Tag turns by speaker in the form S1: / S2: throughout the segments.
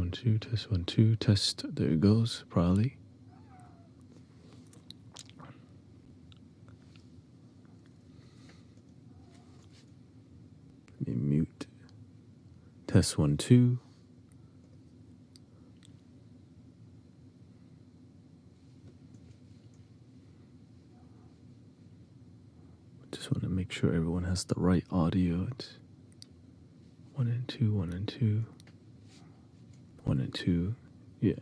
S1: 1 2, test 1 2, test. There it goes, probably. Let me mute. Test 1 2. Just want to make sure everyone has the right audio. It's 1 and 2, 1 and 2, 1 and 2. Yeah.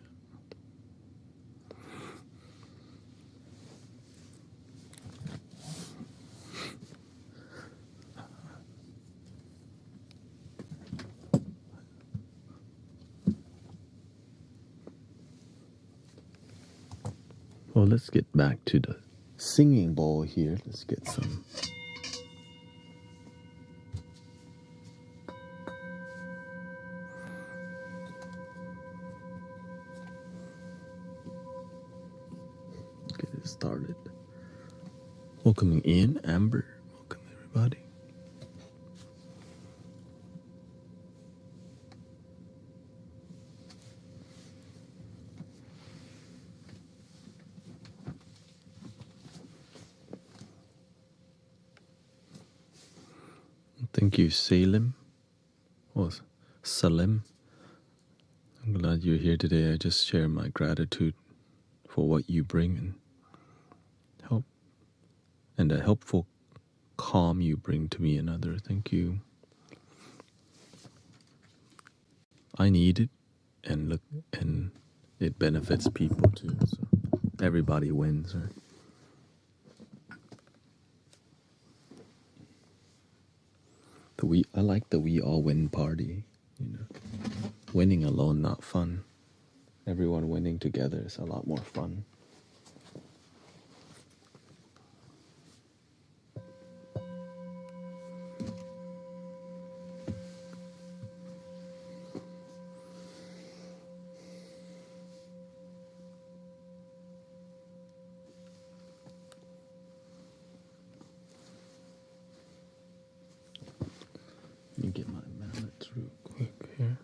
S1: Well, let's get back to the singing bowl here. Let's get some. Get it started. Welcoming in, Amber. Welcome, everybody. Thank you, Salim. Or Salim. I'm glad you're here today. I just share my gratitude for what you bring and help, and the helpful calm you bring to me and others. Thank you. I need it, and look, and it benefits people too. So everybody wins, right? I like the we all win party. You know, winning alone not fun. Everyone winning together is a lot more fun. Let me get my mallets real quick here.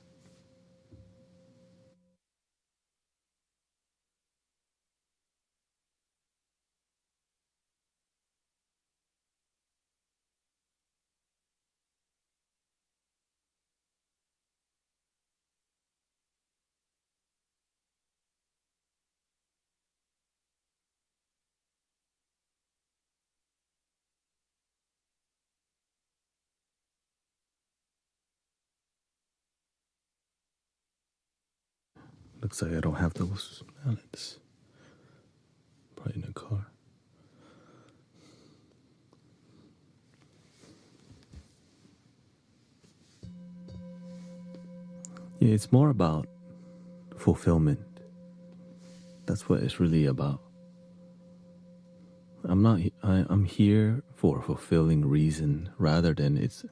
S1: Looks like I don't have those mallets. Probably in the car. Yeah, it's more about fulfillment. That's what it's really about. I'm here for a fulfilling reason rather than it's,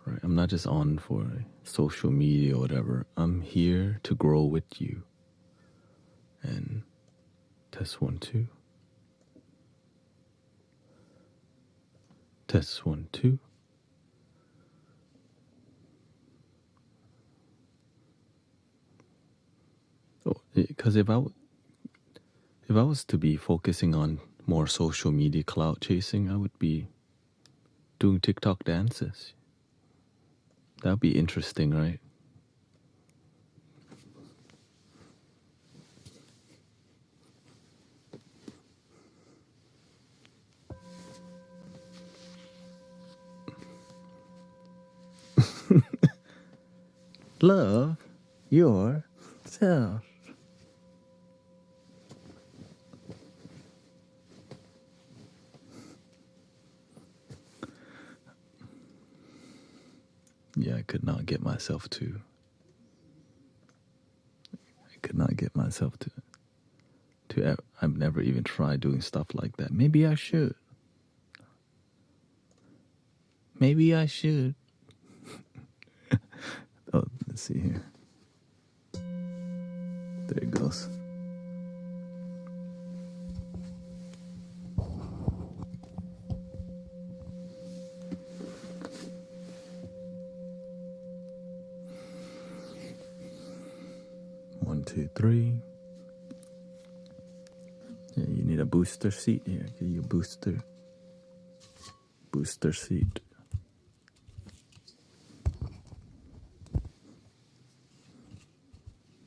S1: right, I'm not just on for social media or whatever. I'm here to grow with you. And test 1 2. Test 1 2. Oh, because if I was to be focusing on more social media clout chasing, I would be doing TikTok dances. That would be interesting, right? Love yourself. Yeah, I could not get myself to. I've never even tried doing stuff like that. Maybe I should. Oh, let's see here. There it goes. 2, 3. Yeah, you need a booster seat here. Get you a booster seat.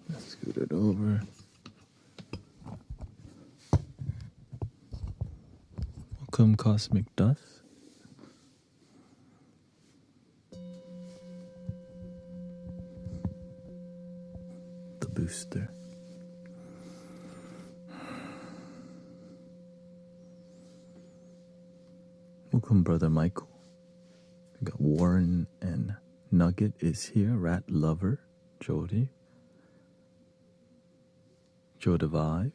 S1: Let's scoot it over. Welcome, Cosmic Dust. The booster. Welcome, Brother Michael. We got Warren and Nugget is here. Rat Lover, Jody. Joe Devive.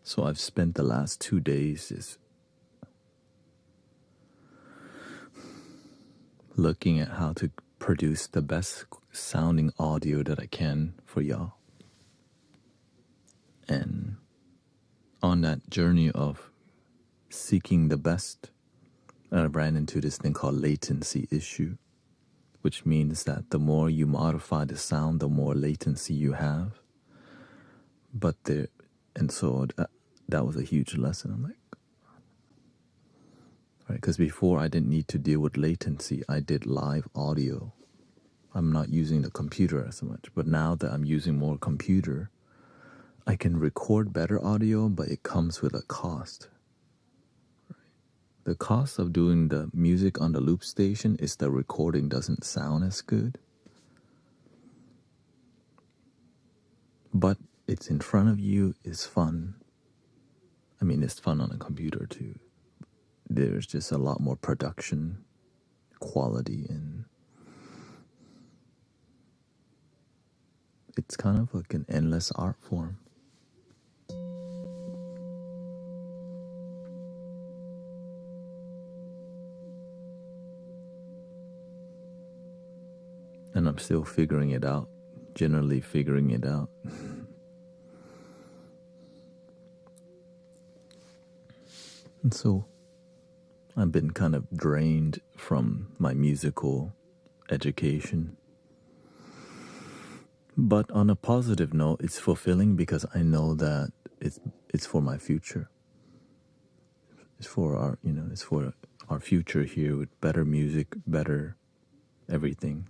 S1: So I've spent the last 2 days just looking at how to produce the best sounding audio that I can for y'all. And on that journey of seeking the best, I ran into this thing called latency issue, which means that the more you modify the sound, the more latency you have. So that was a huge lesson. I'm like, right, because before I didn't need to deal with latency. I did live audio. I'm not using the computer as much, but now that I'm using more computer, I can record better audio, but it comes with a cost. The cost of doing the music on the loop station is the recording doesn't sound as good. But it's in front of you, it's fun. I mean, it's fun on a computer too. There's just a lot more production quality, and it's kind of like an endless art form. And I'm still figuring it out, generally figuring it out. And so I've been kind of drained from my musical education. But on a positive note, it's fulfilling because I know that it's for my future. It's for our future here with better music, better everything.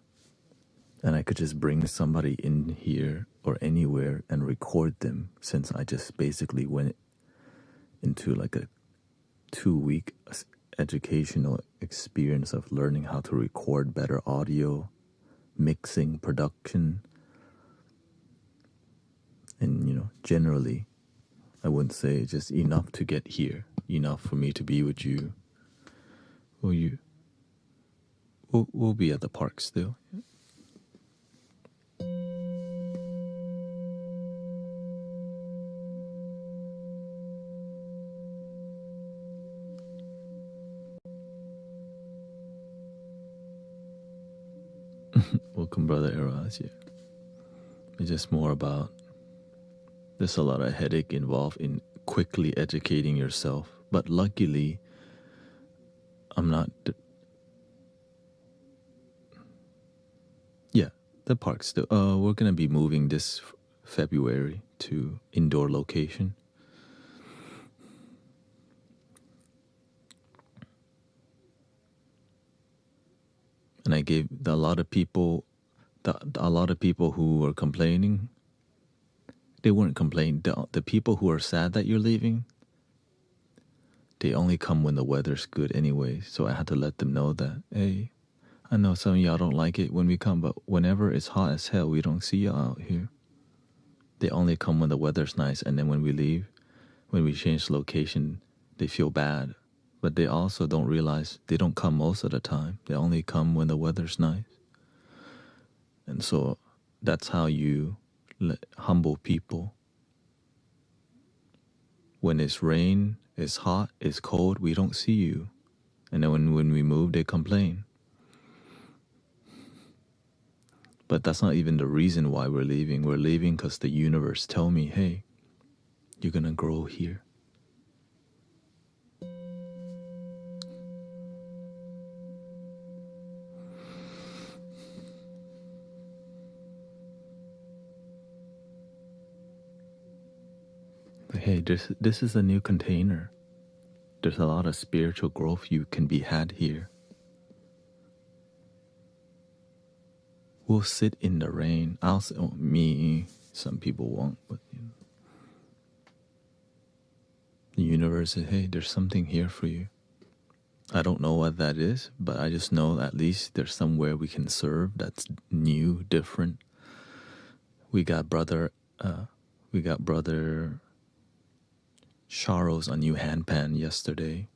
S1: And I could just bring somebody in here or anywhere and record them, since I just basically went into like a 2-week educational experience of learning how to record better audio, mixing, production. And generally, I wouldn't say just enough to get here, enough for me to be with you. We'll be at the park still. Welcome, Brother Eraz. Yeah. It's just more about, there's a lot of headache involved in quickly educating yourself. But luckily, I'm not... Yeah, the park still. We're going to be moving this February to indoor location. And I gave a lot of people who were complaining, they weren't complaining. The people who are sad that you're leaving, they only come when the weather's good anyway. So I had to let them know that, hey, I know some of y'all don't like it when we come, but whenever it's hot as hell, we don't see y'all out here. They only come when the weather's nice, and then when we leave, when we change location, they feel bad. But they also don't realize they don't come most of the time. They only come when the weather's nice. And so that's how you humble people. When it's rain, it's hot, it's cold, we don't see you. And then when we move, they complain. But that's not even the reason why we're leaving. We're leaving because the universe tell me, hey, you're going to grow here. hey, this is a new container. There's a lot of spiritual growth you can be had here. We'll sit in the rain. Me, some people won't, but the universe says, hey, there's something here for you. I don't know what that is, but I just know at least there's somewhere we can serve that's new, different. We got brother Charles a new handpan yesterday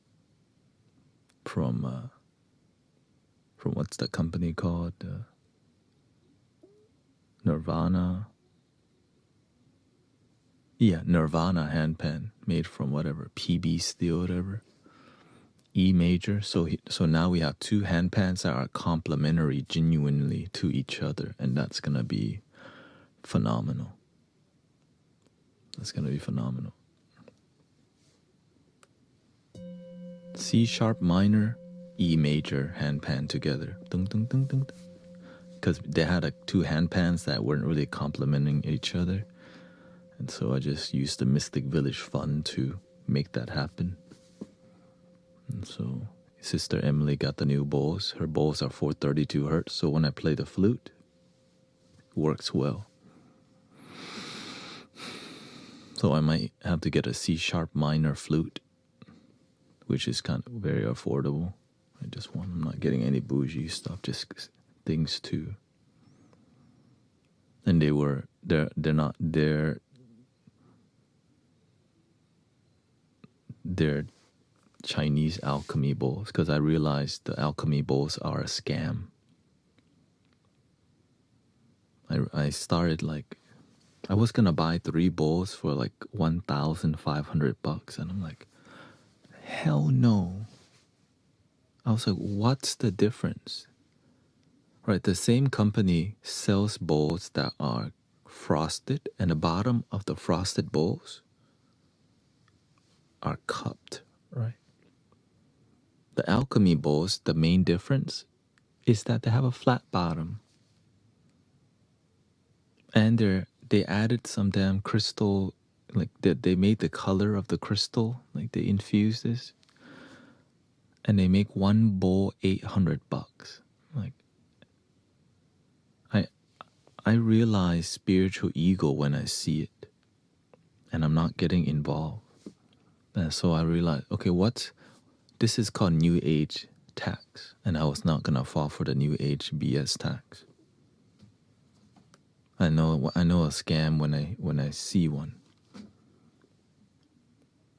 S1: from what's the company called? Nirvana. Yeah, Nirvana handpan made from whatever PB steel, whatever. E major. So now we have two handpans that are complementary genuinely to each other, and that's gonna be phenomenal. That's gonna be phenomenal. C sharp minor, E major handpan together. Dun, dun, dun, dun, dun. Because they had two handpans that weren't really complementing each other. And so I just used the Mystic Village Fund to make that happen. And so Sister Emily got the new bowls. Her bowls are 432 hertz, so when I play the flute, it works well. So I might have to get a C sharp minor flute, which is kind of very affordable. I'm not getting any bougie stuff, just things too. And they're Chinese alchemy bowls, because I realized the alchemy bowls are a scam. I started I was gonna buy 3 bowls for like $1,500, and I'm like, hell no. I was like, what's the difference? Right, the same company sells bowls that are frosted, and the bottom of the frosted bowls are cupped, right? The alchemy bowls, the main difference is that they have a flat bottom. And they added some damn crystal, like they made the color of the crystal, like they infused this. And they make one bowl $800. Like, I realize spiritual ego when I see it, and I'm not getting involved. And so I realized, okay, this is called New Age tax, and I was not gonna fall for the New Age BS tax. I know a scam when I see one.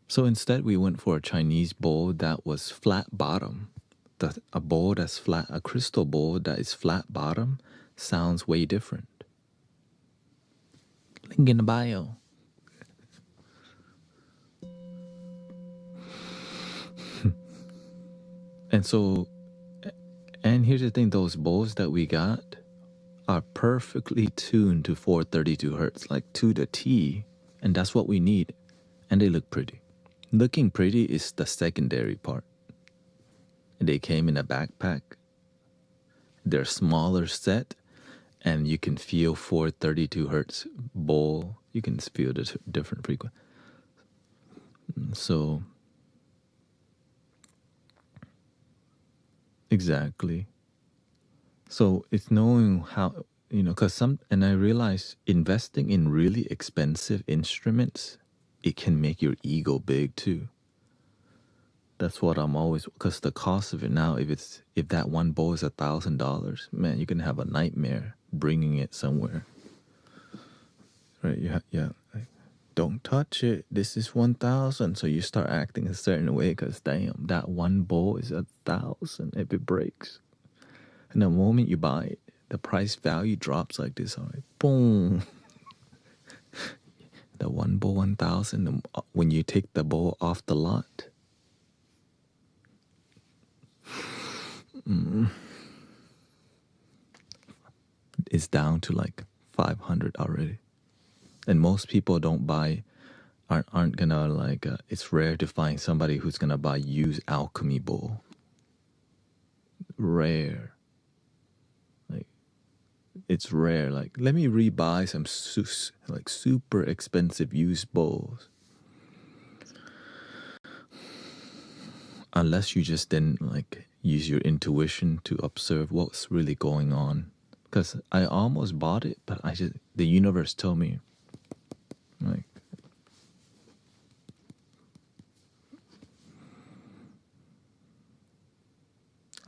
S1: So instead, we went for a Chinese bowl that was flat bottom. A bowl that's flat, a crystal bowl that is flat bottom, sounds way different. Link in the bio. And here's the thing, those bowls that we got are perfectly tuned to 432 hertz, like to the T, and that's what we need. And they look pretty. Looking pretty is the secondary part. They came in a backpack. They're smaller set, and you can feel 432 hertz bowl. You can feel the different frequency. So, exactly. So it's knowing how, because and I realize investing in really expensive instruments, it can make your ego big too. That's what I'm always, because the cost of it now, if that one bowl is $1,000, man, you can have a nightmare bringing it somewhere. Right? Yeah. Like, don't touch it. This is 1,000. So you start acting a certain way because damn, that one bowl is 1,000 if it breaks. And the moment you buy it, the price value drops like this. All right, boom. The one bowl 1,000. When you take the bowl off the lot, it's down to like 500 already. And most people aren't gonna it's rare to find somebody who's gonna buy used alchemy bowl. Rare. Like, it's rare. Like, let me rebuy some super expensive used bowls. unless you just then like use your intuition to observe what's really going on. Because I almost bought it, but the universe told me, like,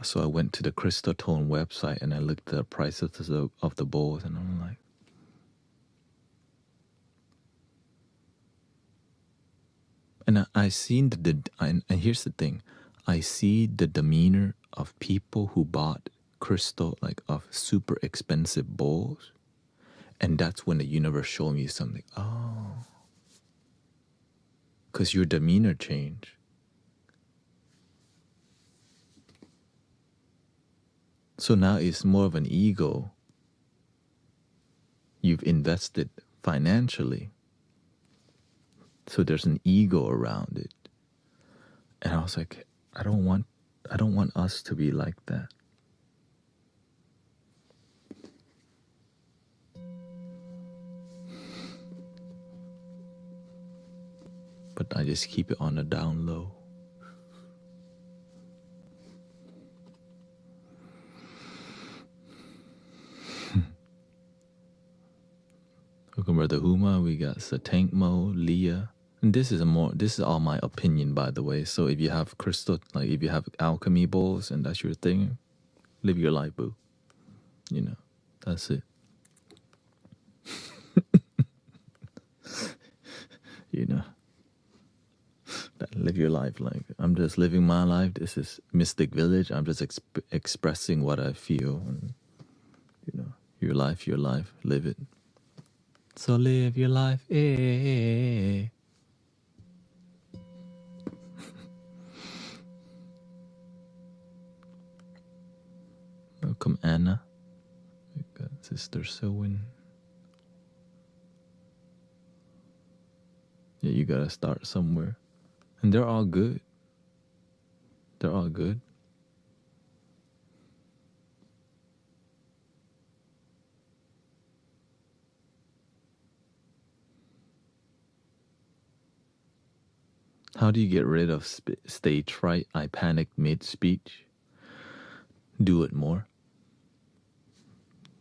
S1: so I went to the Crystal Tone website and I looked at the prices of the bowls, and I'm like, and I seen and here's the thing, I see the demeanor of people who bought crystal, like of super expensive bowls, and that's when the universe showed me something. Oh, because your demeanor changed. So now it's more of an ego. You've invested financially, so there's an ego around it. And I was like, I don't want us to be like that. But I just keep it on the down low. Welcome, Brother Huma. We got Satankmo, Leah. And this is all my opinion, by the way. So if you have crystal, like if you have alchemy bowls and that's your thing, live your life, boo. You know, that's it. You know, live your life. Like, I'm just living my life. This is Mystic Village. I'm just expressing what I feel. And, you know, your life, live it. So live your life, eh. Welcome, Anna. We got Sister Sewin. Yeah, you gotta start somewhere. And they're all good. They're all good. How do you get rid of stage fright? I panic mid-speech. Do it more.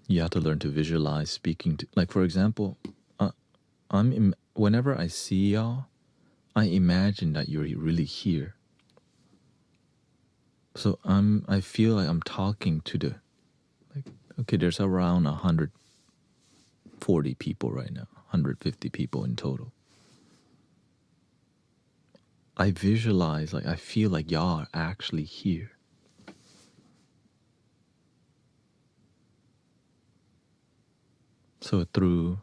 S1: You have to learn to visualize speaking to, like, for example, whenever I see y'all, I imagine that you're really here. So I feel like I'm talking to like, okay, there's around 140 people right now, 150 people in total. I visualize, like, I feel like y'all are actually here. So through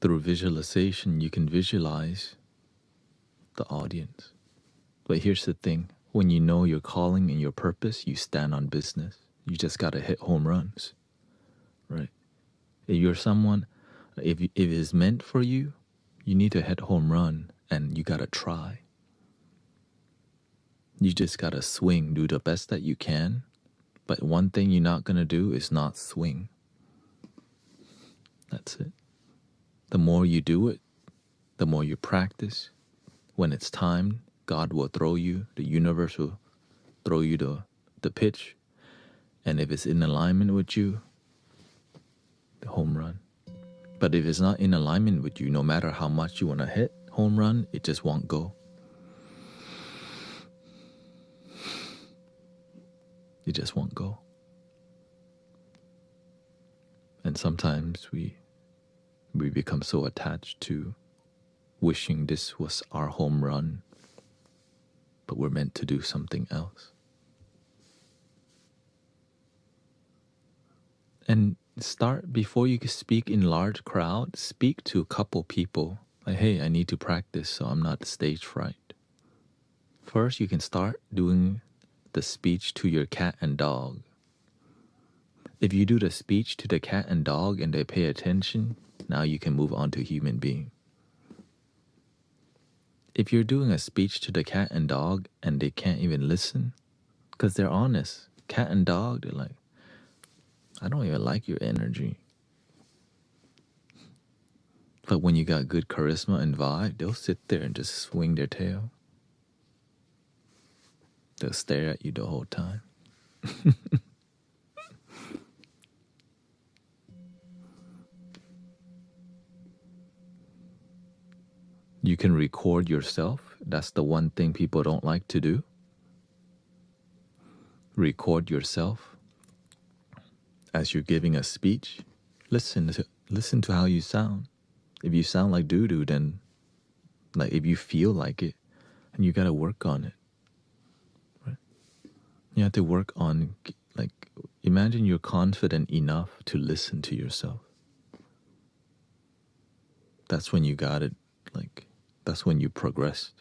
S1: visualization, you can visualize the audience. But here's the thing. When you know your calling and your purpose, you stand on business. You just got to hit home runs, right? If you're someone, if it's meant for you, you need to hit home run, and you got to try. You just got to swing, do the best that you can. But one thing you're not going to do is not swing. That's it. The more you do it, the more you practice. When it's time, God will throw you, the universe will throw you the pitch. And if it's in alignment with you, the home run. But if it's not in alignment with you, no matter how much you want to hit home run, it just won't go. It just won't go. And sometimes we become so attached to wishing this was our home run, but we're meant to do something else. And start, before you speak in large crowd, speak to a couple people. Like, hey, I need to practice so I'm not stage fright. First, you can start doing the speech to your cat and dog. If you do the speech to the cat and dog and they pay attention, now you can move on to human being. If you're doing a speech to the cat and dog and they can't even listen, because they're honest, cat and dog, they're like, I don't even like your energy. But when you got good charisma and vibe, they'll sit there and just swing their tail. They'll stare at you the whole time. You can record yourself. That's the one thing people don't like to do. Record yourself as you're giving a speech. Listen to how you sound. If you sound like doo-doo, then like if you feel like it, and you gotta work on it. Right? You have to work on, like, imagine you're confident enough to listen to yourself. That's when you got it, like, that's when you progressed.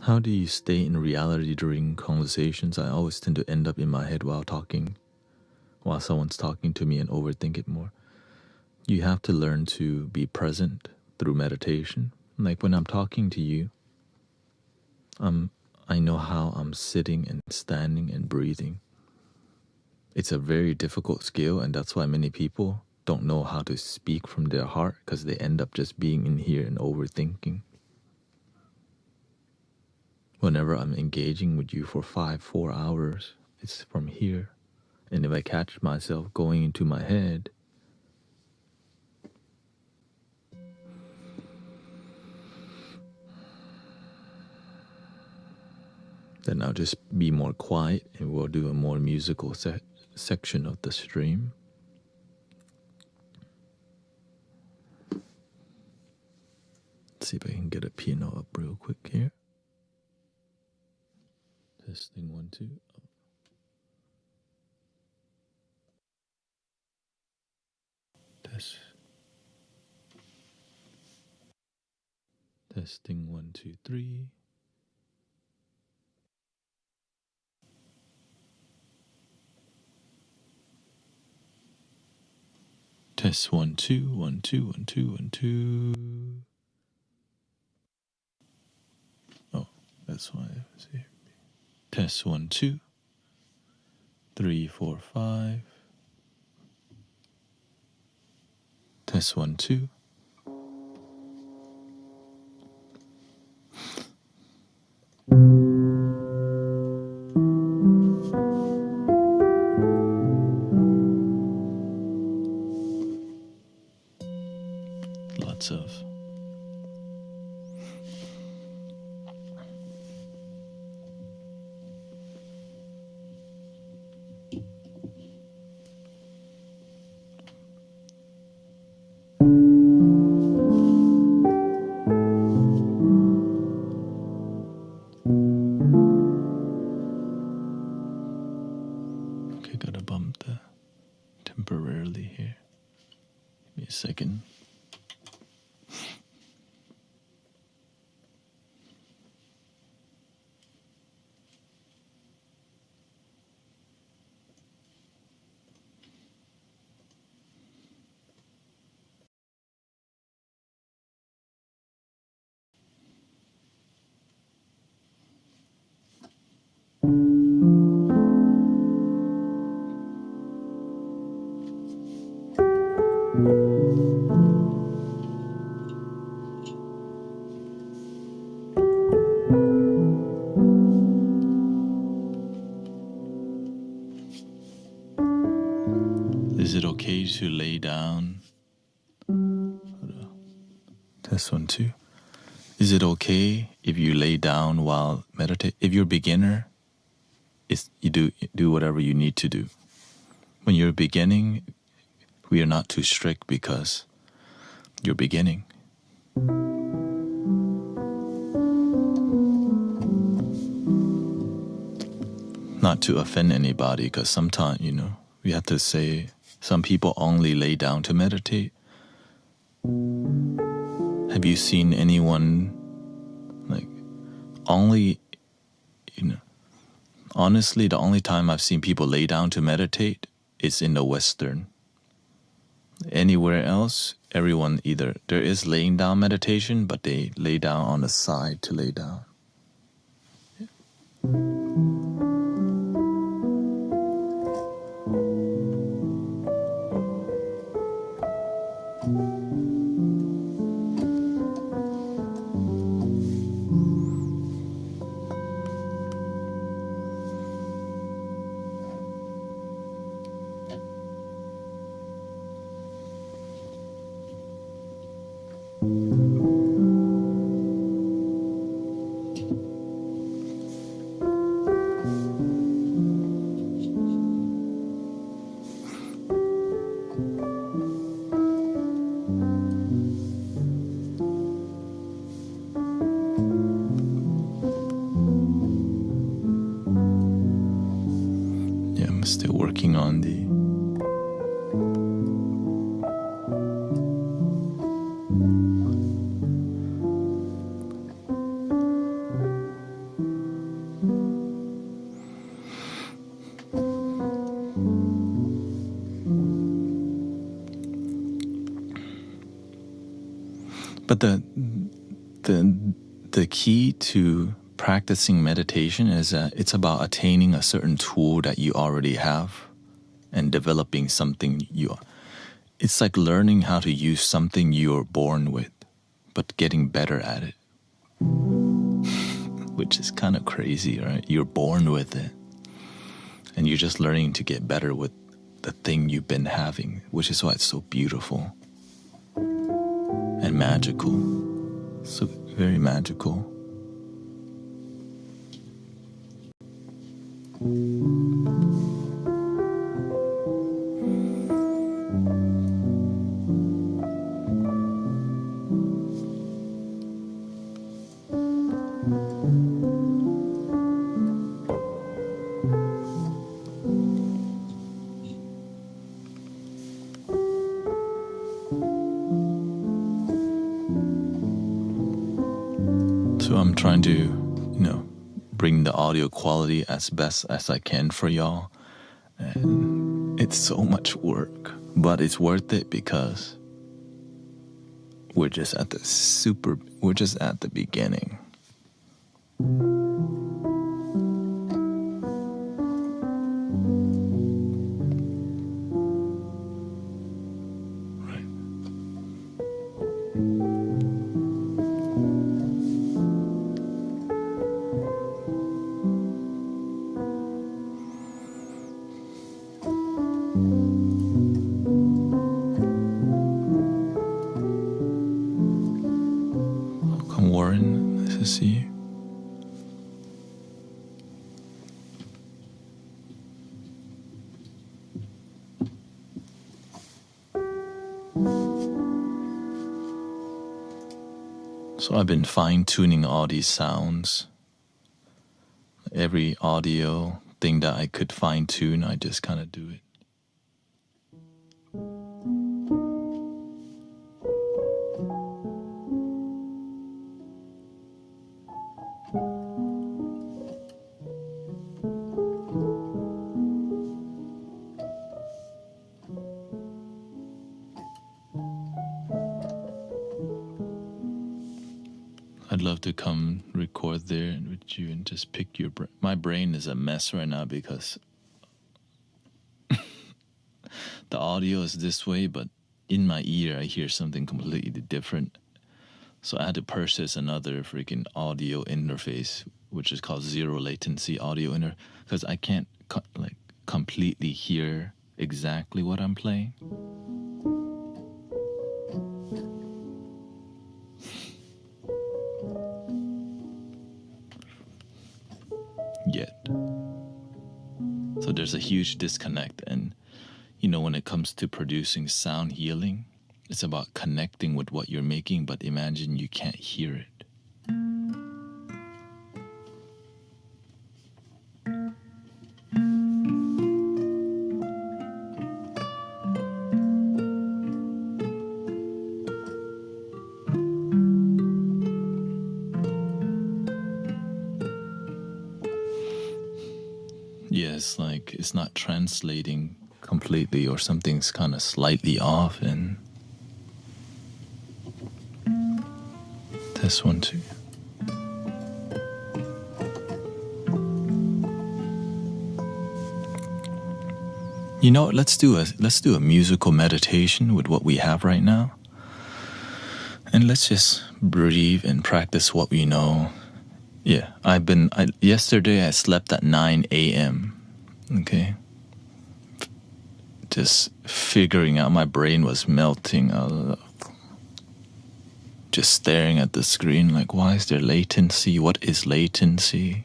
S1: How do you stay in reality during conversations? I always tend to end up in my head while someone's talking to me, and overthink it more. You have to learn to be present through meditation. Like when I'm talking to you, I know how I'm sitting and standing and breathing. It's a very difficult skill, and that's why many people don't know how to speak from their heart, because they end up just being in here and overthinking. Whenever I'm engaging with you for 4 hours, it's from here. And if I catch myself going into my head, then I'll just be more quiet, and we'll do a more musical section of the stream. Let's see if I can get a piano up real quick here. Testing 1, 2. Test. Testing 1, 2, 3. Test 1, 2, 1, 2, 1, 2, 1, 2. Oh, that's why I was here. Test 1, 2, 3, 4, 5. Test 1, 2. Lots of okay, gotta bump the temporarily here. Give me a second. Is it okay to lay down? Test 1, 2. Is it okay if you lay down while meditate? If you're a beginner, you do whatever you need to do. When you're beginning, we are not too strict because you're beginning. Not to offend anybody, because sometimes, we have to say some people only lay down to meditate. Have you seen anyone Like, only, honestly, the only time I've seen people lay down to meditate is in the Western. Anywhere else, everyone either, there is laying down meditation, but they lay down on the side to lay down. Yeah, I'm still working on the but the key to practicing meditation is that it's about attaining a certain tool that you already have and developing something it's like learning how to use something you're born with, but getting better at it. Which is kind of crazy, right? You're born with it. And you're just learning to get better with the thing you've been having, which is why it's so beautiful and magical. So very magical. So I'm trying to, bring the audio quality as best as I can for y'all. And it's so much work, but it's worth it because we're just at the beginning. Welcome, Warren. Nice to see you. So I've been fine-tuning all these sounds. Every audio thing that I could fine-tune, I just kind of do it. I'd love to come record there with you and just pick your brain. My brain is a mess right now because the audio is this way, but in my ear I hear something completely different. So I had to purchase another freaking audio interface, which is called zero latency audio because I can't completely hear exactly what I'm playing. Yet. So there's a huge disconnect, and when it comes to producing sound healing, it's about connecting with what you're making, but imagine you can't hear it. Yes, like it's not translating completely or something's kind of slightly off. And this one too. You know, let's do a musical meditation with what we have right now. And let's just breathe and practice what we know. Yeah, yesterday I slept at 9 a.m. Okay. Just figuring out, my brain was melting. Just staring at the screen like, why is there latency? What is latency?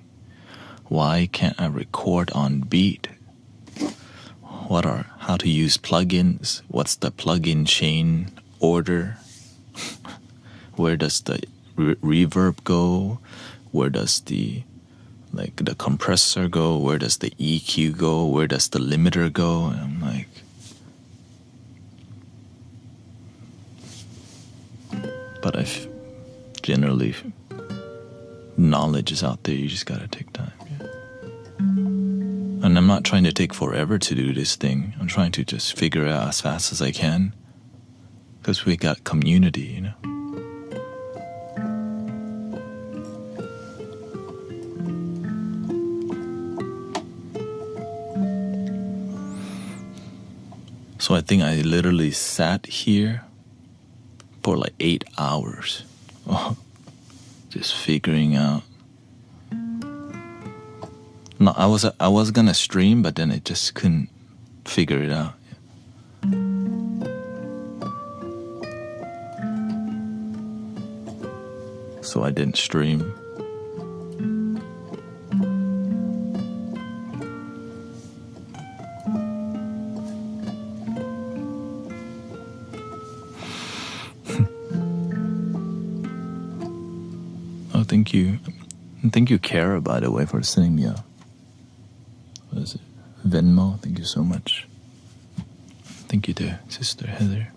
S1: Why can't I record on beat? How to use plugins? What's the plugin chain order? Where does the reverb go? Where does the compressor go? Where does the EQ go? Where does the limiter go? And I'm like, but generally, knowledge is out there. You just gotta take time. Yeah. And I'm not trying to take forever to do this thing. I'm trying to just figure it out as fast as I can, because we got community, you know. So I think I literally sat here for like 8 hours, just figuring out. No, I was gonna stream, but then I just couldn't figure it out. So I didn't stream. Oh, thank you. And thank you, Kara, by the way, for sending me a, what is it, Venmo. Thank you so much. Thank you to Sister Heather.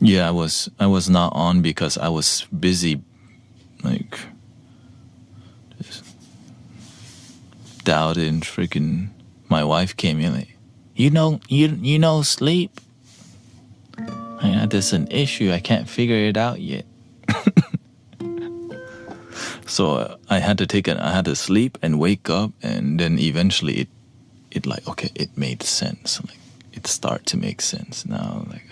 S1: Yeah, I was not on because I was busy, like, just doubting. Freaking, my wife came in like, you know, sleep. There's an issue. I can't figure it out yet. So I had to sleep and wake up, and then eventually it like, okay, it made sense. Like, it started to make sense now. Like,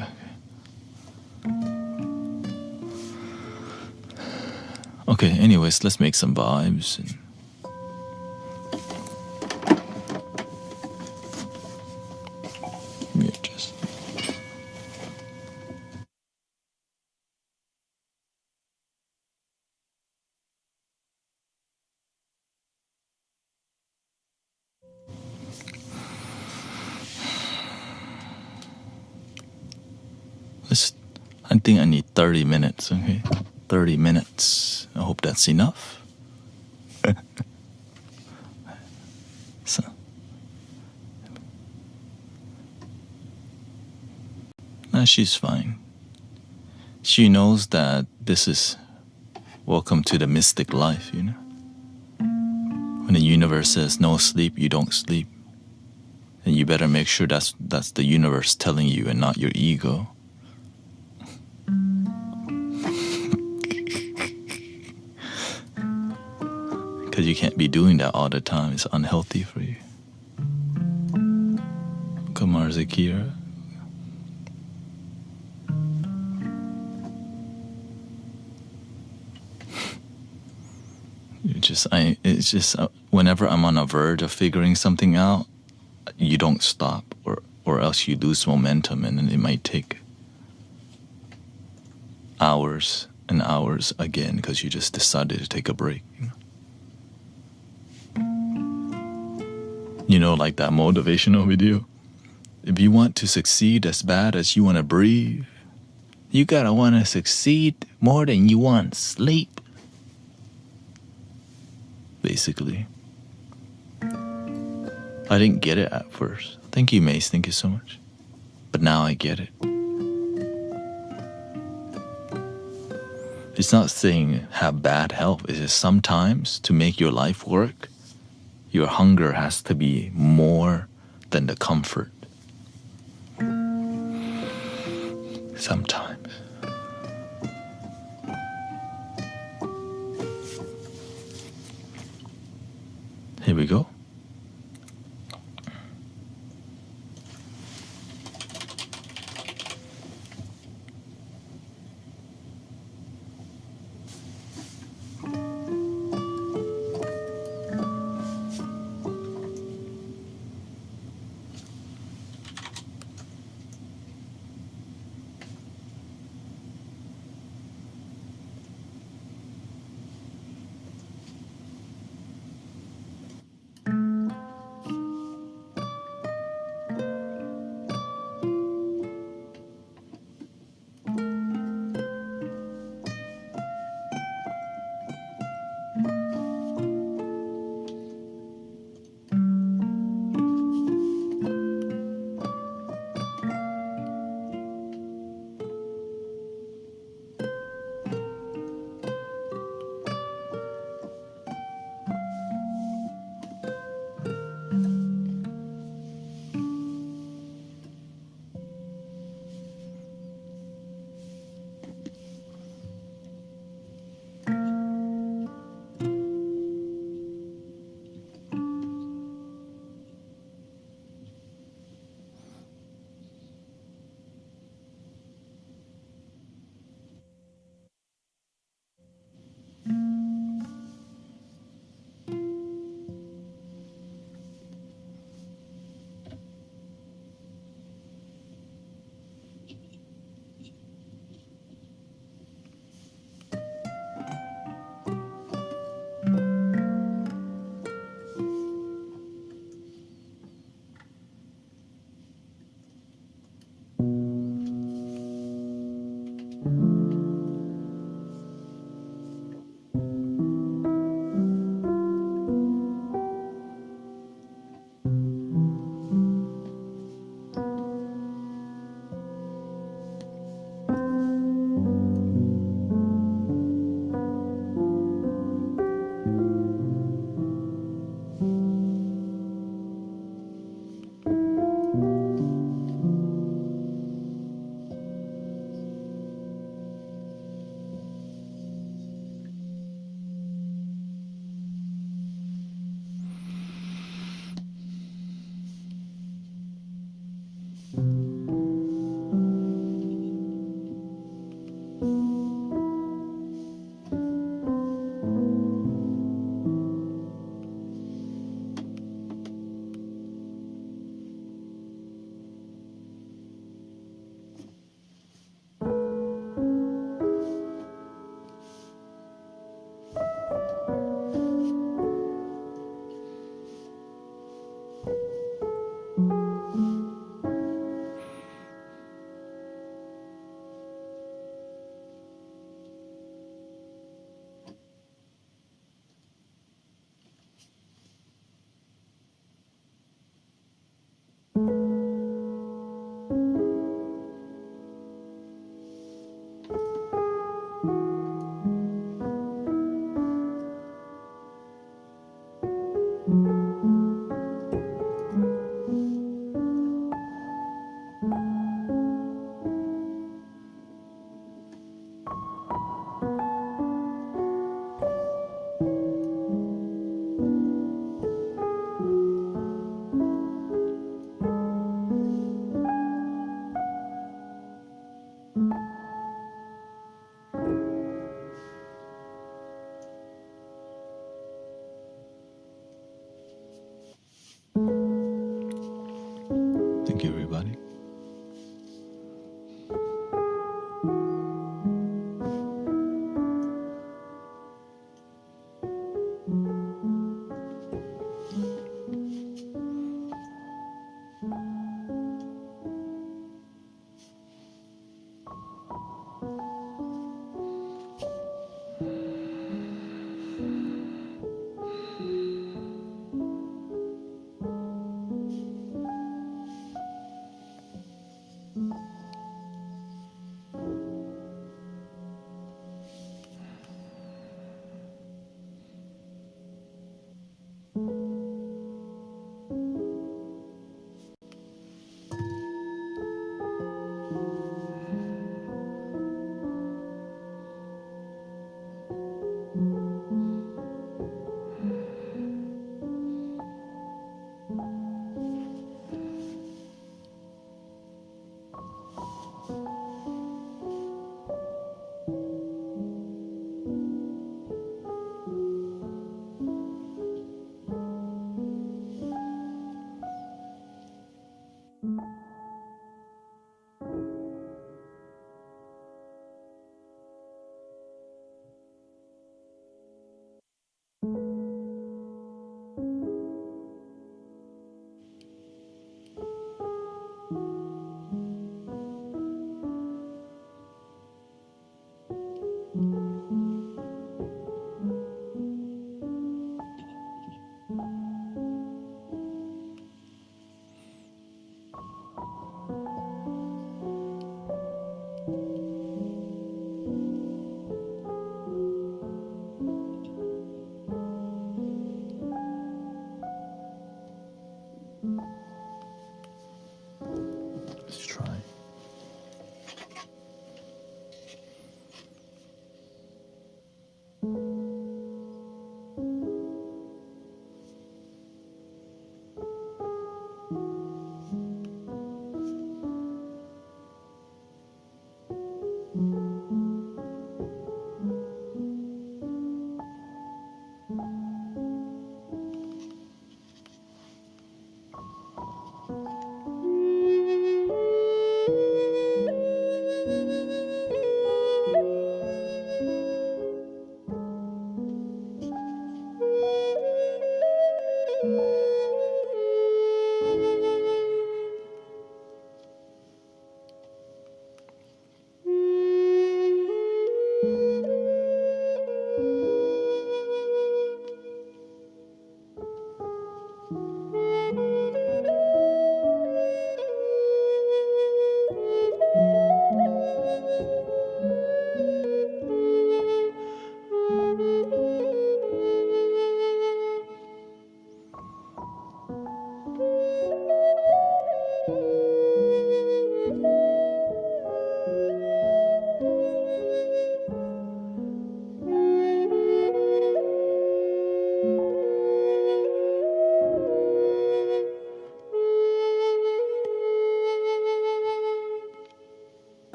S1: okay, anyways, let's make some vibes. And yeah, just. I think I need 30 minutes, okay? 30 minutes. I hope that's enough. So, no, she's fine. She knows that this is welcome to the mystic life, you know? When the universe says no sleep, you don't sleep. And you better make sure that's the universe telling you and not your ego. Because you can't be doing that all the time. It's unhealthy for you. Kamar Zakira. It's just whenever I'm on a verge of figuring something out, you don't stop, or else you lose momentum, and then it might take hours and hours again because you just decided to take a break. You know, like that motivational video. If you want to succeed as bad as you want to breathe, you gotta want to succeed more than you want sleep. Basically. I didn't get it at first. Thank you, Mace. Thank you so much. But now I get it. It's not saying have bad health. It's just sometimes to make your life work,
S2: Your hunger has to be more than the comfort. Sometimes. Here we go.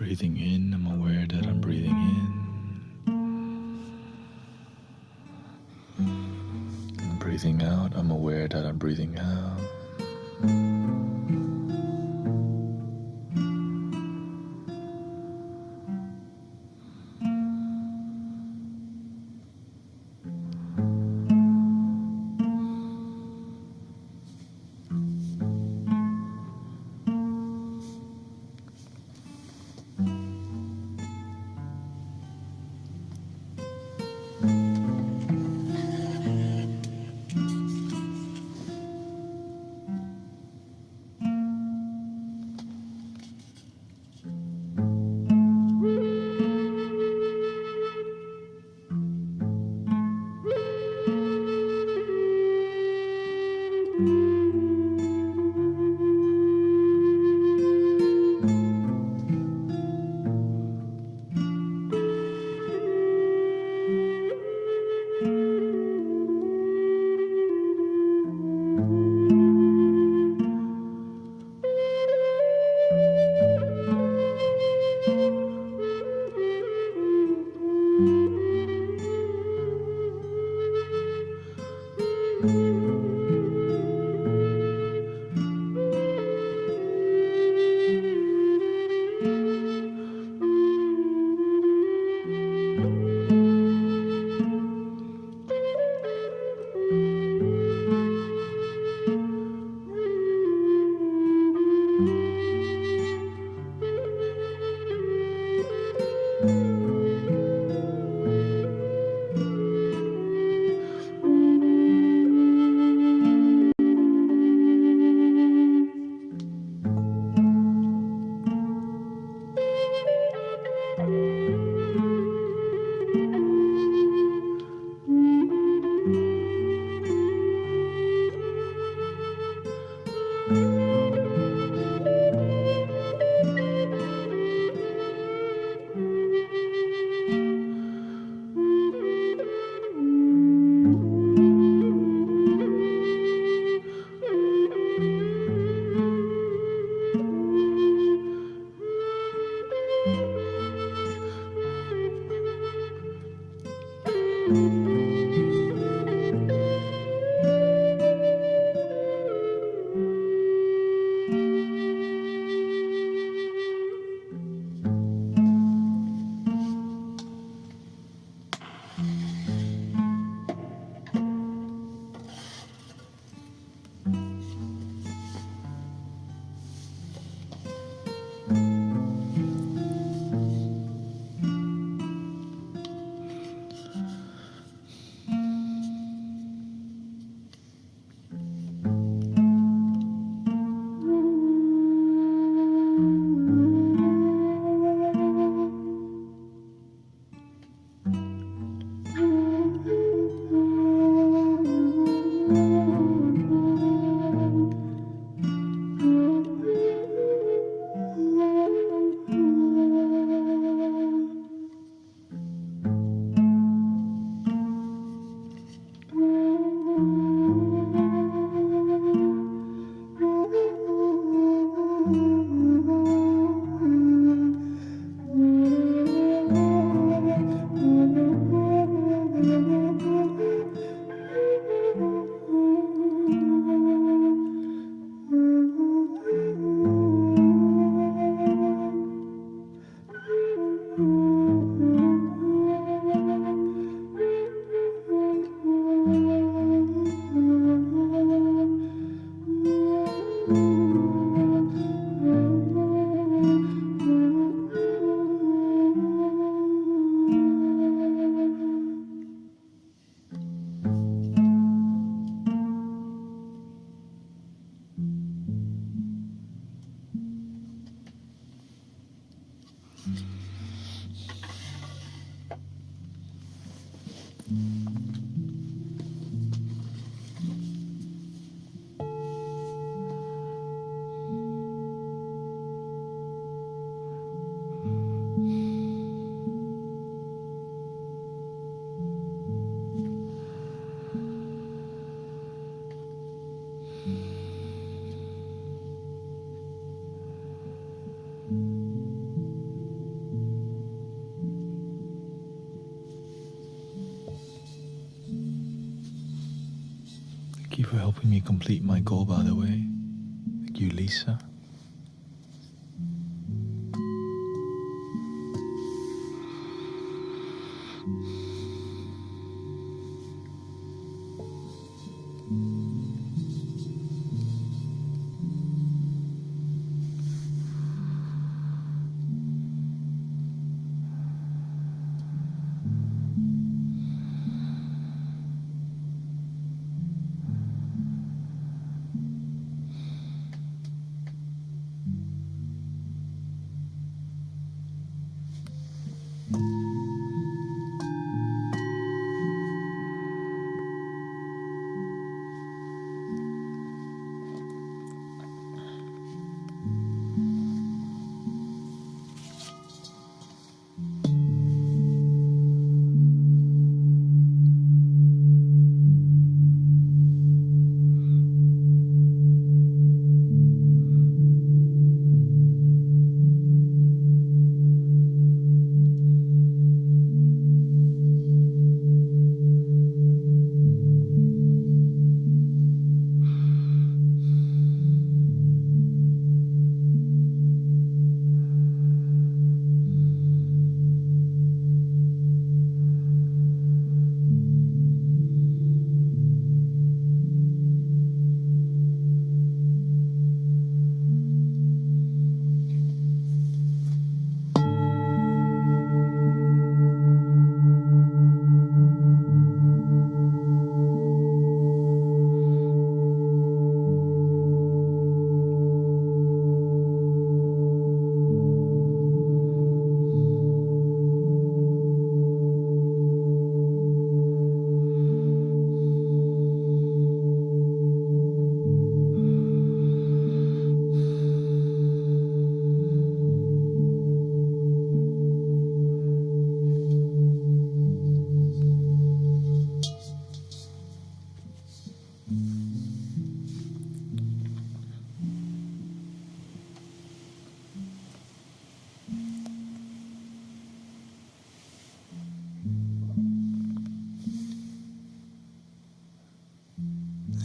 S2: Breathing in, I'm aware that I'm breathing in. And breathing out, I'm aware that I'm breathing out. Thank you for helping me complete my goal, by the way. Thank you, Lisa.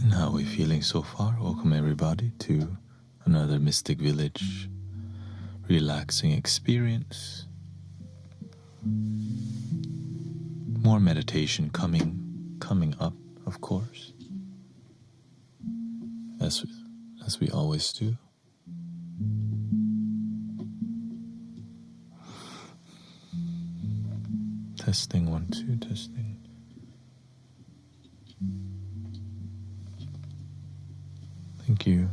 S2: And how are we feeling so far? Welcome everybody to another Mystic Village relaxing experience. More meditation coming up, of course, as we always do. Testing 1 2 testing. Thank you.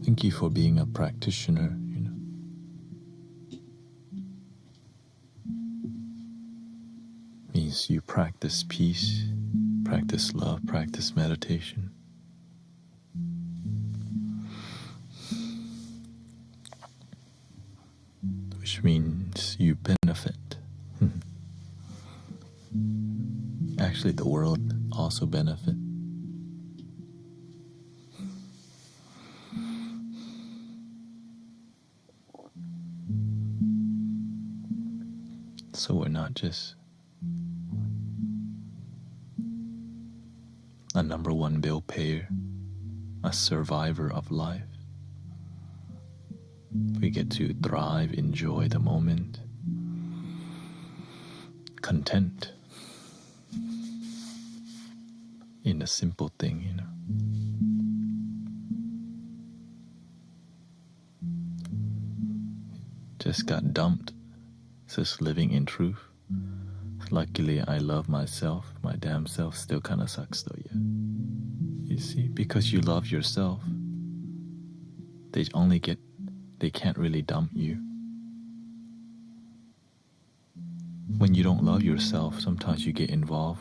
S2: Thank you for being a practitioner, Means you practice peace, practice love, practice meditation. Which means you benefit. Actually, the world also benefits. So we're not just a number one bill payer, a survivor of life. We get to thrive, enjoy the moment, content in a simple thing, Just got dumped. Just living in truth. Luckily, I love myself. My damn self still kind of sucks though, yeah. You see, because you love yourself, they can't really dump you. When you don't love yourself, sometimes you get involved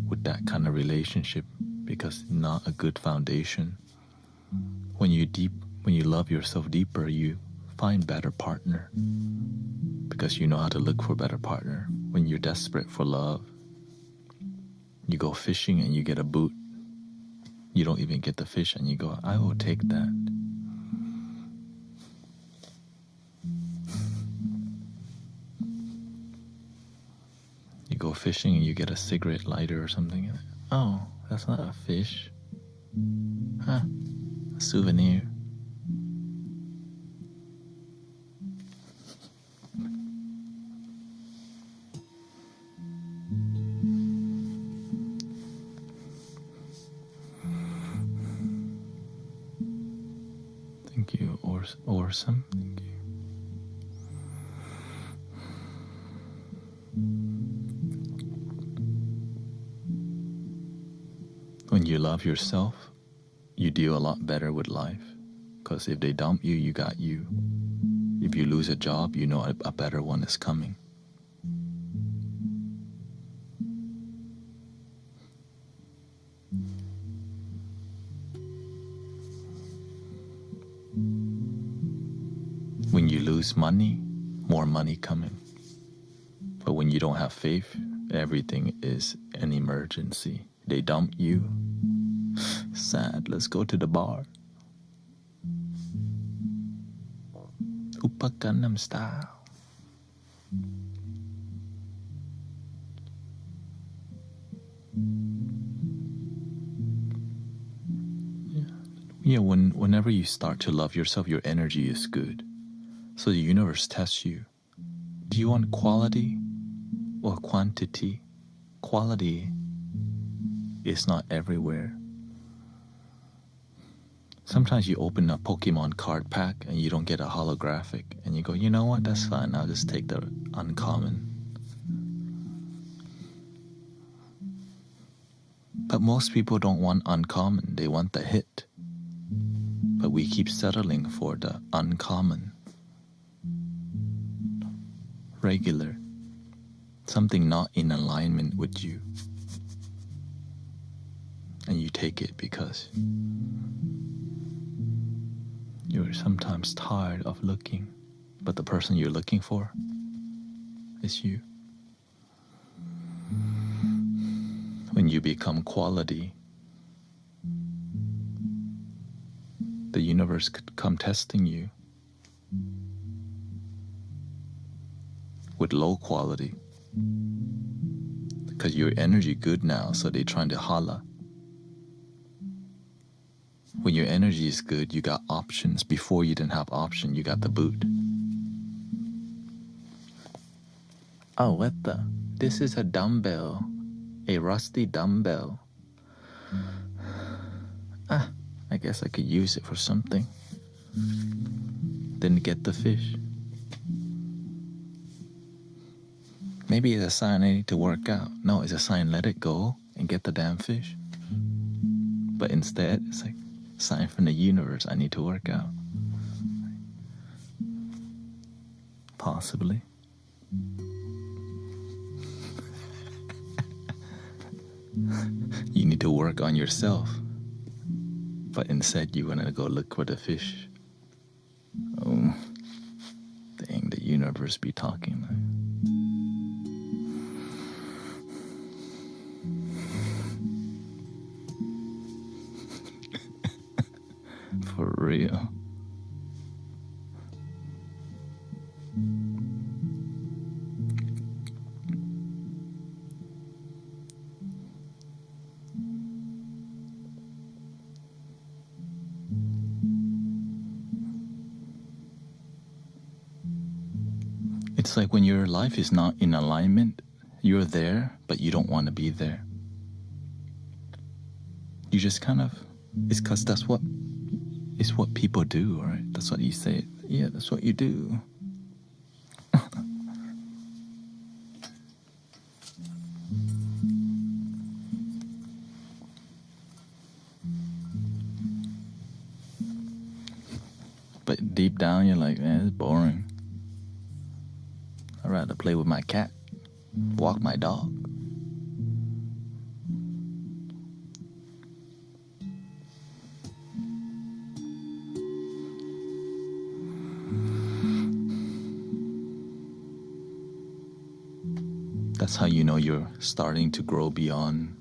S2: with that kind of relationship because it's not a good foundation. When you love yourself deeper, you find better partner because you know how to look for a better partner. When you're desperate for love, you go fishing and you get a boot. You don't even get the fish and you go, I will take that. You go fishing and you get a cigarette lighter or something. Oh, that's not a fish. Huh, a souvenir. Thank you, Orson. Thank you. When you love yourself, you deal a lot better with life. Because if they dump you, you got you. If you lose a job, you know a better one is coming. When you lose money, more money coming. But when you don't have faith, everything is an emergency. They dump you. Sad, let's go to the bar. Upa Gangnam Style. Yeah, whenever you start to love yourself, your energy is good. So the universe tests you. Do you want quality or quantity? Quality is not everywhere. Sometimes you open a Pokemon card pack and you don't get a holographic and you go, you know what, that's fine, I'll just take the uncommon. But most people don't want uncommon, they want the hit. But we keep settling for the uncommon. Regular. Something not in alignment with you. And you take it because you're sometimes tired of looking, but the person you're looking for is you. When you become quality, the universe could come testing you with low quality because your energy good now, so they're trying to holla. When your energy is good, you got options. Before you didn't have option, you got the boot. Oh, what the? This is a dumbbell. A rusty dumbbell. I guess I could use it for something. Didn't get the fish. Maybe it's a sign I need to work out. No, it's a sign let it go and get the damn fish. But instead, it's like a sign from the universe I need to work out. Possibly. You need to work on yourself. But instead you want to go look for the fish. Oh, dang, the universe be talking. For real. It's like when your life is not in alignment, you're there, but you don't want to be there. You just kind of, it's because it's what people do, right? That's what you say. Yeah, that's what you do. But deep down, you're like, man, it's boring. rather play with my cat, walk my dog. That's how you know you're starting to grow beyond.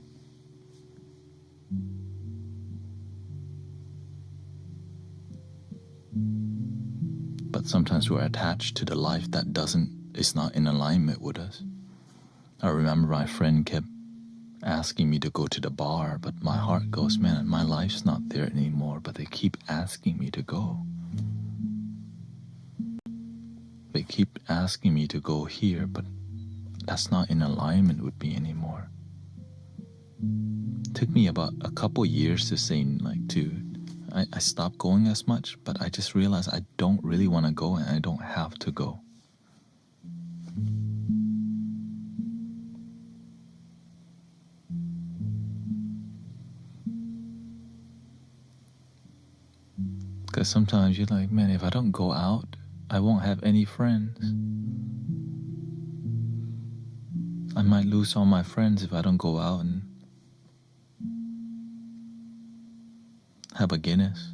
S2: But sometimes we're attached to the life that is not in alignment with us. I remember my friend kept asking me to go to the bar, but my heart goes, man, my life's not there anymore, but they keep asking me to go. They keep asking me to go here, but that's not in alignment with me anymore. It took me about a couple years to say, I stopped going as much, but I just realized I don't really want to go and I don't have to go. Because sometimes you're like, man, if I don't go out, I won't have any friends. I might lose all my friends if I don't go out and have a Guinness.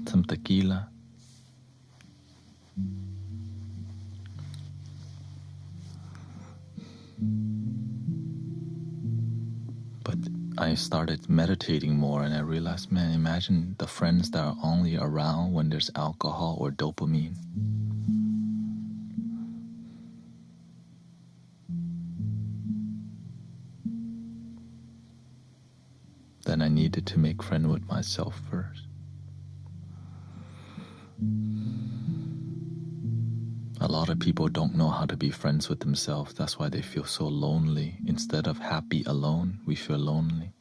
S2: Some tequila. But I started meditating more and I realized, man, imagine the friends that are only around when there's alcohol or dopamine. Then I needed to make friends with myself first. A lot of people don't know how to be friends with themselves. That's why they feel so lonely. Instead of happy alone, we feel lonely.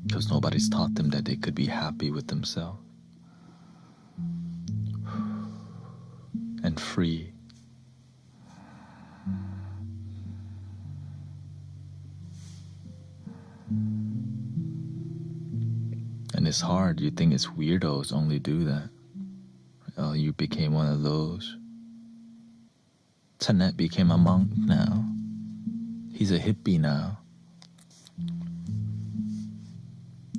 S2: Because nobody's taught them that they could be happy with themselves. And free. And it's hard. You think it's weirdos only do that. You became one of those. Thanet became a monk now. He's a hippie now.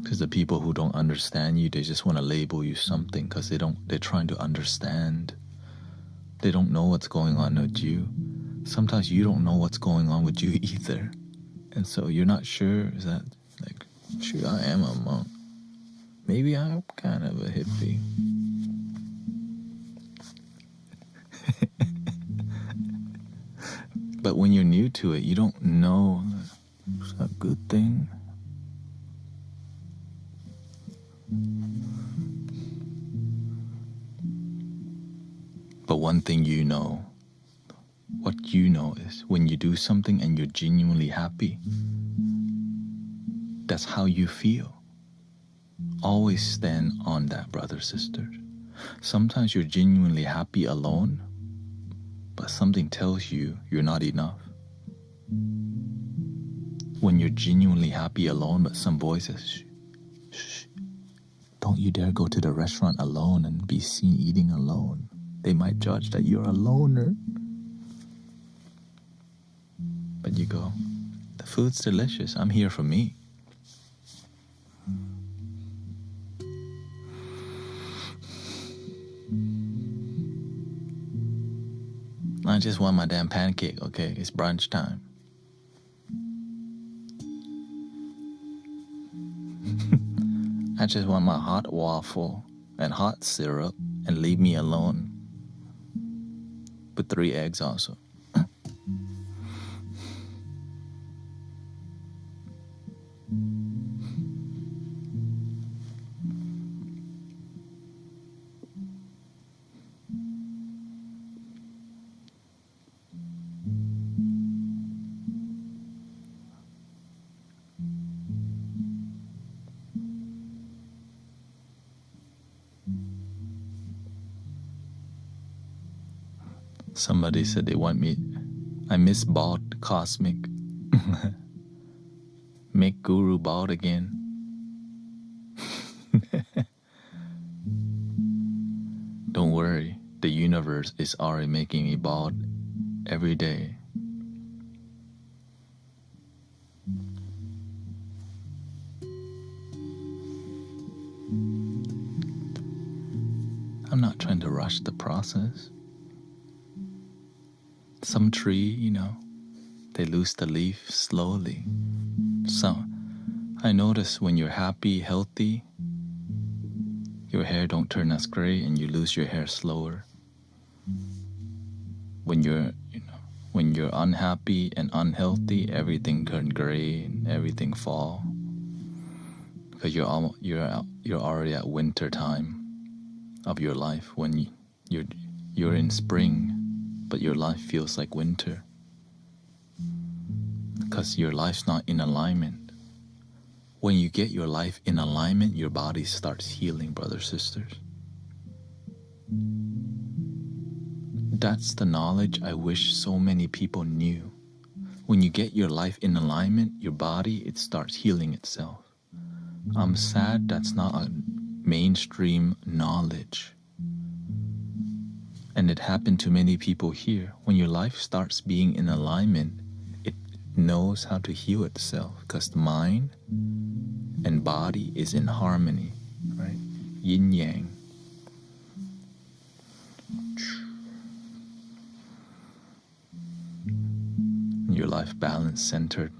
S2: Because the people who don't understand you, they just want to label you something because they're trying to understand. They don't know what's going on with you. Sometimes you don't know what's going on with you either. And so you're not sure, is that like, shoot, I am a monk. Maybe I'm kind of a hippie. But when you're new to it, you don't know it's a good thing. But one thing you know, what you know is when you do something and you're genuinely happy, that's how you feel. Always stand on that, brothers, sisters. Sometimes you're genuinely happy alone, but something tells you you're not enough. When you're genuinely happy alone, but some voice says, shh, shh, don't you dare go to the restaurant alone and be seen eating alone. They might judge that you're a loner. But you go, the food's delicious. I'm here for me. I just want my damn pancake, okay? It's brunch time. I just want my hot waffle and hot syrup and leave me alone. With 3 eggs also. Somebody said they want me. I miss bald cosmic. Make Guru bald again. worry, the universe is already making me bald every day. I'm not trying to rush the process. Some tree, they lose the leaf slowly. So I notice when you're happy, healthy, your hair don't turn as gray and you lose your hair slower. When you're unhappy and unhealthy, everything turn gray and everything fall. Because you're already at winter time of your life when you're in spring, but your life feels like winter. Because your life's not in alignment. When you get your life in alignment, your body starts healing, brothers, sisters. That's the knowledge I wish so many people knew. When you get your life in alignment, your body, it starts healing itself. I'm sad that's not a mainstream knowledge. And it happened to many people here. When your life starts being in alignment, it knows how to heal itself because the mind and body is in harmony, right? Yin yang. Your life balanced, centered.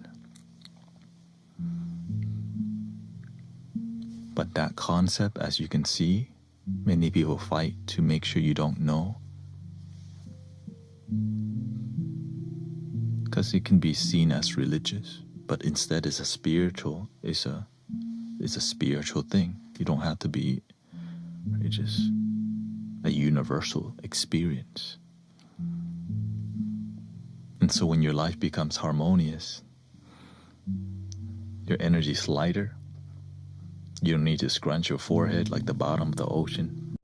S2: But that concept, as you can see, many people fight to make sure you don't know. Because it can be seen as religious, but instead it's a spiritual thing. You don't have to be religious. A universal experience. And so when your life becomes harmonious, your energy is lighter. You don't need to scrunch your forehead like the bottom of the ocean,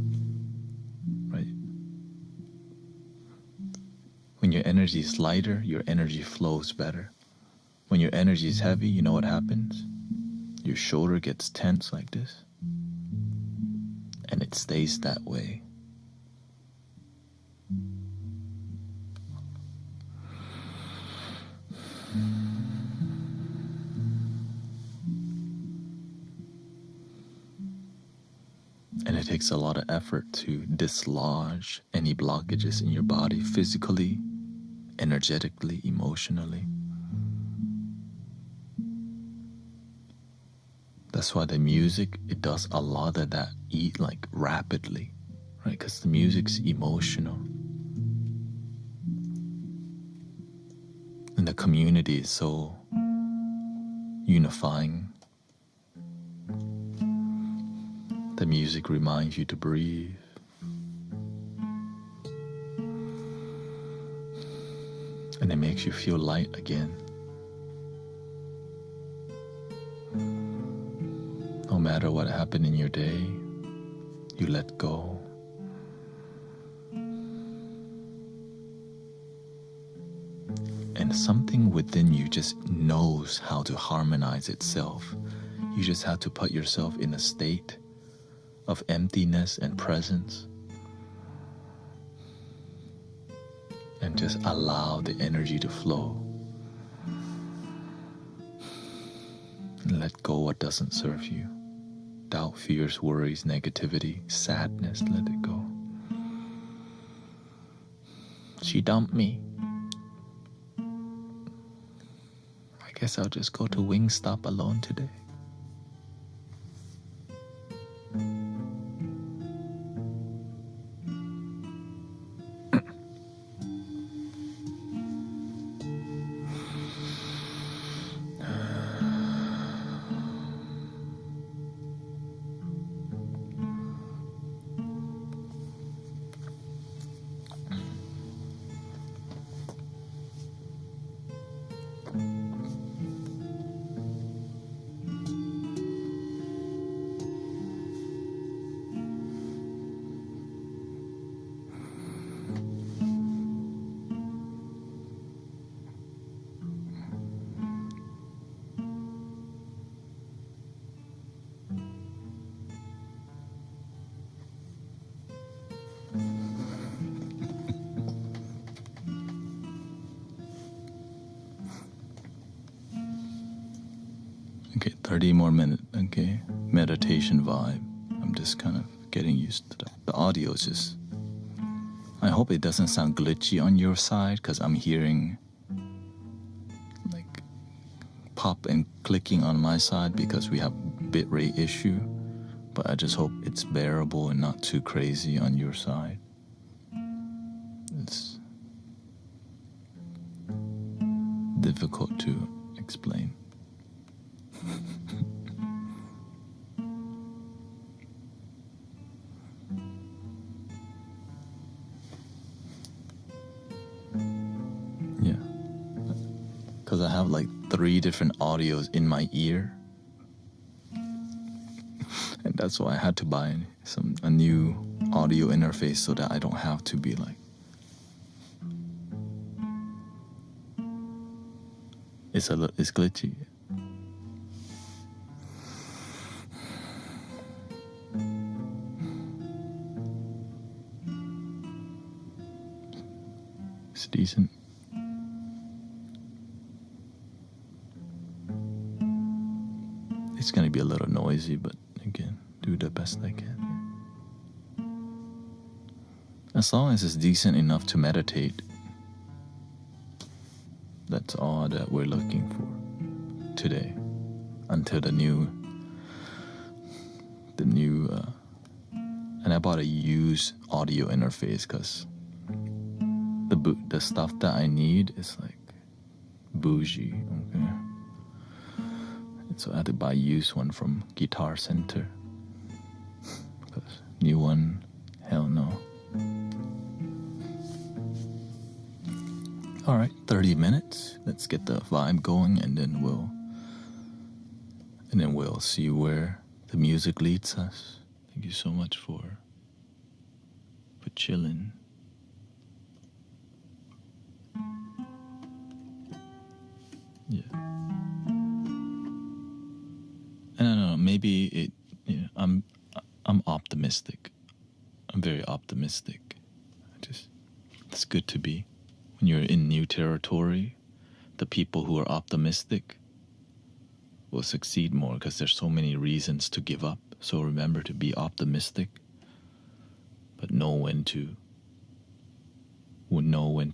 S2: right? When your energy is lighter, your energy flows better. When your energy is heavy, you know what happens? Your shoulder gets tense like this, and it stays that way. And it takes a lot of effort to dislodge any blockages in your body, physically, energetically, emotionally. That's why the music, it does a lot of that, like rapidly, right? Because the music's emotional. And the community is so unifying. The music reminds you to breathe. And it makes you feel light again. No matter what happened in your day, you let go. And something within you just knows how to harmonize itself. You just have to put yourself in a state of emptiness and presence. And just allow the energy to flow. And let go what doesn't serve you. Doubt, fears, worries, negativity, sadness, let it go. She dumped me. I guess I'll just go to Wingstop alone today. Okay, 30 more minutes. Okay, meditation vibe. I'm just kind of getting used to that. The audio is just. I hope it doesn't sound glitchy on your side because I'm hearing like pop and clicking on my side because we have bitrate issue. But I just hope it's bearable and not too crazy on your side. It's difficult to explain. Yeah, because I have like 3 different audios in my ear, and that's why I had to buy a new audio interface so that I don't have to be like. It's glitchy. It's decent. It's gonna be a little noisy, but again, do the best I can. As long as it's decent enough to meditate, that's all that we're looking for today. Until the new, and I bought a used audio interface because the stuff that I need is like bougie. Okay, and so I had to buy a used one from Guitar Center. Because new one, hell no. All right, 30 minutes. Let's get the vibe going, and then we'll see where the music leads us. Thank you so much for chilling. Yeah. And I don't know, maybe it. I'm optimistic. I'm very optimistic. It's good to be. When you're in new territory, the people who are optimistic will succeed more because there's so many reasons to give up. So remember to be optimistic, but know when to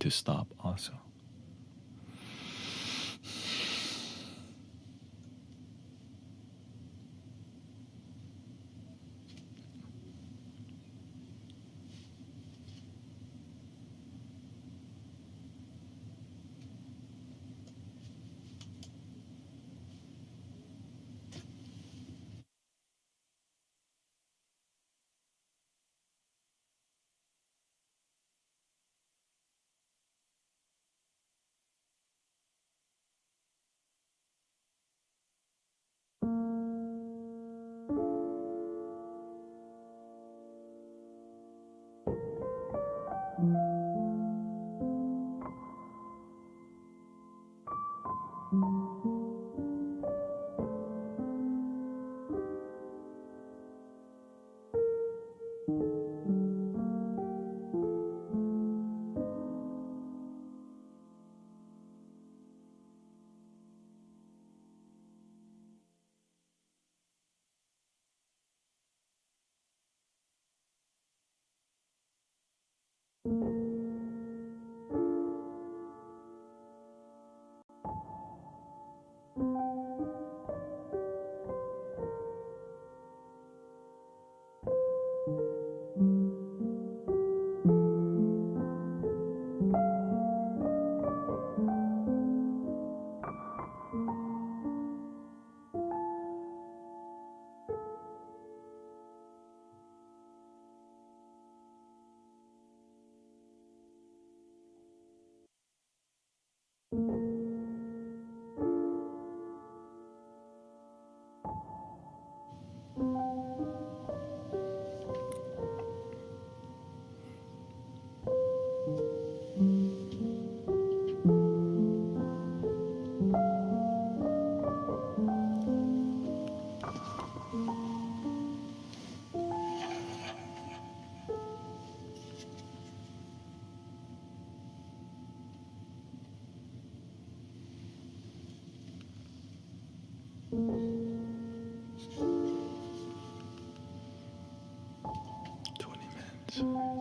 S2: stop also. eyes.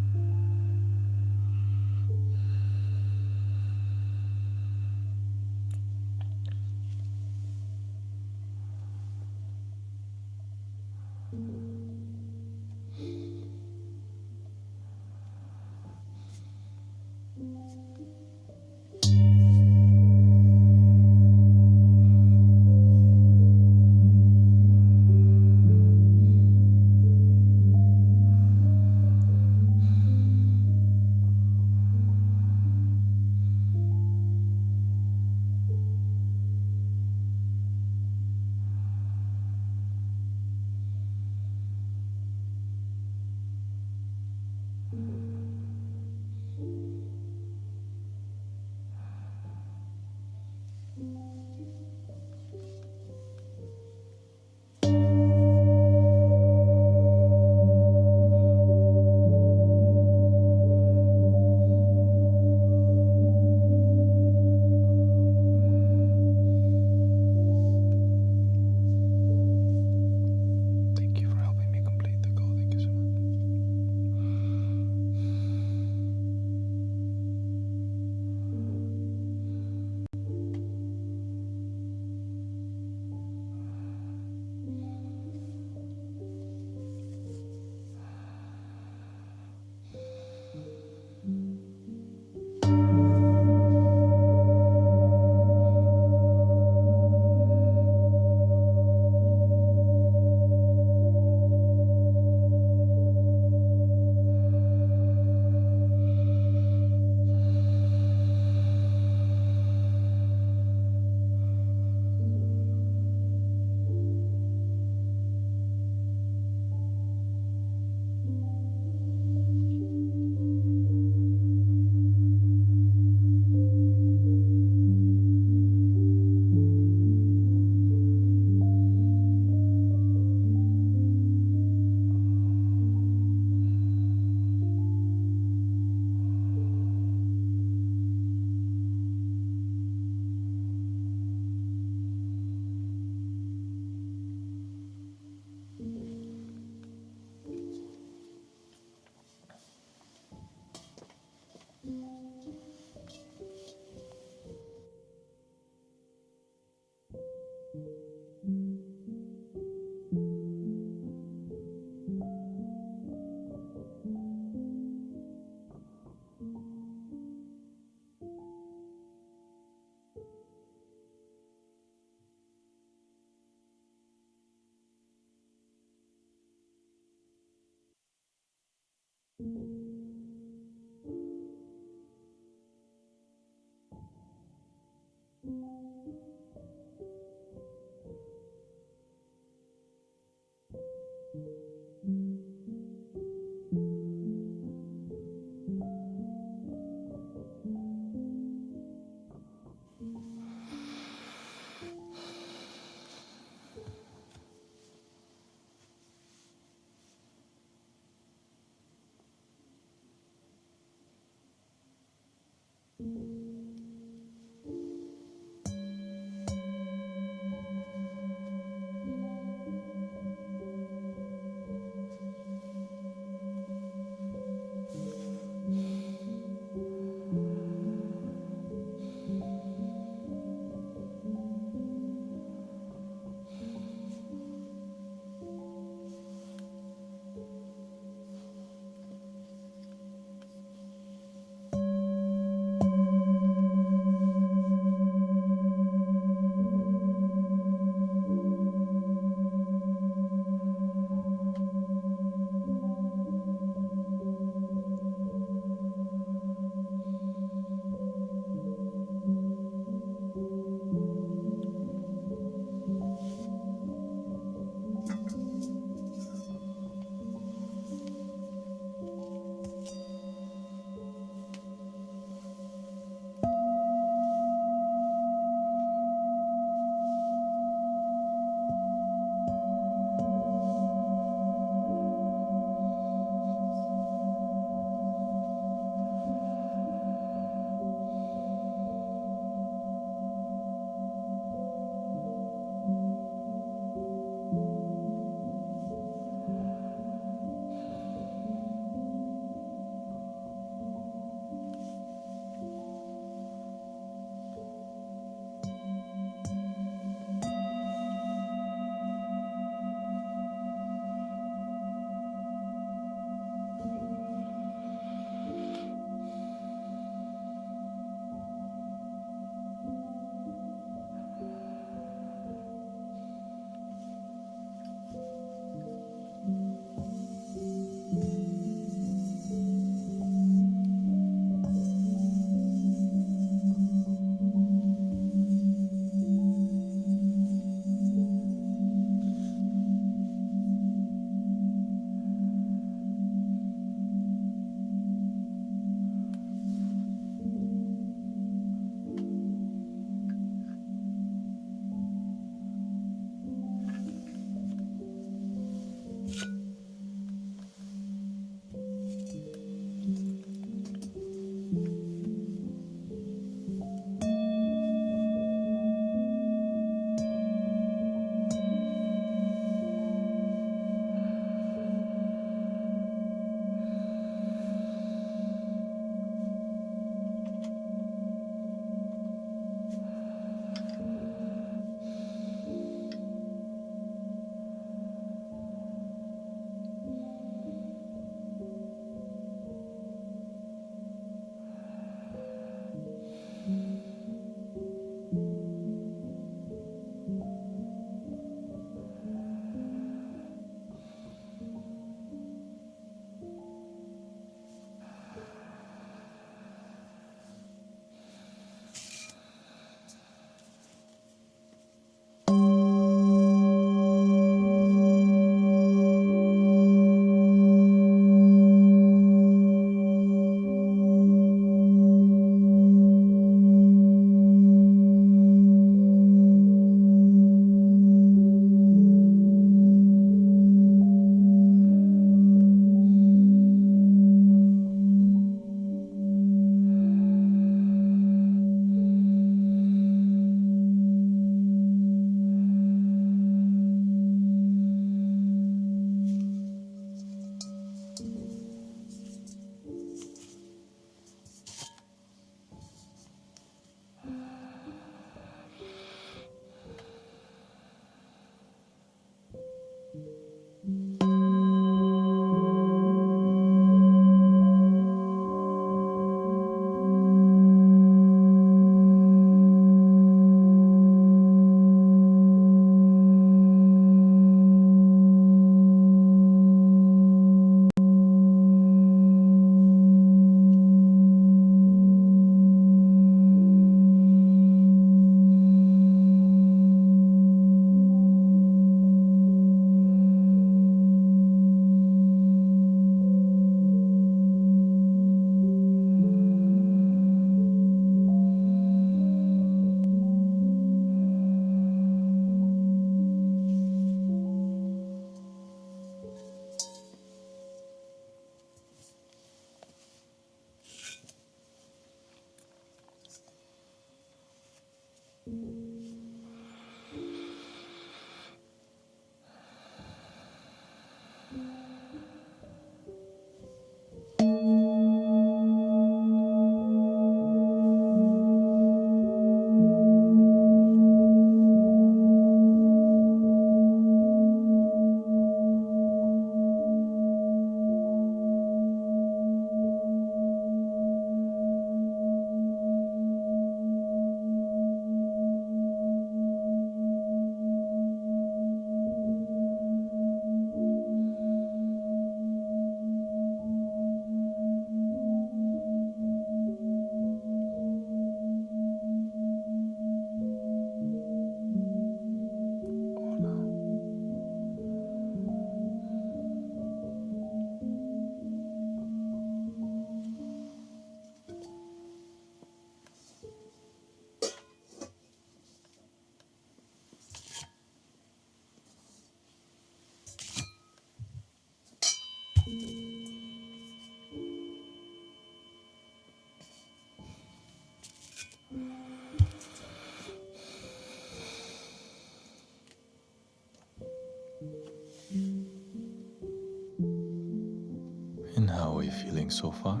S2: And how are we feeling so far?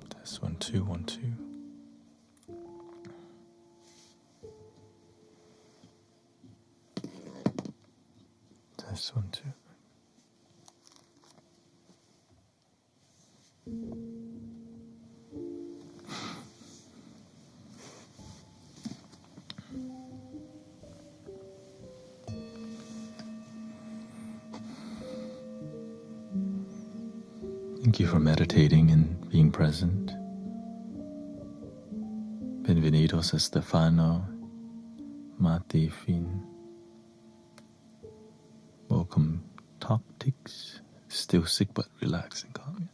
S2: Test 1, 2, 1, 2. Test 1, 2. Thank you for meditating and being present. Benvenidos a Stefano, Mati, Fin. Welcome, Toptics. Still sick but relaxing, calm.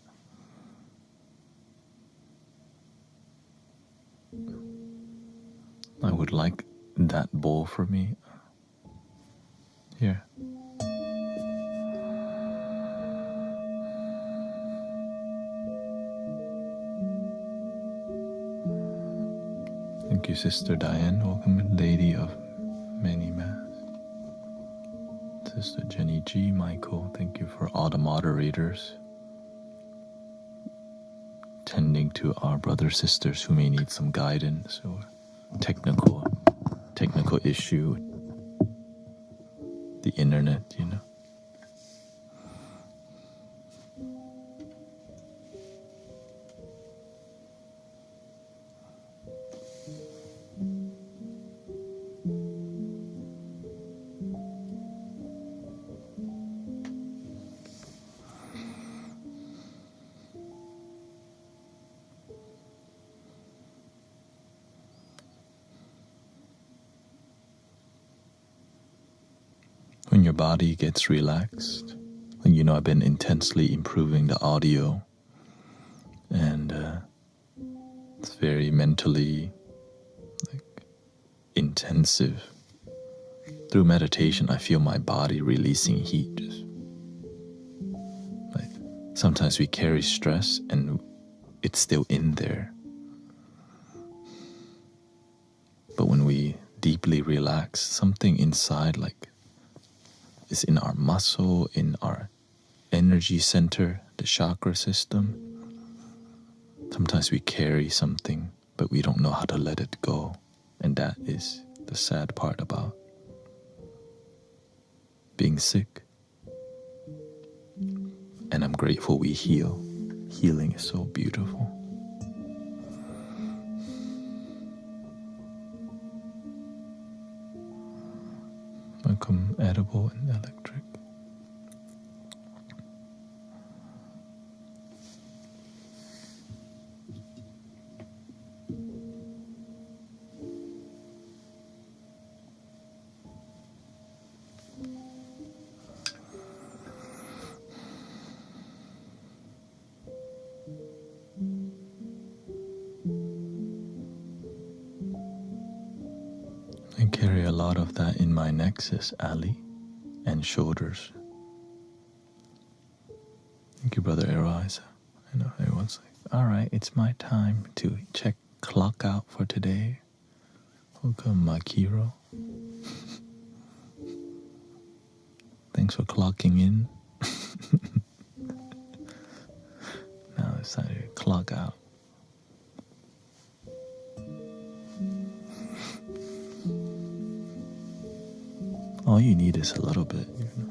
S2: I would like that bowl for me. Here. Thank you, Sister Diane. Welcome, Lady of Many Masks. Sister Jenny G. Michael, thank you for all the moderators tending to our brothers sisters who may need some guidance or technical issue. The internet, you know. When your body gets relaxed, and you know I've been intensely improving the audio, and it's very mentally intensive. Through meditation, I feel my body releasing heat. Just like sometimes we carry stress and it's still in there, but when we deeply relax, something inside is in our muscle, in our energy center, the chakra system. Sometimes we carry something, but we don't know how to let it go. And that is the sad part about being sick. And I'm grateful we heal. Healing is so beautiful. Welcome, edible and electric. I carry a lot of that in my nexus, Ali, and shoulders. Thank you, Brother Eroisa. I know everyone's like, all right, it's my time to check clock out for today. Welcome, Makiro. Thanks for clocking in. Now it's time to clock out. All you need is a little bit, you know.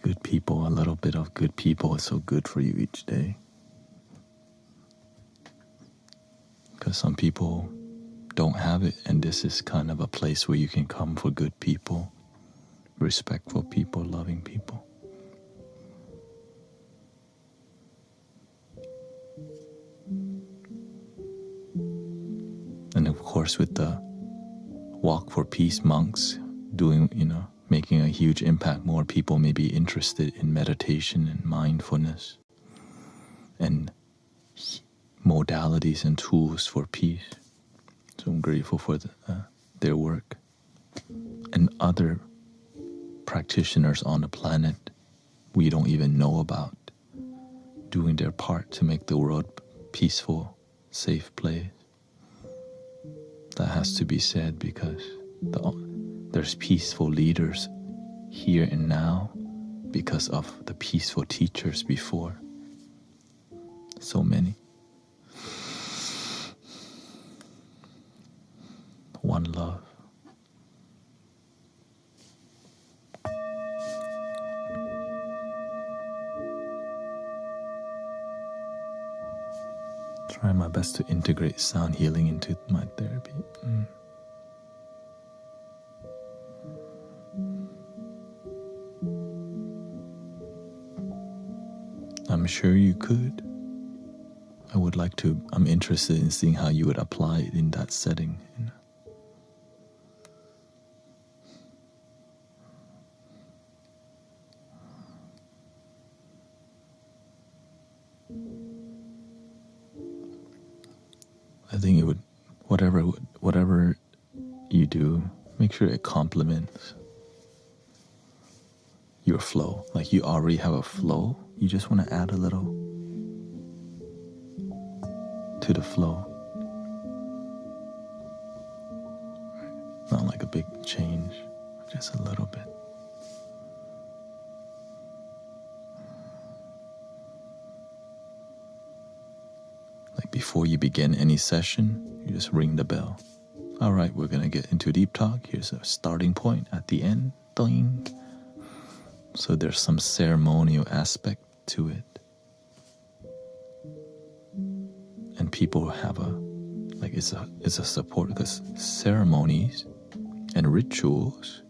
S2: Good people, a little bit of good people is so good for you each day. Because some people don't have it, and this is kind of a place where you can come for good people, respectful people, loving people. And of course, with the Walk for Peace monks doing, making a huge impact, more people may be interested in meditation and mindfulness and modalities and tools for peace. So I'm grateful for their work. And other practitioners on the planet we don't even know about, doing their part to make the world peaceful, safe place. That has to be said because there's peaceful leaders here and now because of the peaceful teachers before. So many. One love. Try my best to integrate sound healing into my therapy. I'm sure you could. I'm interested in seeing how you would apply it in that setting. I think it would, whatever you do, make sure it complements your flow. Like you already have a flow, you just want to add a little to the flow. Not like a big change, just a little bit. Like before you begin any session, you just ring the bell. All right, we're gonna get into deep talk. Here's a starting point at the end. Ding. So there's some ceremonial aspect to it. And people have it's a support, because ceremonies and rituals,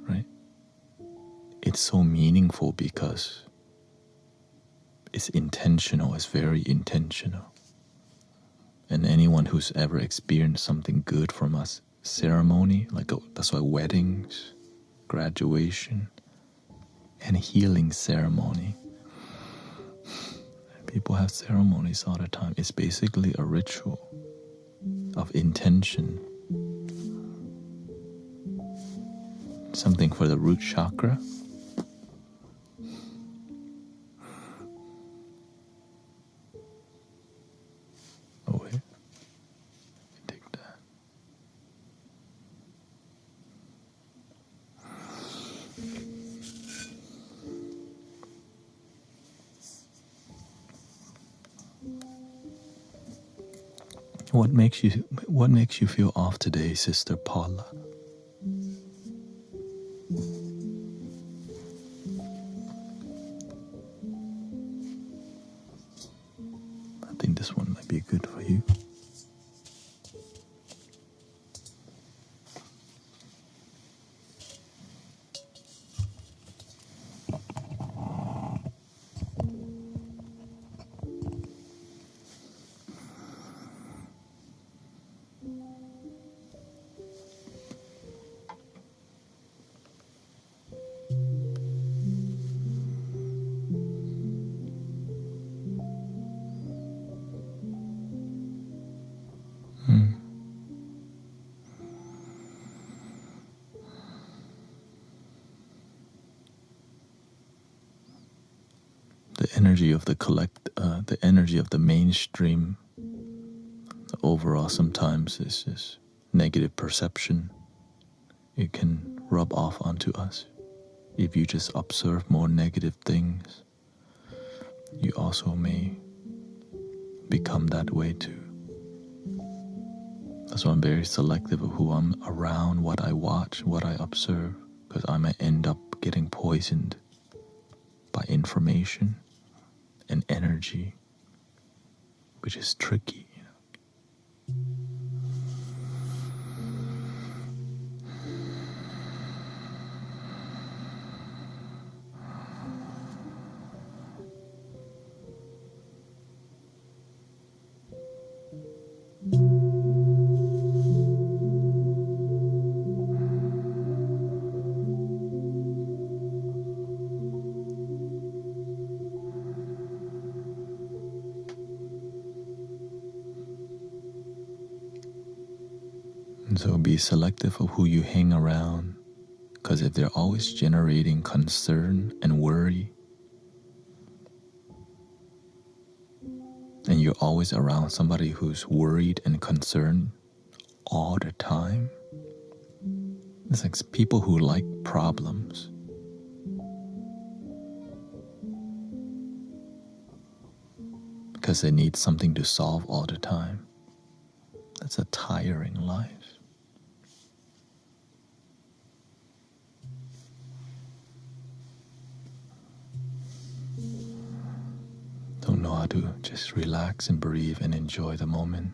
S2: right? It's so meaningful because it's intentional, it's very intentional. And anyone who's ever experienced something good from us, ceremony, that's why weddings, graduation, and healing ceremony. People have ceremonies all the time. It's basically a ritual of intention. Something for the root chakra. Oh wait, take that. What makes you feel off today, Sister Paula? I think this one might be good for you. The energy of the energy of the mainstream, the overall sometimes is this negative perception. It can rub off onto us. If you just observe more negative things, you also may become that way too. That's why I'm very selective of who I'm around, what I watch, what I observe, because I might end up getting poisoned by information and energy, which is tricky. And so be selective of who you hang around, because if they're always generating concern and worry, and you're always around somebody who's worried and concerned all the time, it's like people who like problems. Because they need something to solve all the time. That's a tiring life. Don't know how to just relax and breathe and enjoy the moment.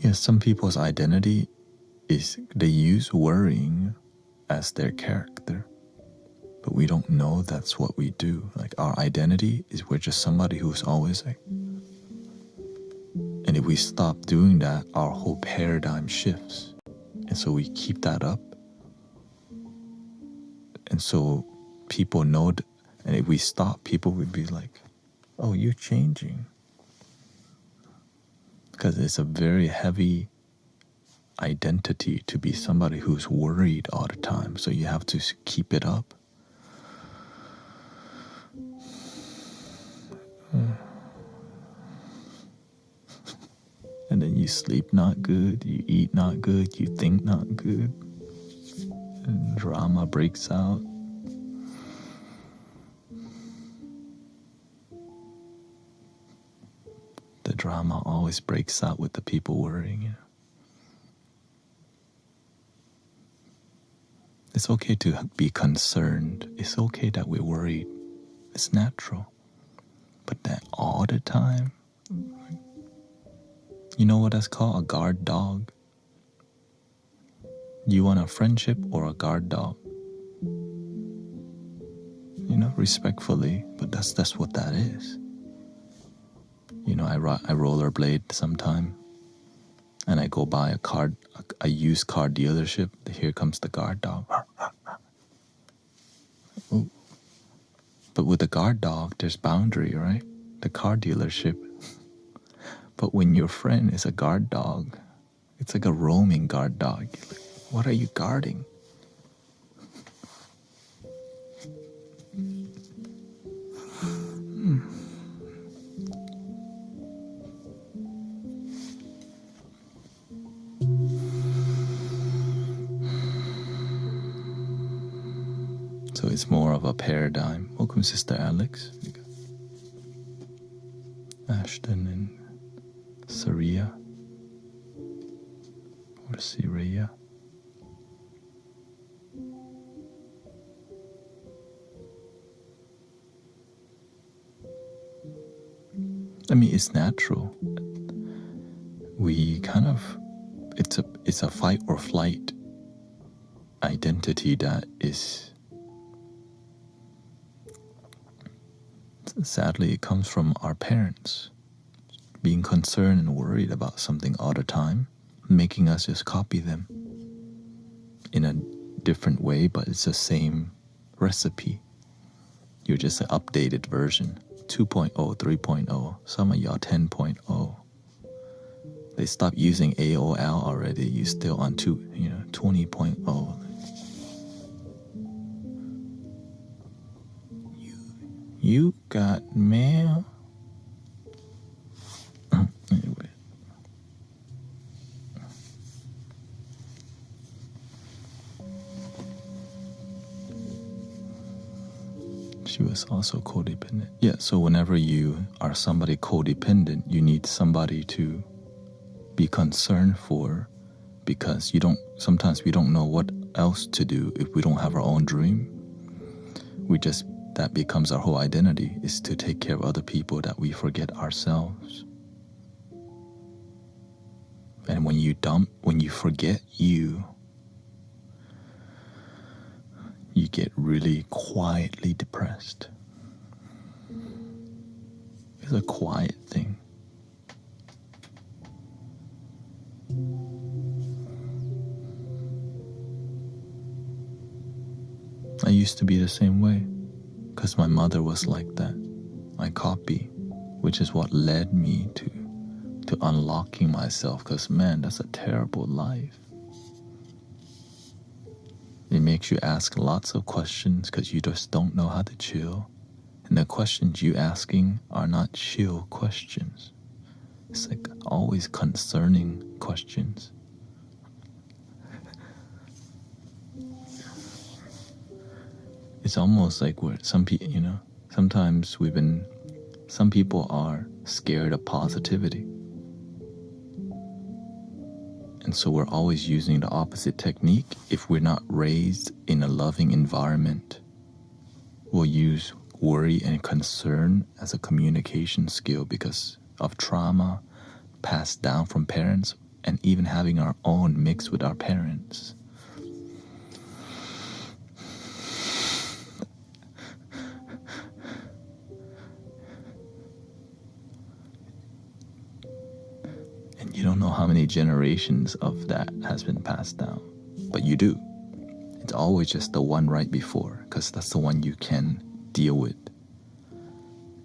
S2: Yes, some people's identity is they use worrying as their character, but we don't know that's what we do. Like our identity is we're just somebody who's always like, and if we stop doing that, our whole paradigm shifts. And so we keep that up. And so people know, and if we stop, people would be like, oh, you're changing. Because it's a very heavy identity to be somebody who's worried all the time. So you have to keep it up. And then you sleep not good, you eat not good, you think not good. And drama breaks out. The drama always breaks out with the people worrying. You know? It's okay to be concerned. It's okay that we're worried. It's natural. But that all the time, you know what that's called? A guard dog. You want a friendship or a guard dog? You know, respectfully, but that's what that is. You know, I rollerblade sometime, and I go by a used car dealership. Here comes the guard dog. Ooh. But with the guard dog, there's boundary, right? The car dealership. But when your friend is a guard dog, it's like a roaming guard dog. You're like, what are you guarding? So it's more of a paradigm. Welcome, Sister Alex. Ashton and Saria. Or Syria. I mean, it's natural. We kind of, it's a fight or flight identity that is, sadly, it comes from our parents being concerned and worried about something all the time, making us just copy them in a different way, but it's the same recipe. You're just an updated version, 2.0, 3.0, some of y'all 10.0. They stopped using AOL already. You still on 20.0. You got mail? Anyway. She was also codependent. Yeah, so whenever you are somebody codependent, you need somebody to be concerned for, because sometimes we don't know what else to do if we don't have our own dream. That becomes our whole identity, is to take care of other people, that we forget ourselves. And when you forget you, you get really quietly depressed. It's a quiet thing. I used to be the same way, because my mother was like that. My copy, which is what led me to unlocking myself, because man, that's a terrible life. It makes you ask lots of questions because you just don't know how to chill. And the questions you asking are not chill questions. It's like always concerning questions. It's almost like where some people, sometimes some people are scared of positivity. And so we're always using the opposite technique. If we're not raised in a loving environment, we'll use worry and concern as a communication skill because of trauma passed down from parents and even having our own mixed with our parents. And you don't know how many generations of that has been passed down, but you do. It's always just the one right before, because that's the one you can deal with.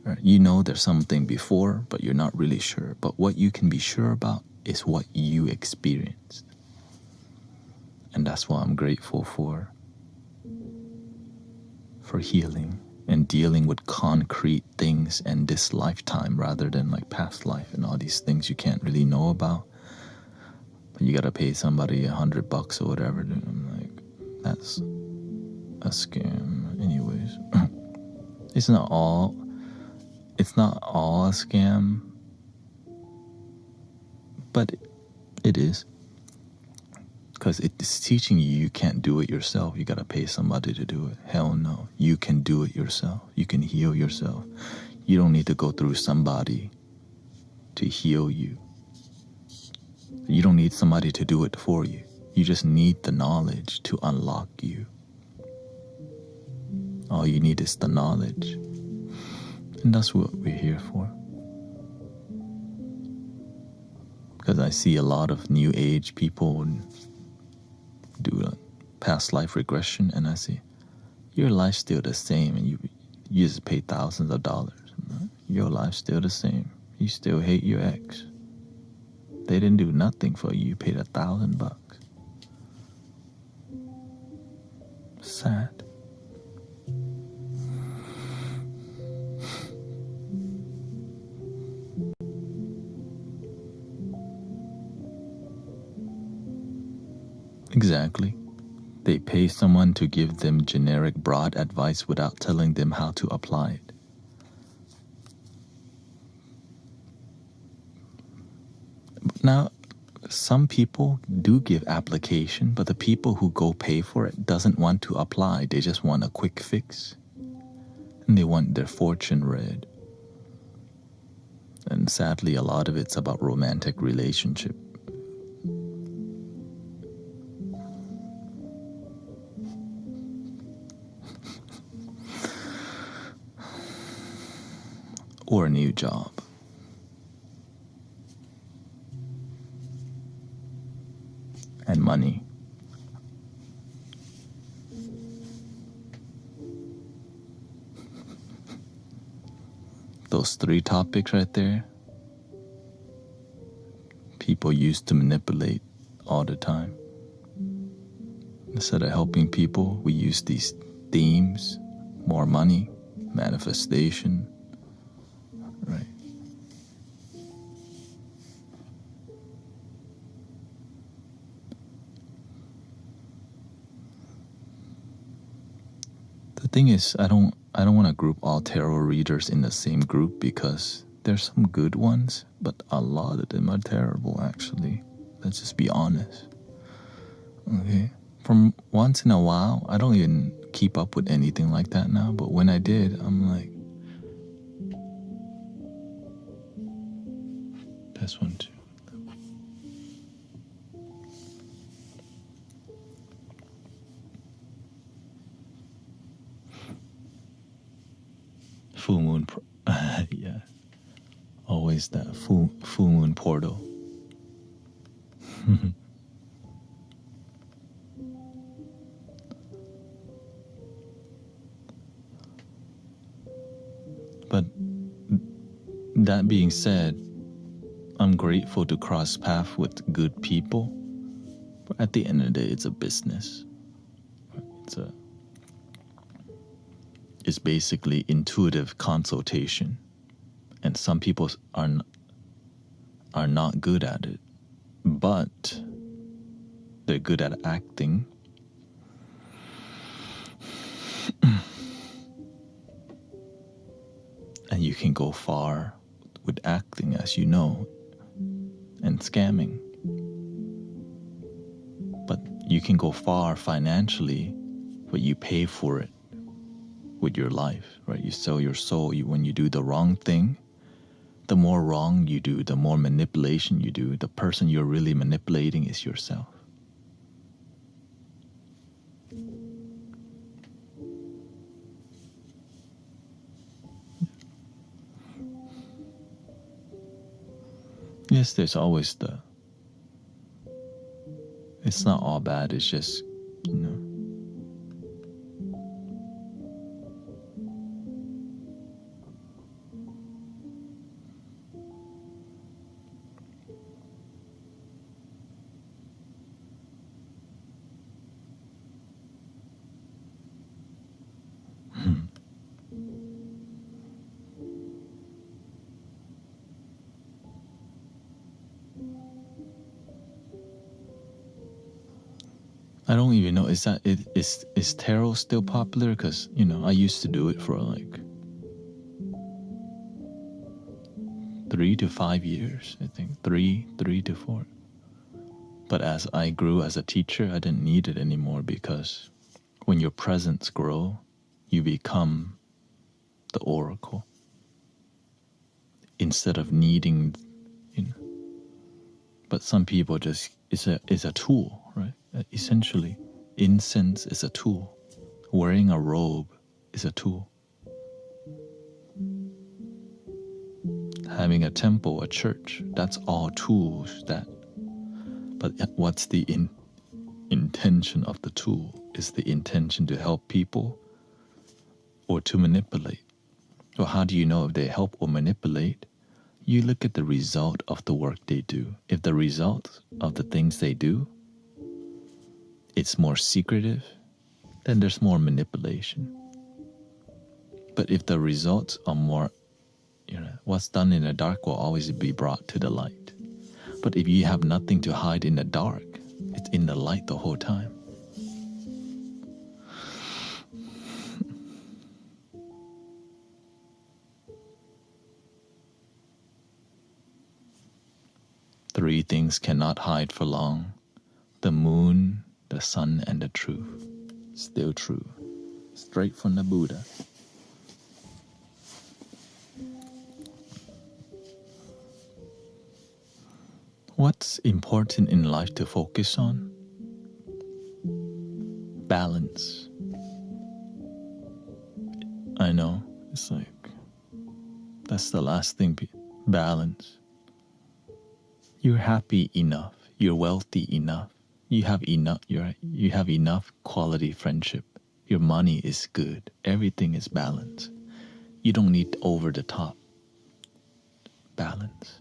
S2: Right? You know there's something before, but you're not really sure. But what you can be sure about is what you experienced. And that's why I'm grateful for healing and dealing with concrete things and this lifetime rather than like past life and all these things you can't really know about. But you gotta pay somebody $100 or whatever. Dude. I'm like, that's a scam. Anyways, it's not all a scam, but it is. Because it's teaching you can't do it yourself. You gotta pay somebody to do it. Hell no. You can do it yourself. You can heal yourself. You don't need to go through somebody to heal you. You don't need somebody to do it for you. You just need the knowledge to unlock you. All you need is the knowledge. And that's what we're here for. Because I see a lot of new age people do a past life regression, and I see your life's still the same, and you just pay thousands of dollars. Your life's still the same. You still hate your ex. They didn't do nothing for you. You paid $1,000. Sad. Exactly. They pay someone to give them generic broad advice without telling them how to apply it. Now, some people do give application, but the people who go pay for it doesn't want to apply. They just want a quick fix. And they want their fortune read. And sadly, a lot of it's about romantic relationship. Or a new job. And money. Those 3 topics right there, people used to manipulate all the time. Instead of helping people, we use these themes: more money, manifestation, right? The thing is, I don't want to group all tarot readers in the same group because there's some good ones, but a lot of them are terrible actually. Let's just be honest. Okay? From once in a while, I don't even keep up with anything like that now, but when I did, I'm like, this one too. full moon. Yeah, always that full moon portal. But that being said, I'm grateful to cross paths with good people. But at the end of the day, it's a business. It's basically intuitive consultation, and some people are not good at it, but they're good at acting. And you can go far with acting, as you know, and scamming. But you can go far financially, but you pay for it with your life, right? You sell your soul. When you do the wrong thing, the more wrong you do, the more manipulation you do, the person you're really manipulating is yourself. Yes, there's always it's not all bad, it's just, you know. I don't even know, is tarot still popular? Because, you know, I used to do it for like 3 to 5 years, I think. 3 to 4. But as I grew as a teacher, I didn't need it anymore, because when your presence grow, you become the oracle. Instead of needing, you know. But some people just, it's a tool, right? Essentially, incense is a tool. Wearing a robe is a tool. Having a temple, a church, that's all tools. But what's the intention of the tool? Is the intention to help people or to manipulate? Well, how do you know if they help or manipulate? You look at the result of the work they do. If the result of the things they do, it's more secretive, then there's more manipulation. But if the results are more, you know, what's done in the dark will always be brought to the light. But if you have nothing to hide in the dark, it's in the light the whole time. Three things cannot hide for long: the moon, the sun, and the truth. Still true. Straight from the Buddha. What's important in life to focus on? Balance. I know, it's like, that's the last thing. Balance. You're happy enough. You're wealthy enough. You have enough. You have enough quality friendship. Your money is good. Everything is balanced. You don't need over the top. Balance.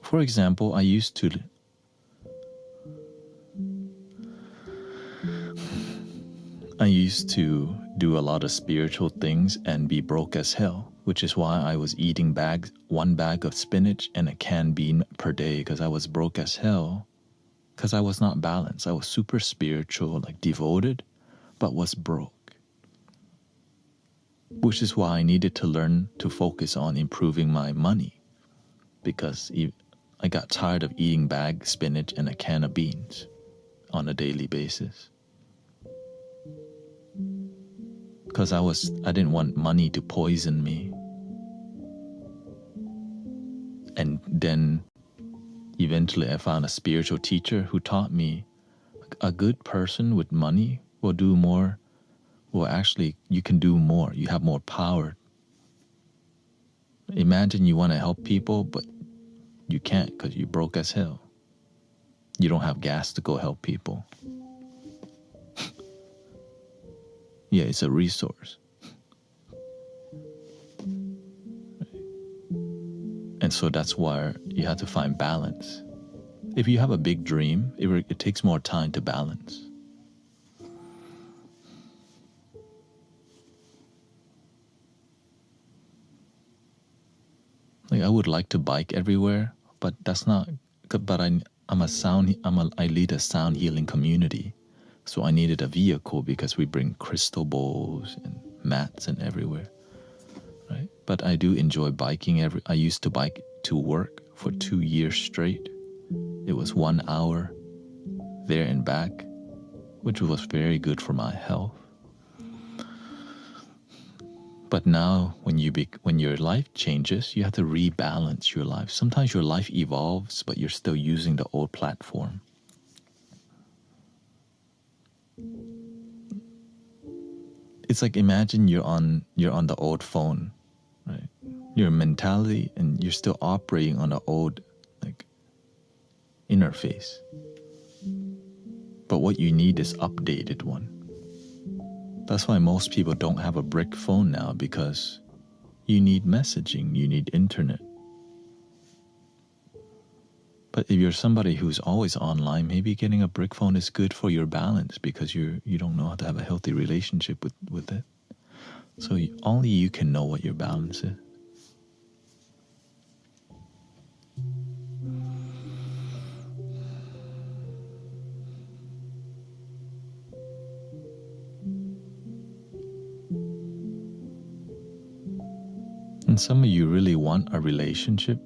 S2: For example, I used to do a lot of spiritual things and be broke as hell, which is why I was eating one bag of spinach and a canned bean per day, because I was broke as hell, because I was not balanced. I was super spiritual, like devoted, but was broke. Which is why I needed to learn to focus on improving my money, because I got tired of eating bag spinach and a can of beans on a daily basis. Because I didn't want money to poison me. And then eventually I found a spiritual teacher who taught me a good person with money will do more Well, actually, you can do more. You have more power. Imagine you want to help people, but you can't because you're broke as hell. You don't have gas to go help people. Yeah, it's a resource. And so that's why you have to find balance. If you have a big dream, it takes more time to balance. Like I would like to bike everywhere, but that's not. But I lead a sound healing community, so I needed a vehicle because we bring crystal bowls and mats and everywhere, right? But I do enjoy biking. I used to bike to work for 2 years straight. It was 1 hour there and back, which was very good for my health. But now, when your life changes, you have to rebalance your life. Sometimes your life evolves, but you're still using the old platform. It's like imagine you're on the old phone, right? Your mentality, and you're still operating on the old like interface. But what you need is updated one. That's why most people don't have a brick phone now, because you need messaging, you need internet. But if you're somebody who's always online, maybe getting a brick phone is good for your balance, because you don't know how to have a healthy relationship with it. So only you can know what your balance is. And some of you really want a relationship,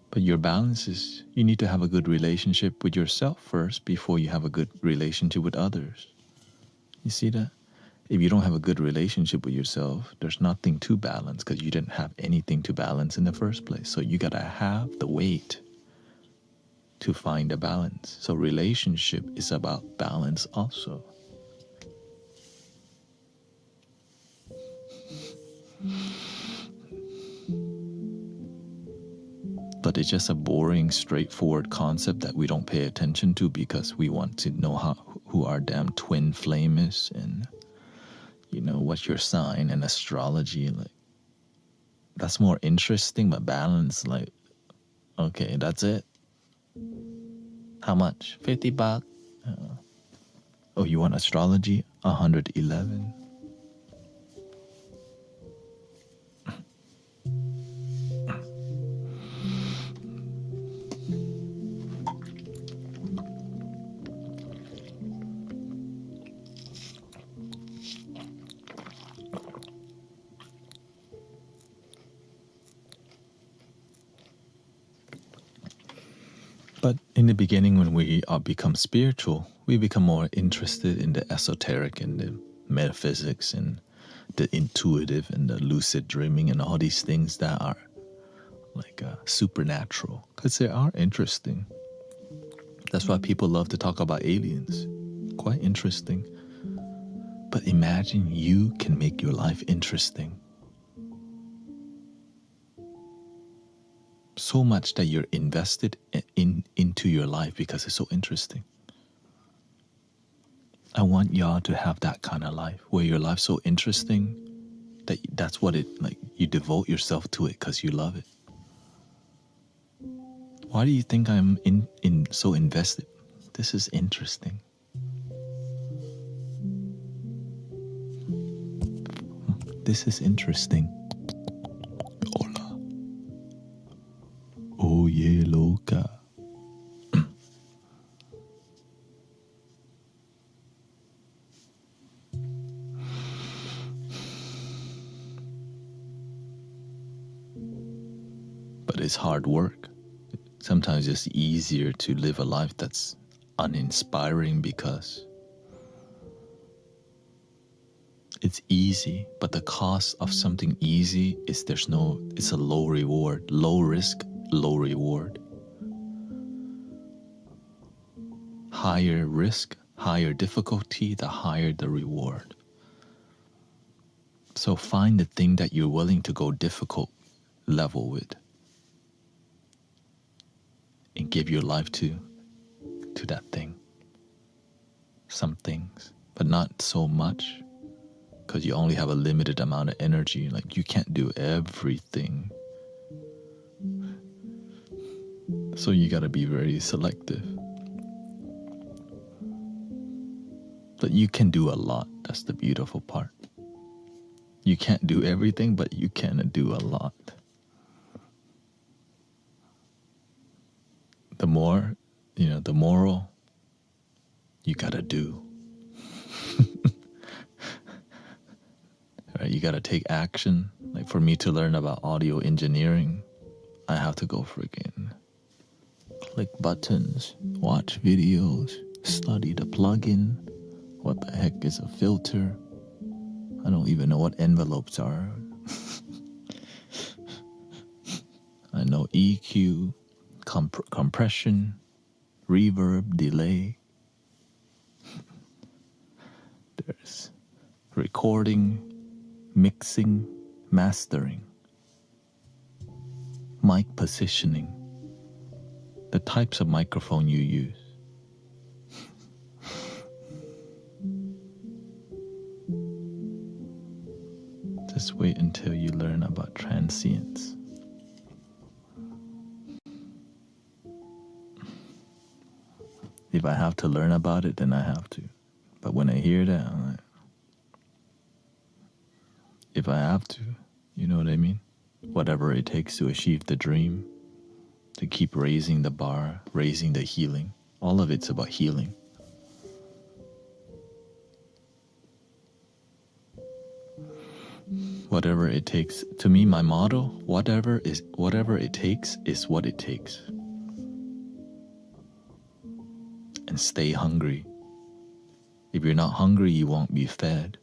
S2: but your balance is you need to have a good relationship with yourself first before you have a good relationship with others. You see that? If you don't have a good relationship with yourself, there's nothing to balance because you didn't have anything to balance in the first place. So you gotta have the weight to find a balance. So relationship is about balance also. But it's just a boring, straightforward concept that we don't pay attention to because we want to know who our damn twin flame is, and what's your sign, and astrology. Like that's more interesting, but balance, like, okay, that's it. How much? $50. Oh, you want astrology? 111. But in the beginning, when we become spiritual, we become more interested in the esoteric and the metaphysics and the intuitive and the lucid dreaming and all these things that are like supernatural, because they are interesting. That's why people love to talk about aliens. Quite interesting. But imagine you can make your life interesting. So much that you're invested into your life because it's so interesting. I want y'all to have that kind of life where your life's so interesting that that's what it, like, you devote yourself to it because you love it. Why do you think I'm in so invested? This is interesting. This is interesting. Hola. Oye, loca. But it's hard work. Sometimes it's easier to live a life that's uninspiring because it's easy, but the cost of something easy is it's a low reward, low risk, low reward. Higher risk, higher difficulty, the higher the reward. So find the thing that you're willing to go difficult level with and give your life to that thing. Some things, but not so much, because you only have a limited amount of energy. Like, you can't do everything. So you gotta be very selective. But you can do a lot. That's the beautiful part. You can't do everything, but you can do a lot. The more, the moral, you gotta do. Right? You gotta take action. Like, for me to learn about audio engineering, I have to go freaking click buttons, watch videos, study the plugin. What the heck is a filter? I don't even know what envelopes are. I know EQ, compression, reverb, delay. There's recording, mixing, mastering, mic positioning, the types of microphone you use. Just wait until you learn about transience. If I have to learn about it, then I have to. But when I hear that, I'm like, if I have to, you know what I mean? Whatever it takes to achieve the dream, to keep raising the bar, raising the healing. All of it's about healing. Whatever it takes. To me, my motto, whatever it takes is what it takes. And stay hungry. If you're not hungry, you won't be fed.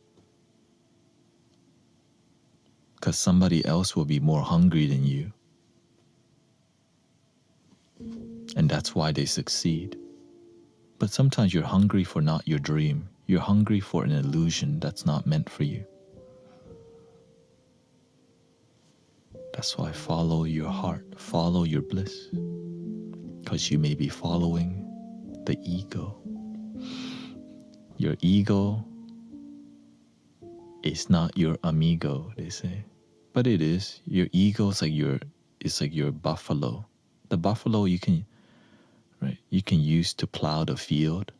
S2: Because somebody else will be more hungry than you. And that's why they succeed. But sometimes you're hungry for not your dream. You're hungry for an illusion that's not meant for you. That's why follow your heart, follow your bliss. Because you may be following the ego. Your ego is not your amigo, they say. But it is. Your ego is like your buffalo. The buffalo you can use to plow the field.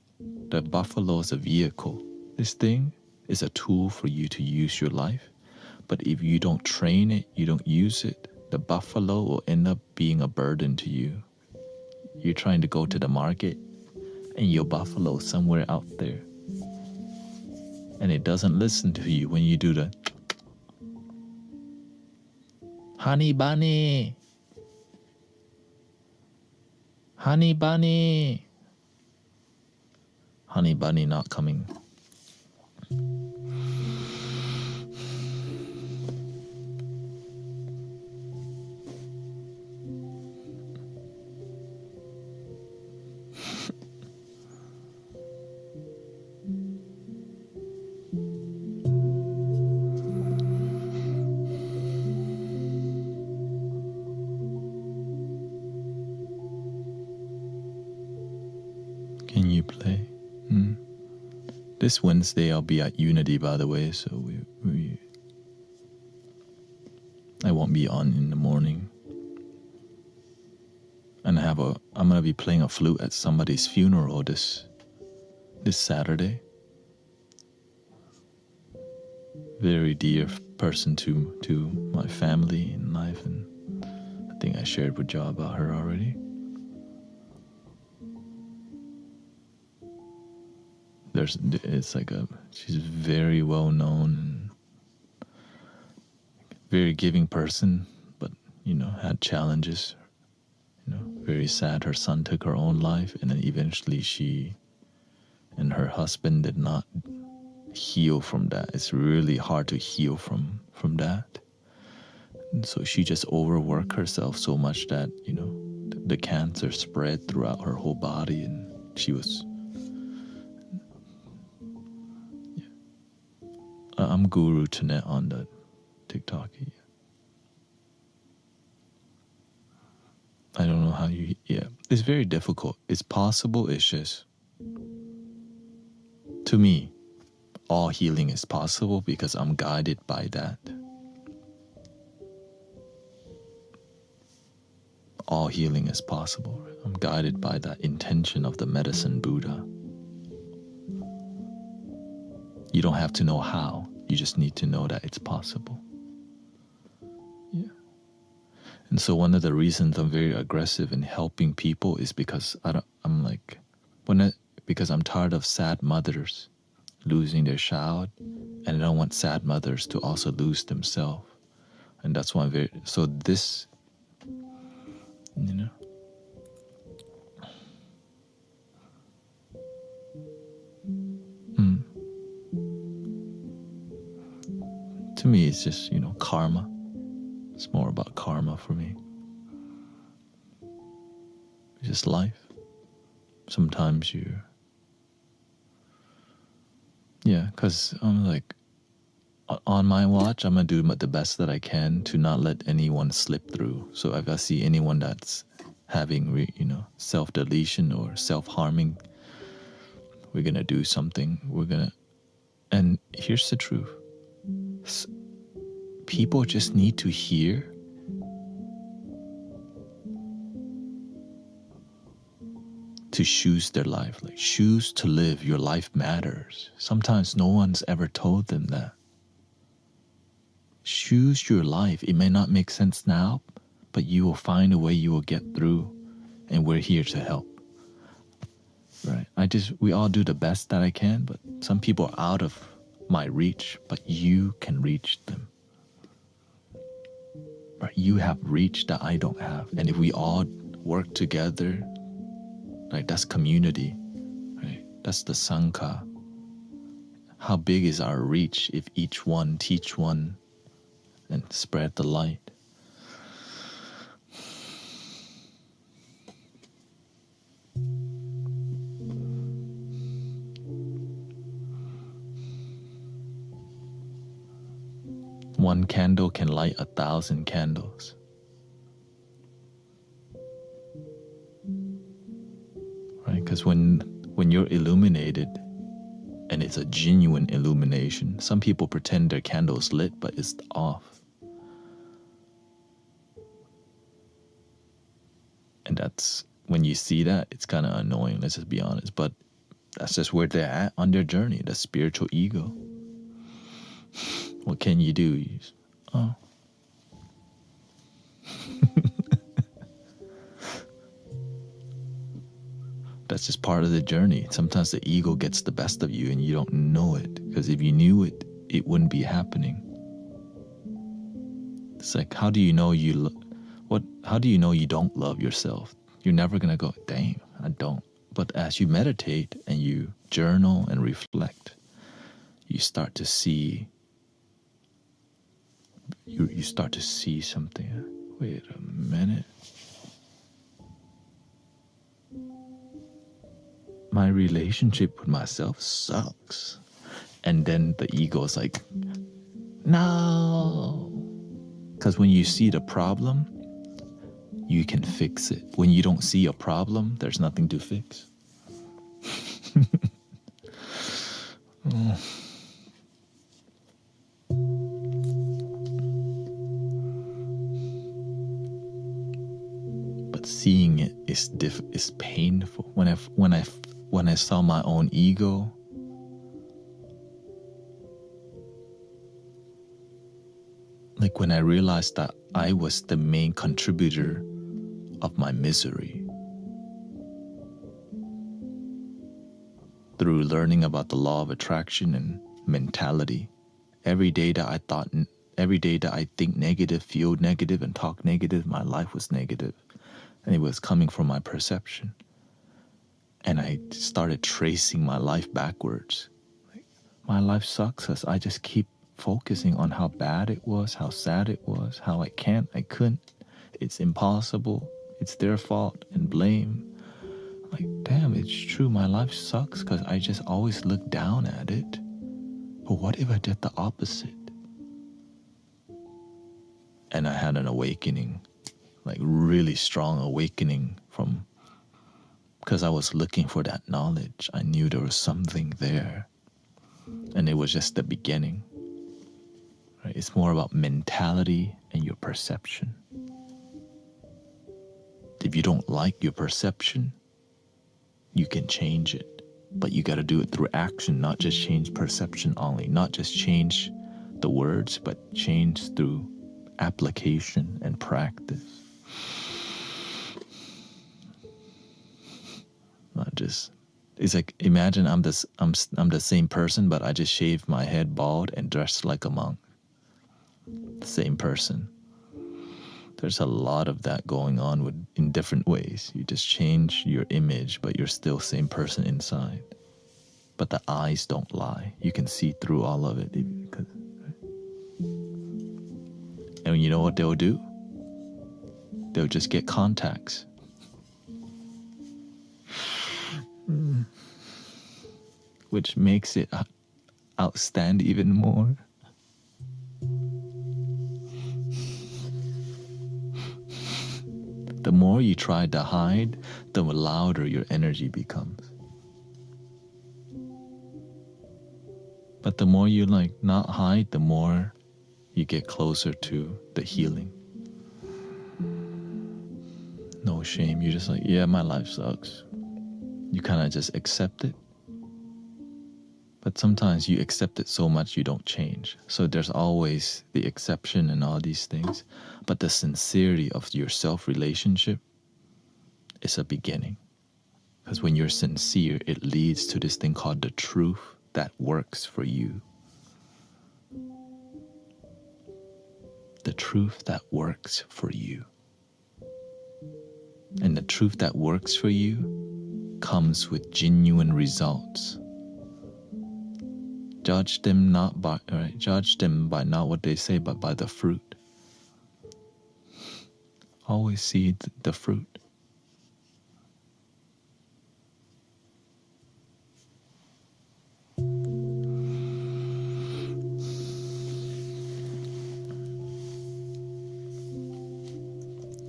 S2: The buffalo is a vehicle. This thing is a tool for you to use your life. But if you don't train it, you don't use it, the buffalo will end up being a burden to you. You're trying to go to the market, and your buffalo is somewhere out there. And it doesn't listen to you when you do the honey bunny, honey bunny. Honey bunny not coming. Can you play? This Wednesday I'll be at Unity, by the way, so I won't be on in the morning. And I'm gonna be playing a flute at somebody's funeral this Saturday. Very dear person to my family in life, and I think I shared with you about her already. She's very well known and very giving person, but had challenges. Very sad. Her son took her own life, and then eventually she and her husband did not heal from that. It's really hard to heal from that. And so she just overworked herself so much that the cancer spread throughout her whole body, and she was I'm Guru Thanet on the TikTok. I don't know how you, it's very difficult. It's possible, it's just, to me, all healing is possible because I'm guided by that. All healing is possible. I'm guided by that intention of the medicine Buddha. You don't have to know how. You just need to know that it's possible. Yeah. And so one of the reasons I'm very aggressive in helping people is because because I'm tired of sad mothers losing their child, and I don't want sad mothers to also lose themselves. And that's why this, you know. To me, it's just, karma. It's more about karma for me. It's just life. Sometimes because I'm like, on my watch, I'm going to do the best that I can to not let anyone slip through. So if I see anyone that's having, self-deletion or self-harming, we're going to do something. And here's the truth. People just need to hear to choose their life. Like, choose to live. Your life matters. Sometimes no one's ever told them that. Choose your life. It may not make sense now, but you will find a way, you will get through, and we're here to help. Right? We all do the best that I can, but some people are out of my reach, but you can reach them. Right? You have reach that I don't have. And if we all work together, right, that's community. Right? That's the Sangha. How big is our reach if each one teach one and spread the light? One candle can light 1,000 candles. Right? Because when you're illuminated, and it's a genuine illumination, some people pretend their candle's lit, but it's off. And that's, when you see that, it's kind of annoying, let's just be honest. But that's just where they're at on their journey, the spiritual ego. What can you do? That's just part of the journey. Sometimes the ego gets the best of you and you don't know it. Because if you knew it, it wouldn't be happening. It's like, how do you know you don't love yourself? You're never going to go, damn, I don't. But as you meditate and you journal and reflect, you start to see you start to see something. Wait a minute. My relationship with myself sucks. And then the ego's like, no. Because when you see the problem, you can fix it. When you don't see a problem, there's nothing to fix. But seeing it is painful. When I saw my own ego, like when I realized that I was the main contributor of my misery, through learning about the law of attraction and mentality, every day that I think negative, feel negative, and talk negative, my life was negative. And it was coming from my perception. And I started tracing my life backwards. Like, my life sucks because I just keep focusing on how bad it was, how sad it was, how I couldn't, it's impossible, it's their fault, and blame. Like, damn, it's true, my life sucks because I just always look down at it. But what if I did the opposite? And I had an awakening, like really strong awakening from, because I was looking for that knowledge. I knew there was something there. And it was just the beginning. Right? It's more about mentality and your perception. If you don't like your perception, you can change it. But you got to do it through action, not just change perception only, not just change the words, but change through application and practice. Not just, it's like, imagine I'm the same person, but I just shaved my head bald and dressed like a monk. The same person. There's a lot of that going on in different ways. You just change your image, but you're still same person inside. But the eyes don't lie. You can see through all of it. And you know what they'll do? They'll just get contacts. Which makes it outstand even more. The more you try to hide, the louder your energy becomes. But the more you not hide, the more you get closer to the healing. No shame. You're just like, yeah, my life sucks. You kind of just accept it. But sometimes you accept it so much you don't change. So there's always the exception and all these things. But the sincerity of your self-relationship is a beginning. Because when you're sincere, it leads to this thing called the truth that works for you. The truth that works for you. And the truth that works for you comes with genuine results. Judge them by not what they say, but by the fruit. Always see the fruit.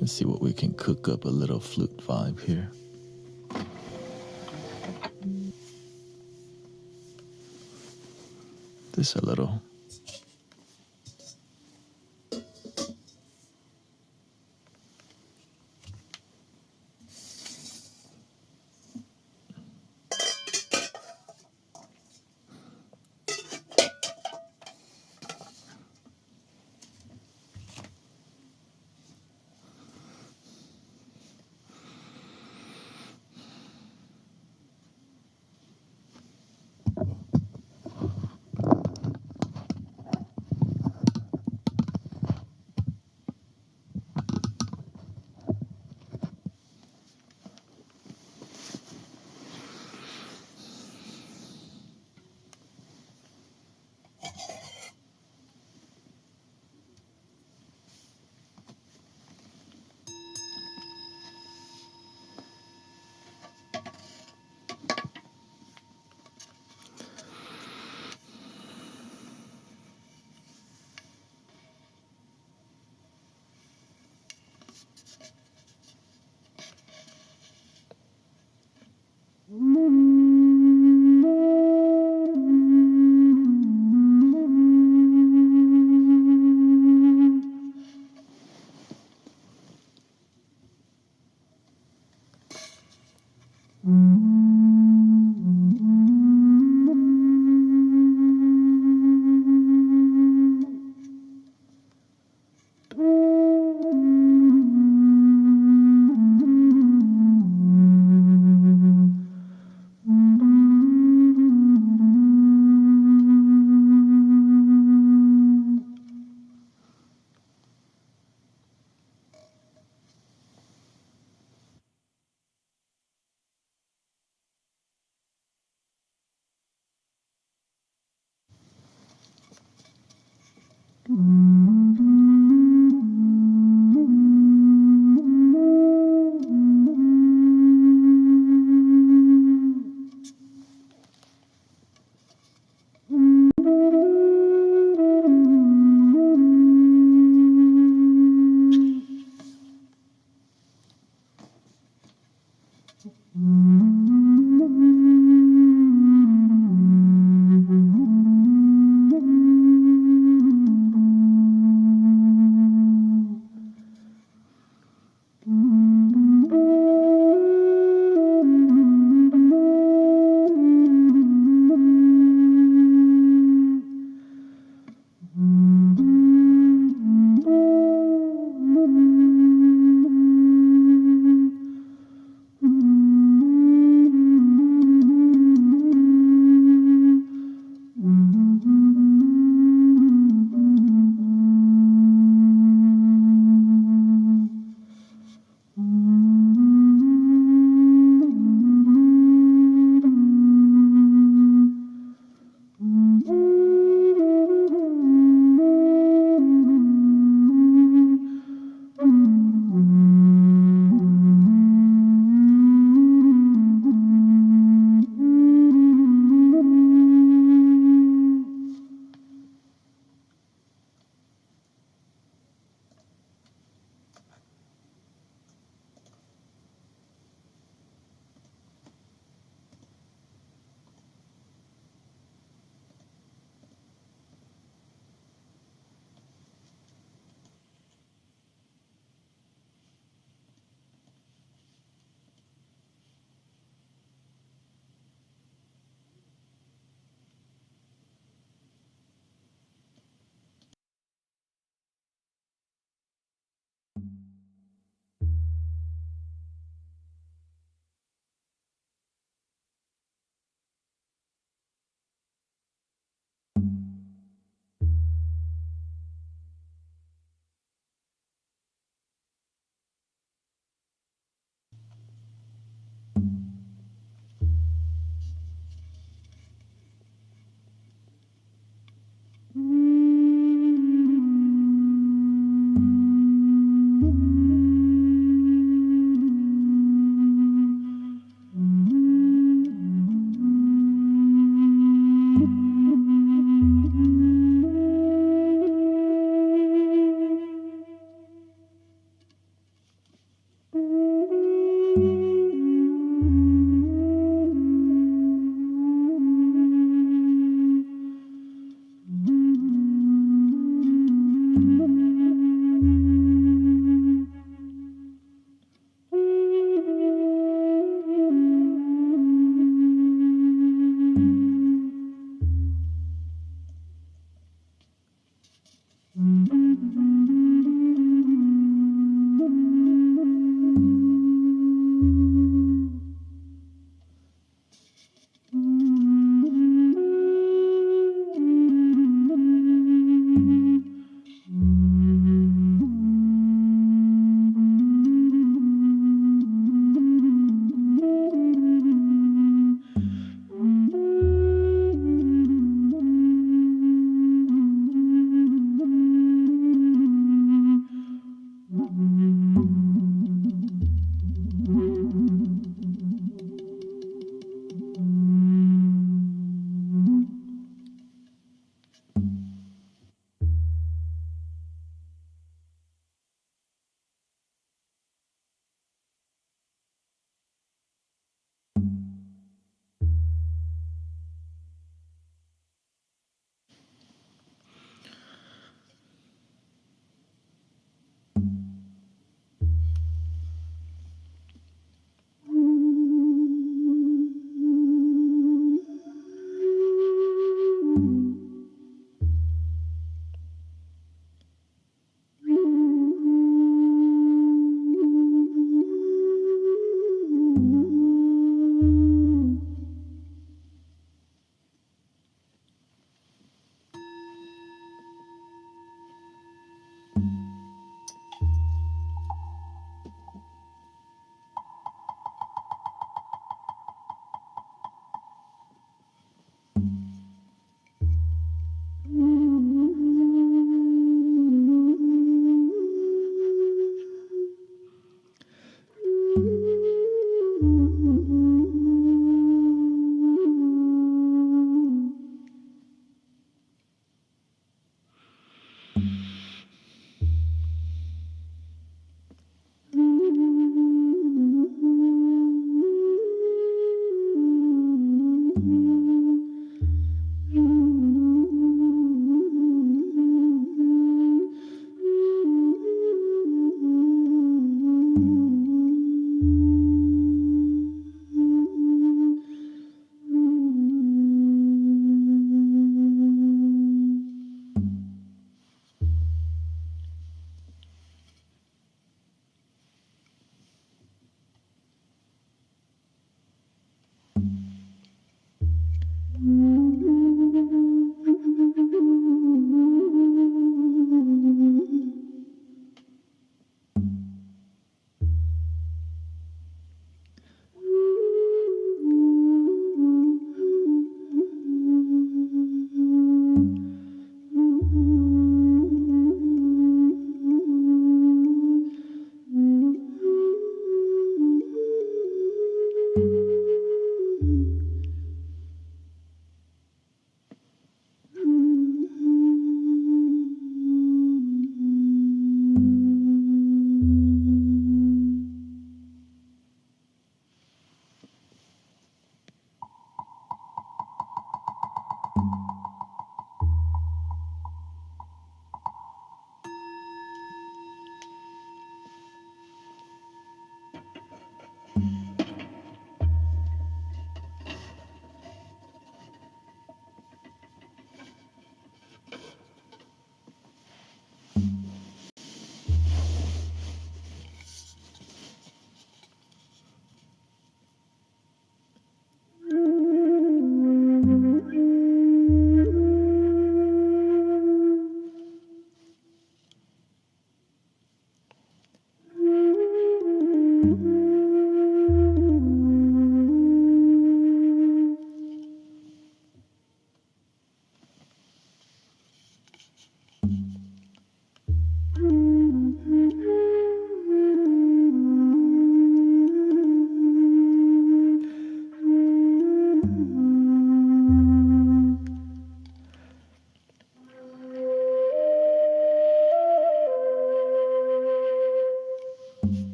S2: Let's see what we can cook up a little flute vibe here. Just a little.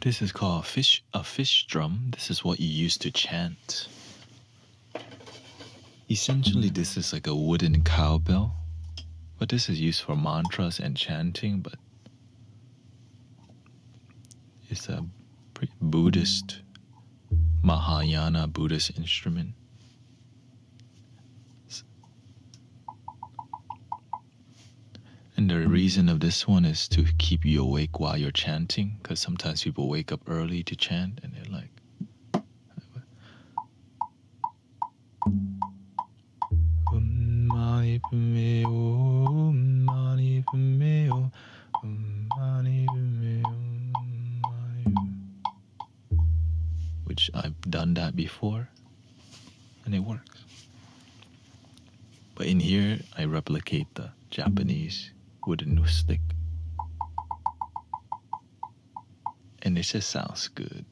S2: This is called a fish drum. This is what you use to chant. Essentially, this is like a wooden cowbell, but this is used for mantras and chanting, but it's a Buddhist, Mahayana Buddhist instrument. And the reason of this one is to keep you awake while you're chanting, because sometimes people wake up early to chant and they're like, which I've done that before and it works. But in here, I replicate the Japanese wooden stick. And it just sounds good.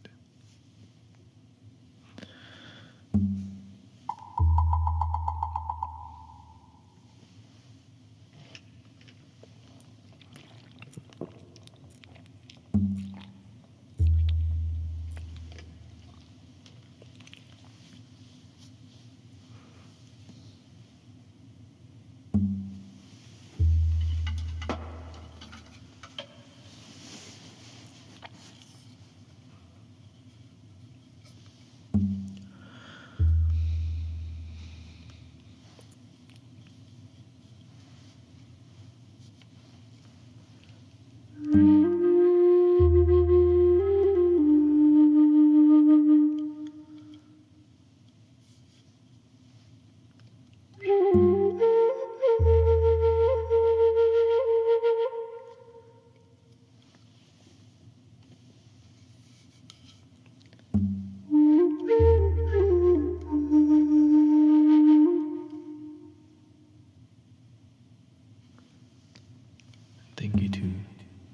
S2: Thank you to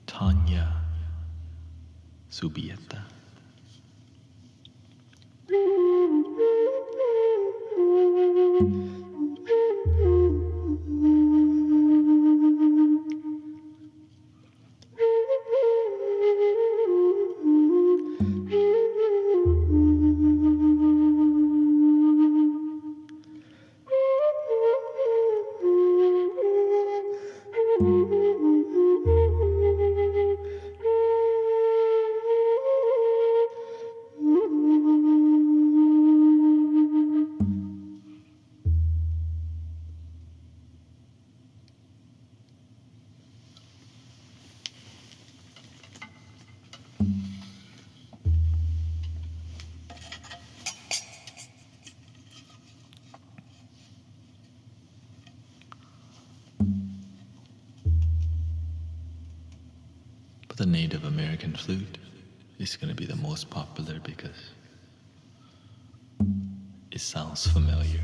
S2: Tanya Subieta. But the Native American flute is going to be the most popular because it sounds familiar.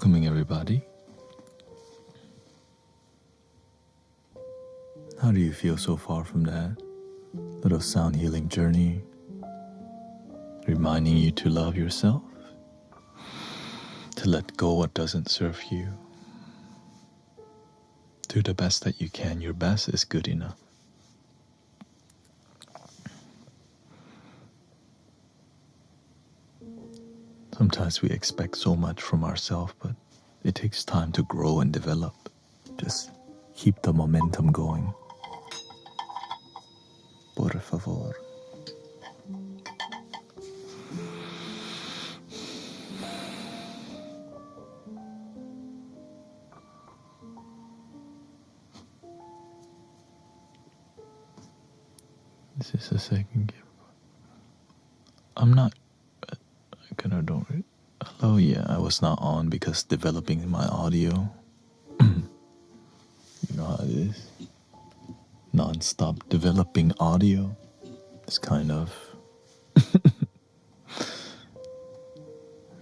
S2: Welcoming everybody. How do you feel so far from that little sound healing journey? Reminding you to love yourself, to let go what doesn't serve you. Do the best that you can. Your best is good enough. Sometimes we expect so much from ourselves, but it takes time to grow and develop. Just keep the momentum going. Por favor. This is the second gift. I'm not don't read. Hello, yeah, I was not on because developing my audio. You know how it is. Non-stop developing audio. It's kind of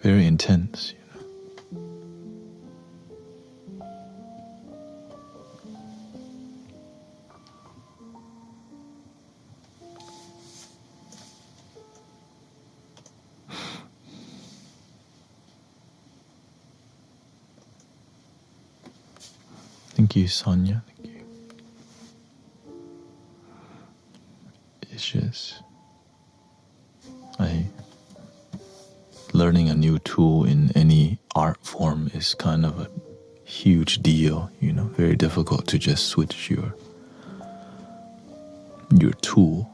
S2: very intense, you know. Thank you, Sonia. Thank you. It's just learning a new tool in any art form is kind of a huge deal, you know, very difficult to just switch your tool.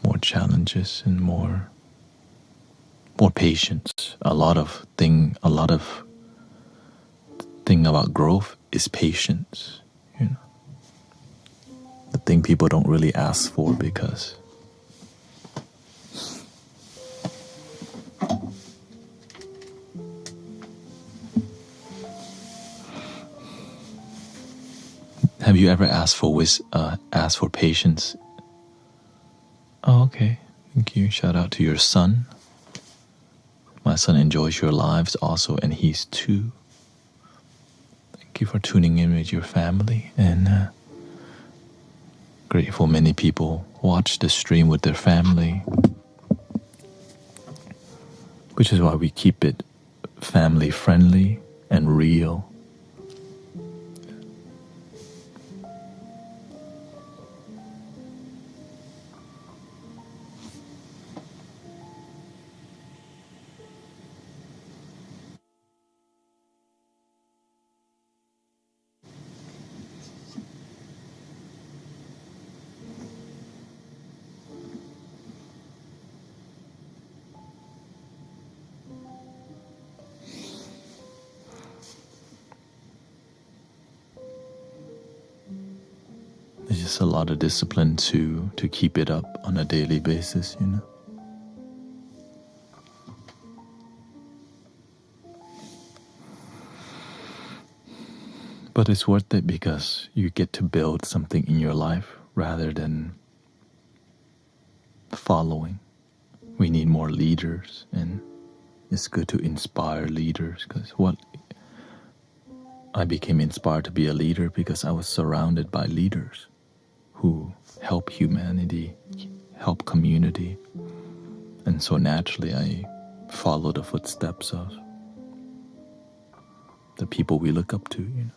S2: More challenges and more patience. A lot of thing about growth is patience, you know. The thing people don't really ask for because have you ever asked for patience? Oh, okay. Thank you. Shout out to your son. My son enjoys your lives also, and he's 2. Thank you for tuning in with your family, and grateful many people watch the stream with their family, which is why we keep it family friendly and real. There's just a lot of discipline to keep it up on a daily basis, you know. But it's worth it because you get to build something in your life rather than following. We need more leaders, and it's good to inspire leaders, because I became inspired to be a leader because I was surrounded by leaders who help humanity, help community, and so naturally I follow the footsteps of the people we look up to, you know.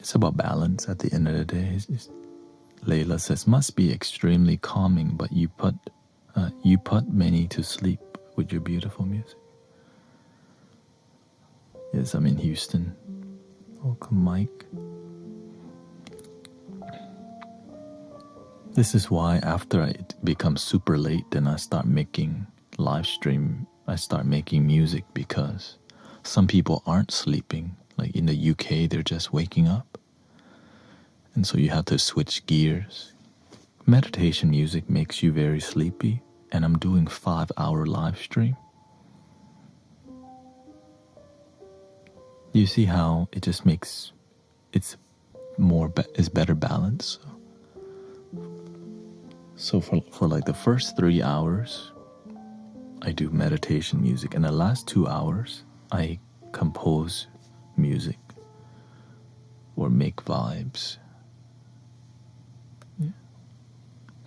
S2: It's about balance at the end of the day. Layla says, must be extremely calming, but you put many to sleep with your beautiful music. Yes, I'm in Houston. Welcome, Mike. This is why after it becomes super late, then I start making live stream. I start making music because some people aren't sleeping. Like in the UK, they're just waking up. And so you have to switch gears. Meditation music makes you very sleepy, and I'm doing 5-hour live stream. You see how it just makes it's better balance. So for like the first 3 hours, I do meditation music, and the last 2 hours, I compose music or make vibes. Yeah.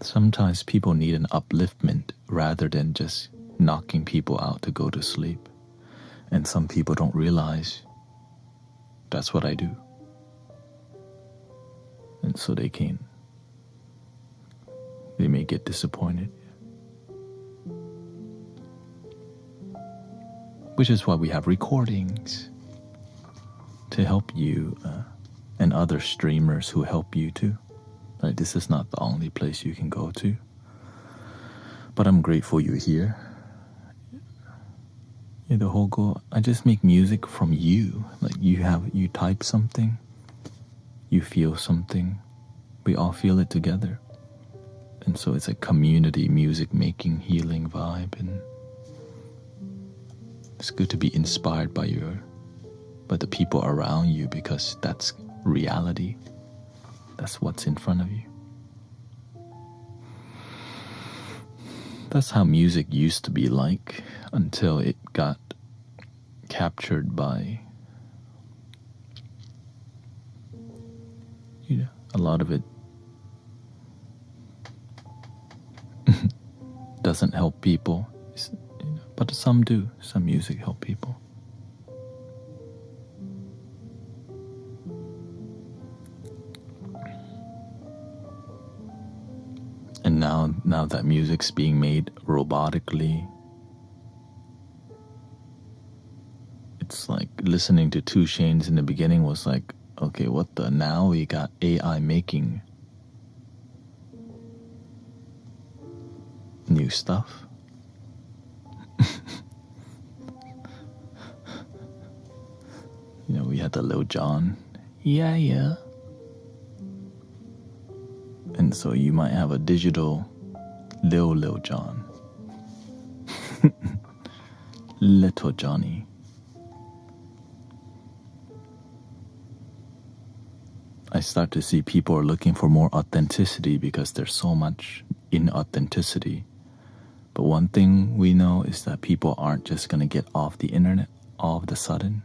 S2: Sometimes people need an upliftment rather than just knocking people out to go to sleep. And some people don't realize that's what I do. And so they may get disappointed. Which is why we have recordings to help you and other streamers who help you too. Right? This is not the only place you can go to. But I'm grateful you're here. Yeah, the whole goal, I just make music from you. Like you type something, you feel something, we all feel it together. And so it's a community music making healing vibe, and it's good to be inspired by the people around you, because that's reality. That's what's in front of you. That's how music used to be like until it got captured by, a lot of it doesn't help people, but some do. Some music help people. And now that music's being made robotically, it's like listening to 2 Chainz in the beginning was like, okay, what the? Now we got AI making new stuff. We had the Lil Jon. Yeah. And so you might have a digital Lil Jon. Little Johnny. I start to see people are looking for more authenticity because there's so much inauthenticity. But one thing we know is that people aren't just going to get off the internet all of a sudden,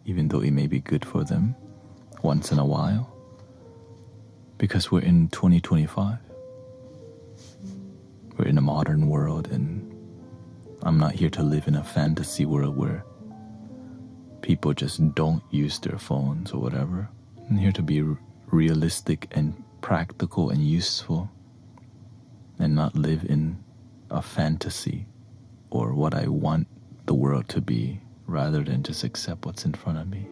S2: even though it may be good for them once in a while, because we're in 2025. We're in a modern world, and I'm not here to live in a fantasy world where people just don't use their phones or whatever. I'm here to be realistic and practical and useful, and not live in a fantasy or what I want the world to be, rather than just accept what's in front of me.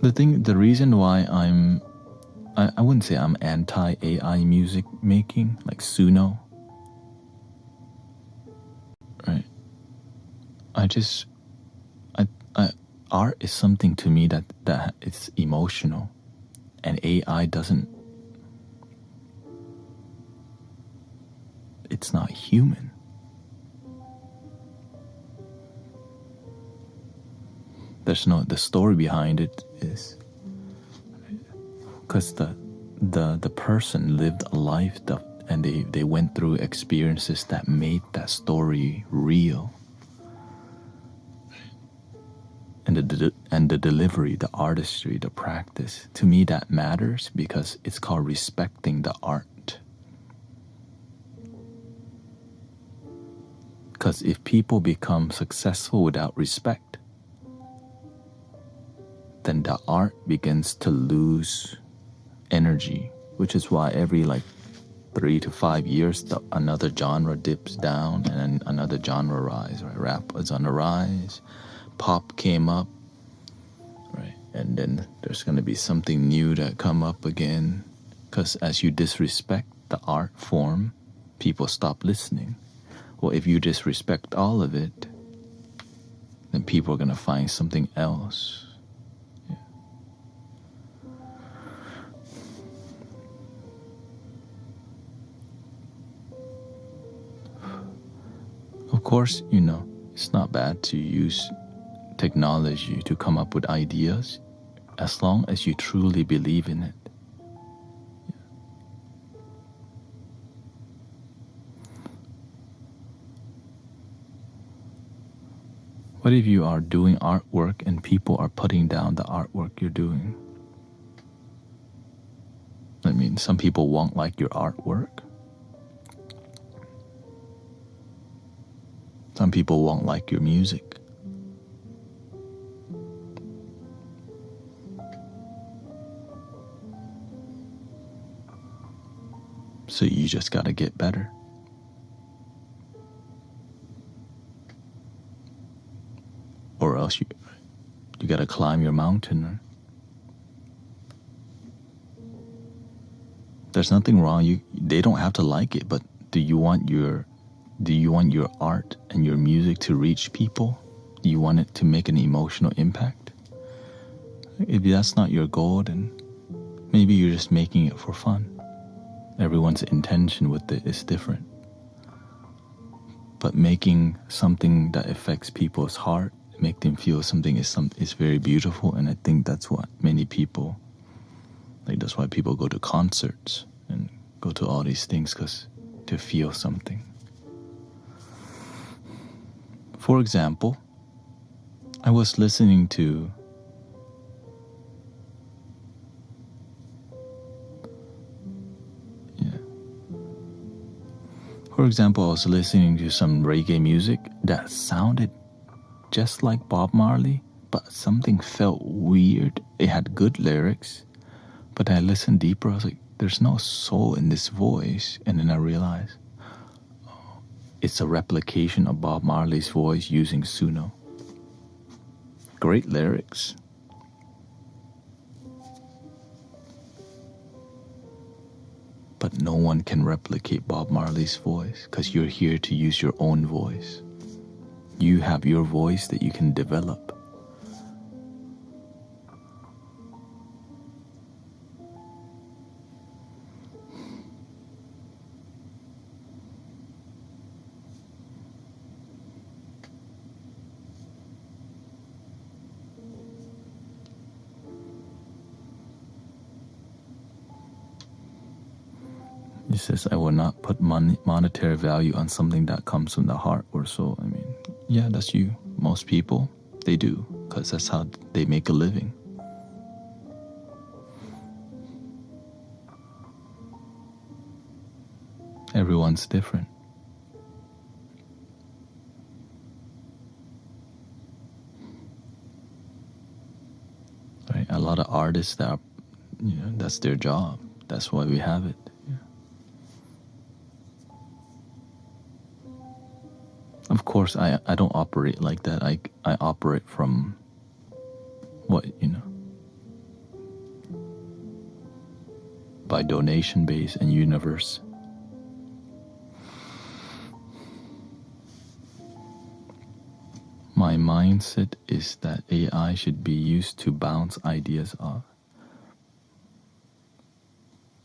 S2: The reason why I wouldn't say I'm anti-AI music making, like Suno, right? Art is something to me that it's emotional, and AI doesn't. It's not human. The story behind it is because the person lived a life and they went through experiences that made that story real. And the delivery, the artistry, the practice, to me that matters, because it's called respecting the art. Because if people become successful without respect, then the art begins to lose energy, which is why every 3 to 5 years another genre dips down and another genre rise. Right? Rap is on the rise, pop came up, right? And then there's going to be something new that come up again, because as you disrespect the art form, people stop listening. Well, if you disrespect all of it, then people are going to find something else. Yeah. Of course, it's not bad to use technology to come up with ideas as long as you truly believe in it. Yeah. What if you are doing artwork and people are putting down the artwork you're doing? I mean, some people won't like your artwork. Some people won't like your music. So you just gotta get better. Or else you gotta climb your mountain. There's nothing wrong. They don't have to like it, but do you want your art and your music to reach people? Do you want it to make an emotional impact? If that's not your goal, then maybe you're just making it for fun. Everyone's intention with it is different. But making something that affects people's heart, make them feel something is very beautiful, and I think that's what many people, that's why people go to concerts and go to all these things, because to feel something. For example, I was listening to some reggae music that sounded just like Bob Marley, but something felt weird. It had good lyrics, but I listened deeper. I was like, there's no soul in this voice. And then I realized, it's a replication of Bob Marley's voice using Suno. Great lyrics. But no one can replicate Bob Marley's voice, because you're here to use your own voice. You have your voice that you can develop. He says, I will not put monetary value on something that comes from the heart or soul. I mean, yeah, that's you. Most people, they do, because that's how they make a living. Everyone's different. Right? A lot of artists that are, that's their job. That's why we have it. Of course, I don't operate like that. I operate from by donation base and universe. My mindset is that AI should be used to bounce ideas off.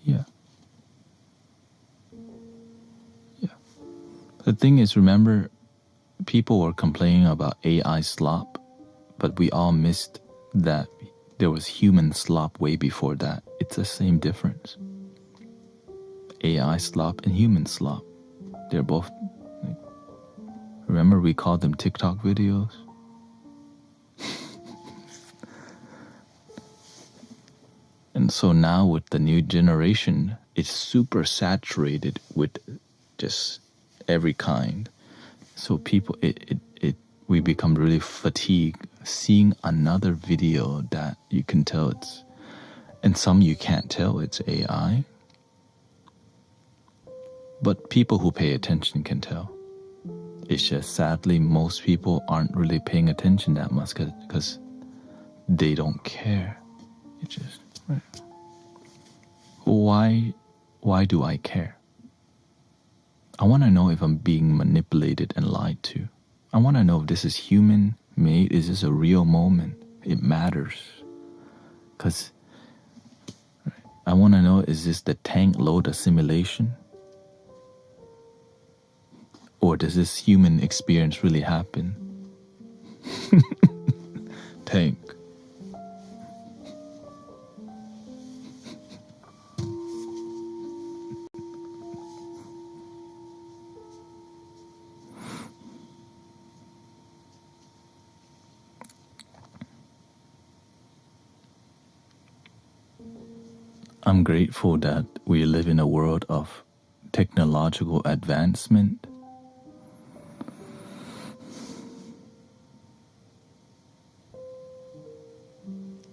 S2: Yeah. The thing is, remember, people were complaining about AI slop, but we all missed that there was human slop way before that. It's the same difference. AI slop and human slop. They're both, remember we called them TikTok videos? And so now with the new generation, it's super saturated with just every kind. So people, we become really fatigued seeing another video that you can tell it's, and some you can't tell it's AI, but people who pay attention can tell. It's just sadly most people aren't really paying attention that much because they don't care. It's just, right. Why do I care? I want to know if I'm being manipulated and lied to. I want to know if this is human made. Is this a real moment? It matters. Because I want to know, is this the tank load assimilation? Or does this human experience really happen? Tank. I'm grateful that we live in a world of technological advancement.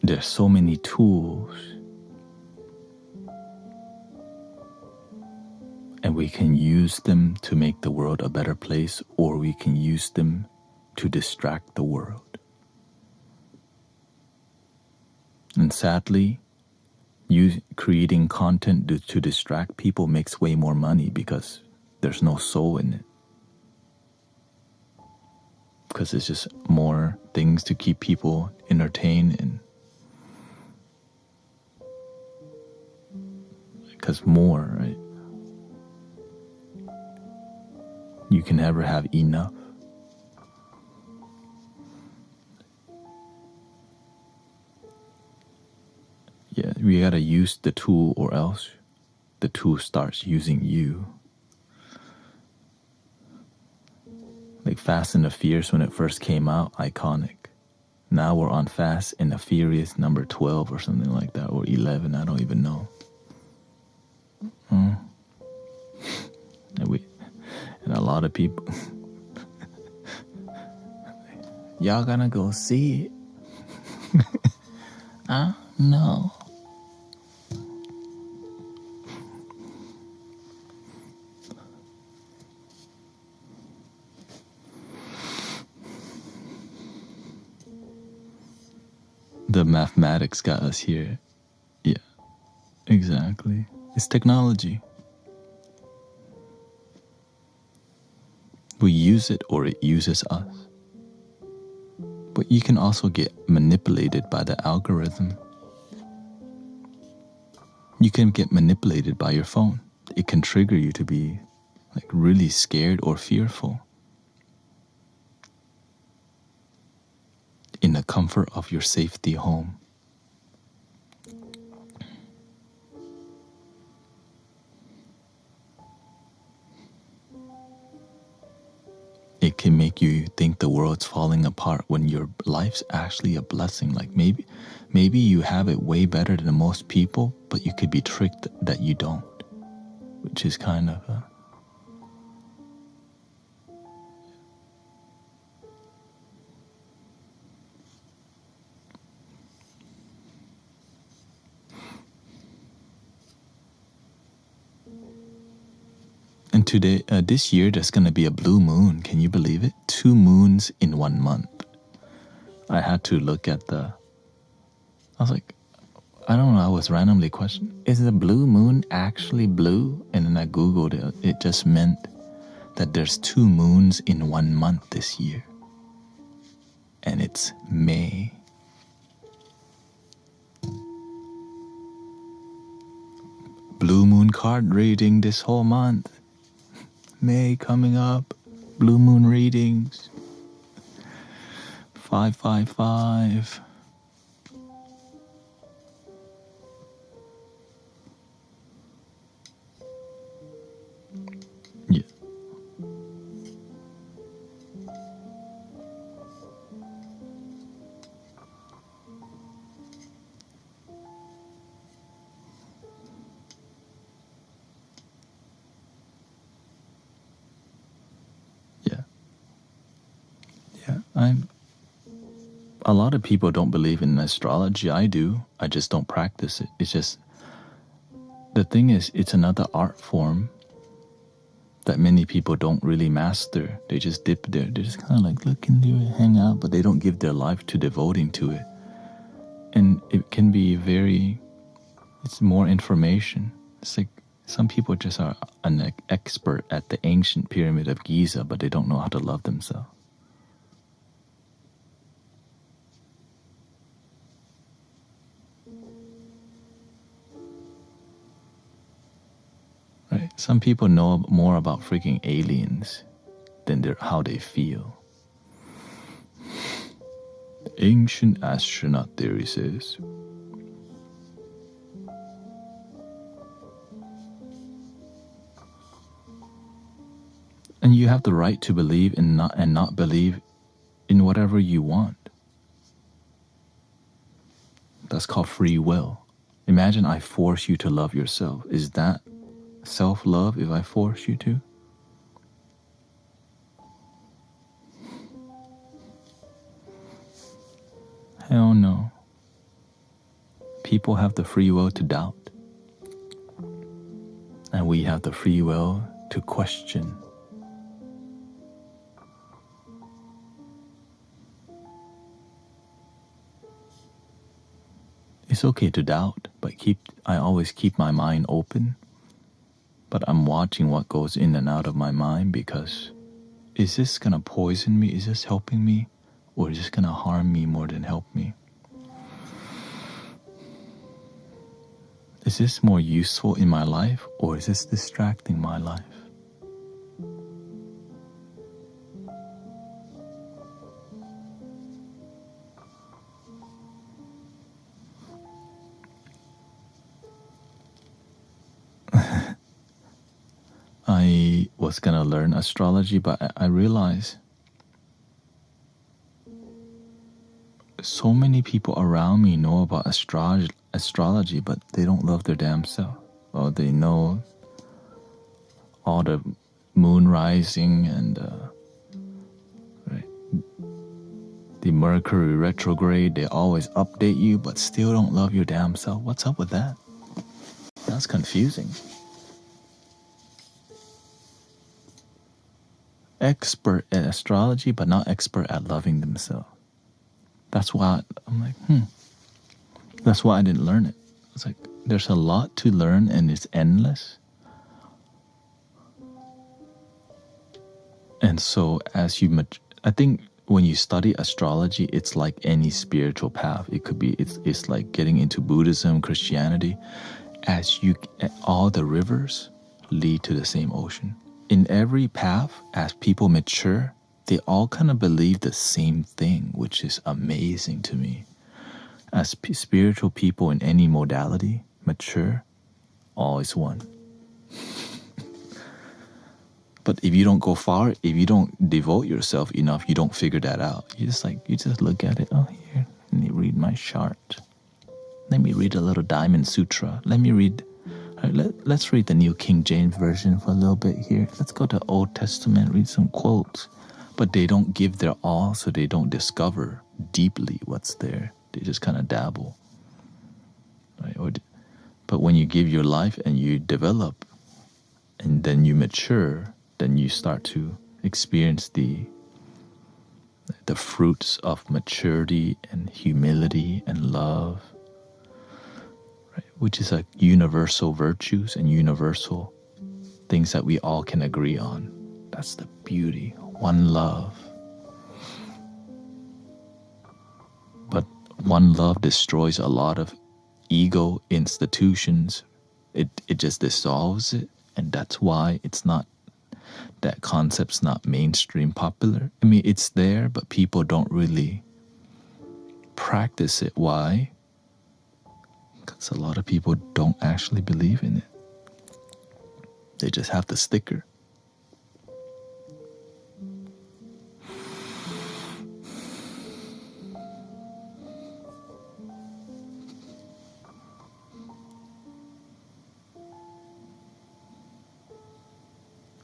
S2: There's so many tools, and we can use them to make the world a better place, or we can use them to distract the world. And sadly, creating content to distract people makes way more money because there's no soul in it. Because it's just more things to keep people entertained, and because more, right? You can never have enough. Yeah, we gotta use the tool, or else the tool starts using you. Like Fast and the Furious, when it first came out, iconic. Now we're on Fast and the Furious number 12 or something like that, or 11, I don't even know. And a lot of people, y'all gonna go see it? No. The mathematics got us here. Yeah, exactly. It's technology. We use it, or it uses us. But you can also get manipulated by the algorithm. You can get manipulated by your phone. It can trigger you to be like really scared or fearful. In the comfort of your safety home. It can make you think the world's falling apart when your life's actually a blessing. Like maybe you have it way better than most people, but you could be tricked that you don't, which is kind of a... And today, this year, there's going to be a blue moon. Can you believe it? 2 moons in 1 month. I had to look at I was like, I don't know, I was randomly questioning, is the blue moon actually blue? And then I Googled it. It just meant that there's 2 moons in 1 month this year. And it's May. Blue moon card reading this whole month. May coming up, blue moon readings, 555. Yeah. A lot of people don't believe in astrology. I do. I just don't practice it. It's just, the thing is, it's another art form that many people don't really master. They just dip there. They just kind of like look into it, hang out, but they don't give their life to devoting to it. And it can be it's more information. It's like Some people just are an expert at the ancient pyramid of Giza, but they don't know how to love themselves. Right? Some people know more about freaking aliens than how they feel. Ancient astronaut theory says, and you have the right to believe in not believe in whatever you want. That's called free will. Imagine I force you to love yourself. Is that self-love if I force you to? Hell no. People have the free will to doubt. And we have the free will to question. It's okay to doubt, but I always keep my mind open. But I'm watching what goes in and out of my mind, because is this gonna poison me? Is this helping me? Or is this gonna harm me more than help me? Is this more useful in my life, or is this distracting my life? I was gonna learn astrology, but I realized so many people around me know about astrology, but they don't love their damn self. Or they know all the moon rising and right, the Mercury retrograde. They always update you, but still don't love your damn self. What's up with that? That's confusing. Expert at astrology, but not expert at loving themselves. That's why I'm like, That's why I didn't learn it. It's like, there's a lot to learn and it's endless. And so as you, I think when you study astrology, it's like any spiritual path. It could be, it's like getting into Buddhism, Christianity. All the rivers lead to the same ocean. In every path, as people mature, they all kind of believe the same thing, which is amazing to me. As spiritual people in any modality mature, all is one. But if you don't go far, if you don't devote yourself enough, you don't figure that out. You just look at it. Oh, here, let me read my chart. Let me read a little Diamond Sutra. Let's read the New King James Version for a little bit here. Let's go to Old Testament, read some quotes. But they don't give their all, so they don't discover deeply what's there. They just kind of dabble. Right? But when you give your life and you develop, and then you mature, then you start to experience the fruits of maturity and humility and love, right? Which is like universal virtues and universal things that we all can agree on. That's the beauty. One love. But one love destroys a lot of ego institutions. It just dissolves it, and that's why that concept's not mainstream popular. I mean, it's there, but people don't really practice it. Why? Because a lot of people don't actually believe in it. They just have the sticker.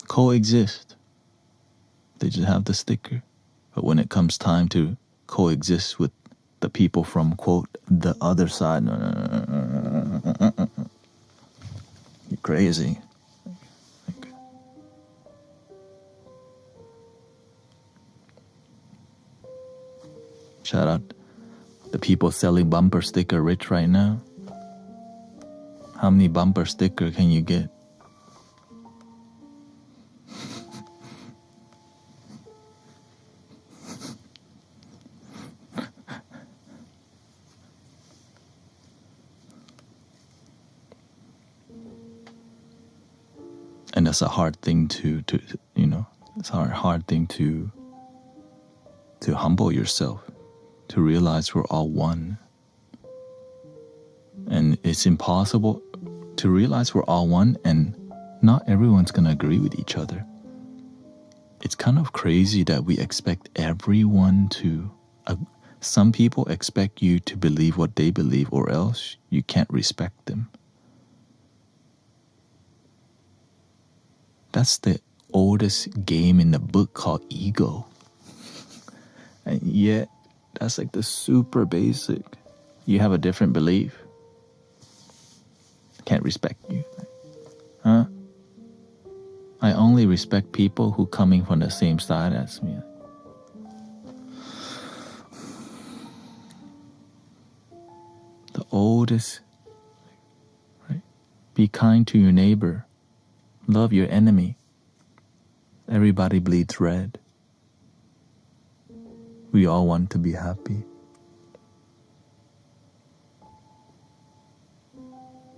S2: Coexist. They just have the sticker. But when it comes time to coexist with the people from, quote, the other side, you're crazy. Shout out the people selling bumper sticker rich right now. How many bumper sticker can you get? And that's a hard thing to it's a hard thing to humble yourself, to realize we're all one. And it's impossible to realize we're all one, and not everyone's going to agree with each other. It's kind of crazy that we expect everyone to... some people expect you to believe what they believe, or else you can't respect them. That's the oldest game in the book called ego. And yet, that's like the super basic. You have a different belief. Can't respect you. Huh? I only respect people who coming from the same side as me. The oldest, right? Be kind to your neighbor. Love your enemy. Everybody bleeds red. We all want to be happy.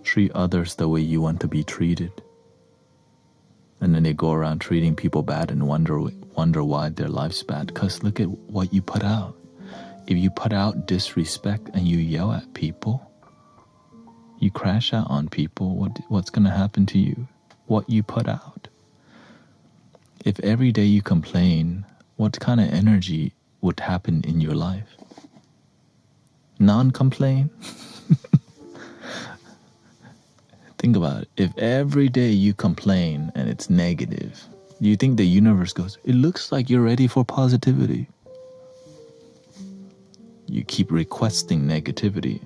S2: Treat others the way you want to be treated. And then they go around treating people bad and wonder why their life's bad. Because look at what you put out. If you put out disrespect and you yell at people, you crash out on people, what's going to happen to you? What you put out. If every day you complain, what kind of energy would happen in your life? Non-complain? Think about it. If every day you complain and it's negative, do you think the universe goes, it looks like you're ready for positivity? You keep requesting negativity.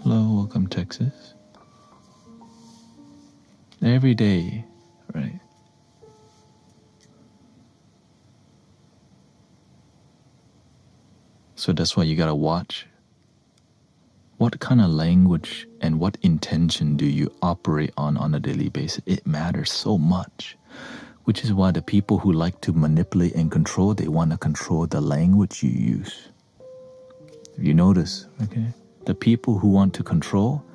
S2: Hello, welcome Texas. Every day, right? So that's why you gotta watch. What kind of language and what intention do you operate on a daily basis? It matters so much. Which is why the people who like to manipulate and control, they want to control the language you use. If you notice, okay? The people who want to control,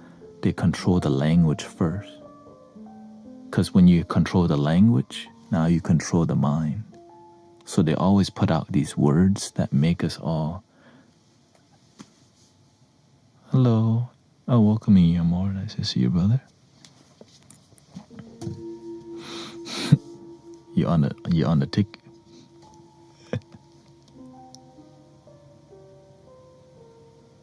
S2: they control the language first. Because when you control the language, now you control the mind. So they always put out these words that make us all... Hello. Oh, welcome in, amor. Nice to see you, brother. You on the tick?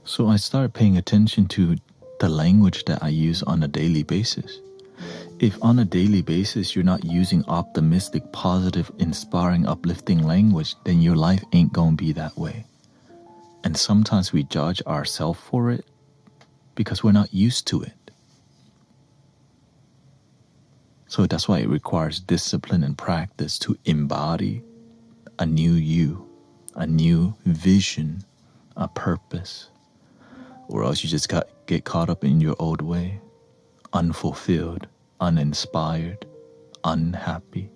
S2: So I started paying attention to the language that I use on a daily basis. If on a daily basis you're not using optimistic, positive, inspiring, uplifting language, then your life ain't gonna be that way. And sometimes we judge ourselves for it because we're not used to it. So that's why it requires discipline and practice to embody a new you, a new vision, a purpose. Or else you just get caught up in your old way, unfulfilled, uninspired, unhappy.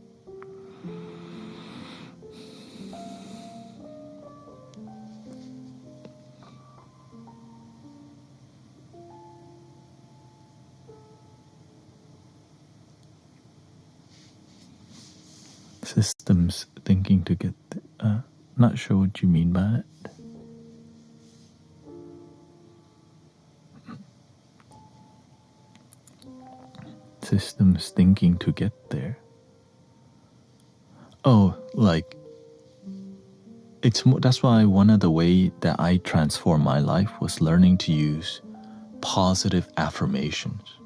S2: Systems thinking to get... not sure what you mean by it. Systems thinking to get there. Oh, like... that's why one of the way that I transformed my life was learning to use positive affirmations.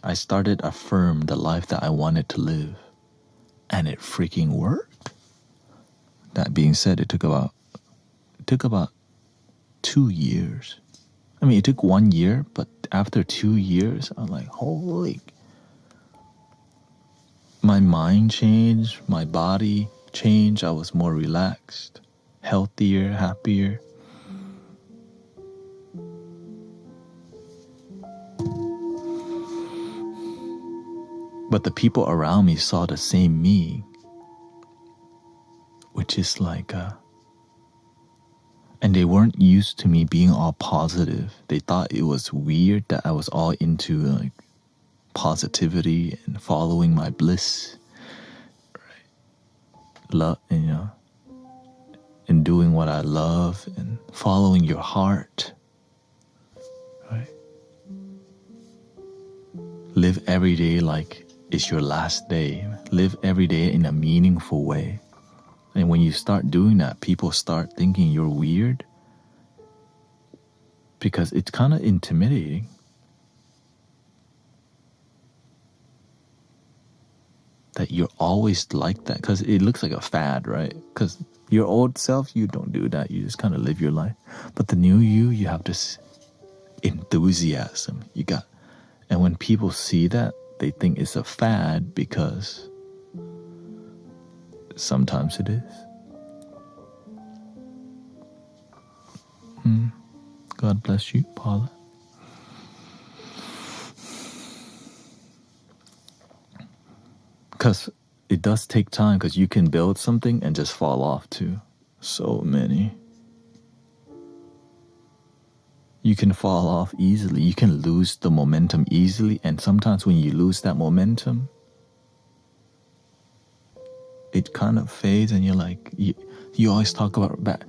S2: I started affirm the life that I wanted to live. And it freaking worked. That being said, it took about 2 years. I mean, it took 1 year, but after 2 years, I'm like, holy. My mind changed, my body changed, I was more relaxed, healthier, happier. But the people around me saw the same me, which is like, and they weren't used to me being all positive. They thought it was weird that I was all into like positivity and following my bliss, love, and doing what I love and following your heart, right? Live every day like it's your last day. Live every day in a meaningful way. And when you start doing that, people start thinking you're weird because it's kind of intimidating. That you're always like that, because it looks like a fad, right? Because your old self, you don't do that. You just kind of live your life. But the new you have this enthusiasm. And when people see that, they think it's a fad because sometimes it is. God bless you, Paula. Because it does take time, because you can build something and just fall off too. So many. You can fall off easily. You can lose the momentum easily. And sometimes when you lose that momentum, it kind of fades and you're like, you always talk about that.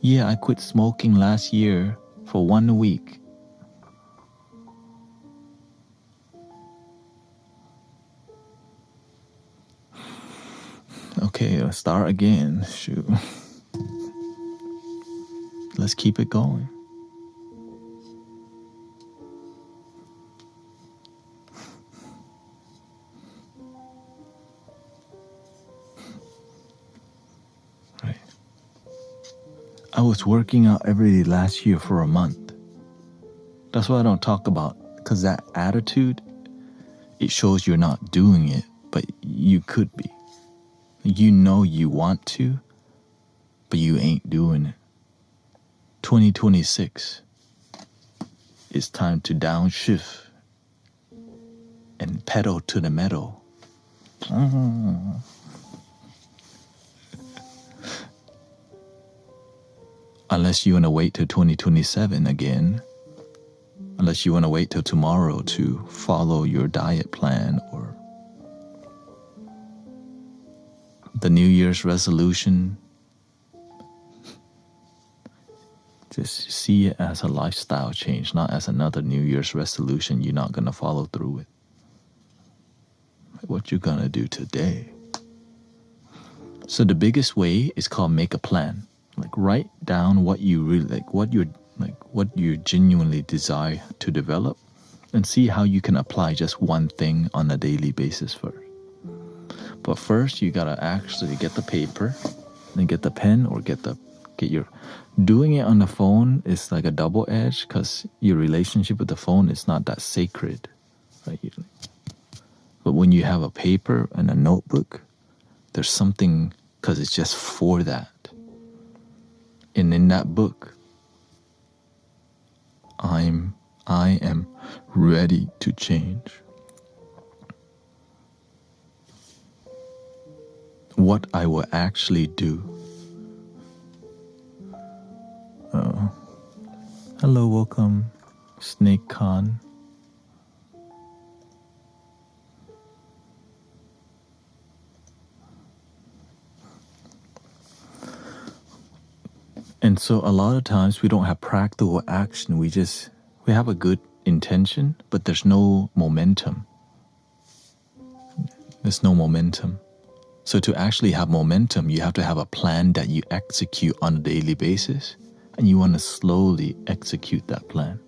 S2: Yeah, I quit smoking last year for 1 week. Okay, let's start again. Shoot. Let's keep it going. Right. I was working out every day last year for a month. That's what I don't talk about, because that attitude, it shows you're not doing it, but you could be. You know you want to, but you ain't doing it. 2026, it's time to downshift and pedal to the metal. Unless you want to wait till 2027 again. Unless you want to wait till tomorrow to follow your diet plan or the New Year's resolution. Just see it as a lifestyle change, not as another New Year's resolution you're not going to follow through with. What you're going to do today. So the biggest way is called make a plan. Like write down what you really like, what you genuinely desire to develop, and see how you can apply just one thing on a daily basis first. But first you gotta actually get the paper, then get the pen, or get your. Doing it on the phone is like a double edge, because your relationship with the phone is not that sacred, right? But when you have a paper and a notebook, there's something, because it's just for that. And in that book, I am ready to change. What I will actually do. Hello, welcome, Snake Khan. And so a lot of times we don't have practical action. We have a good intention, but there's no momentum. There's no momentum. So to actually have momentum, you have to have a plan that you execute on a daily basis, and you want to slowly execute that plan.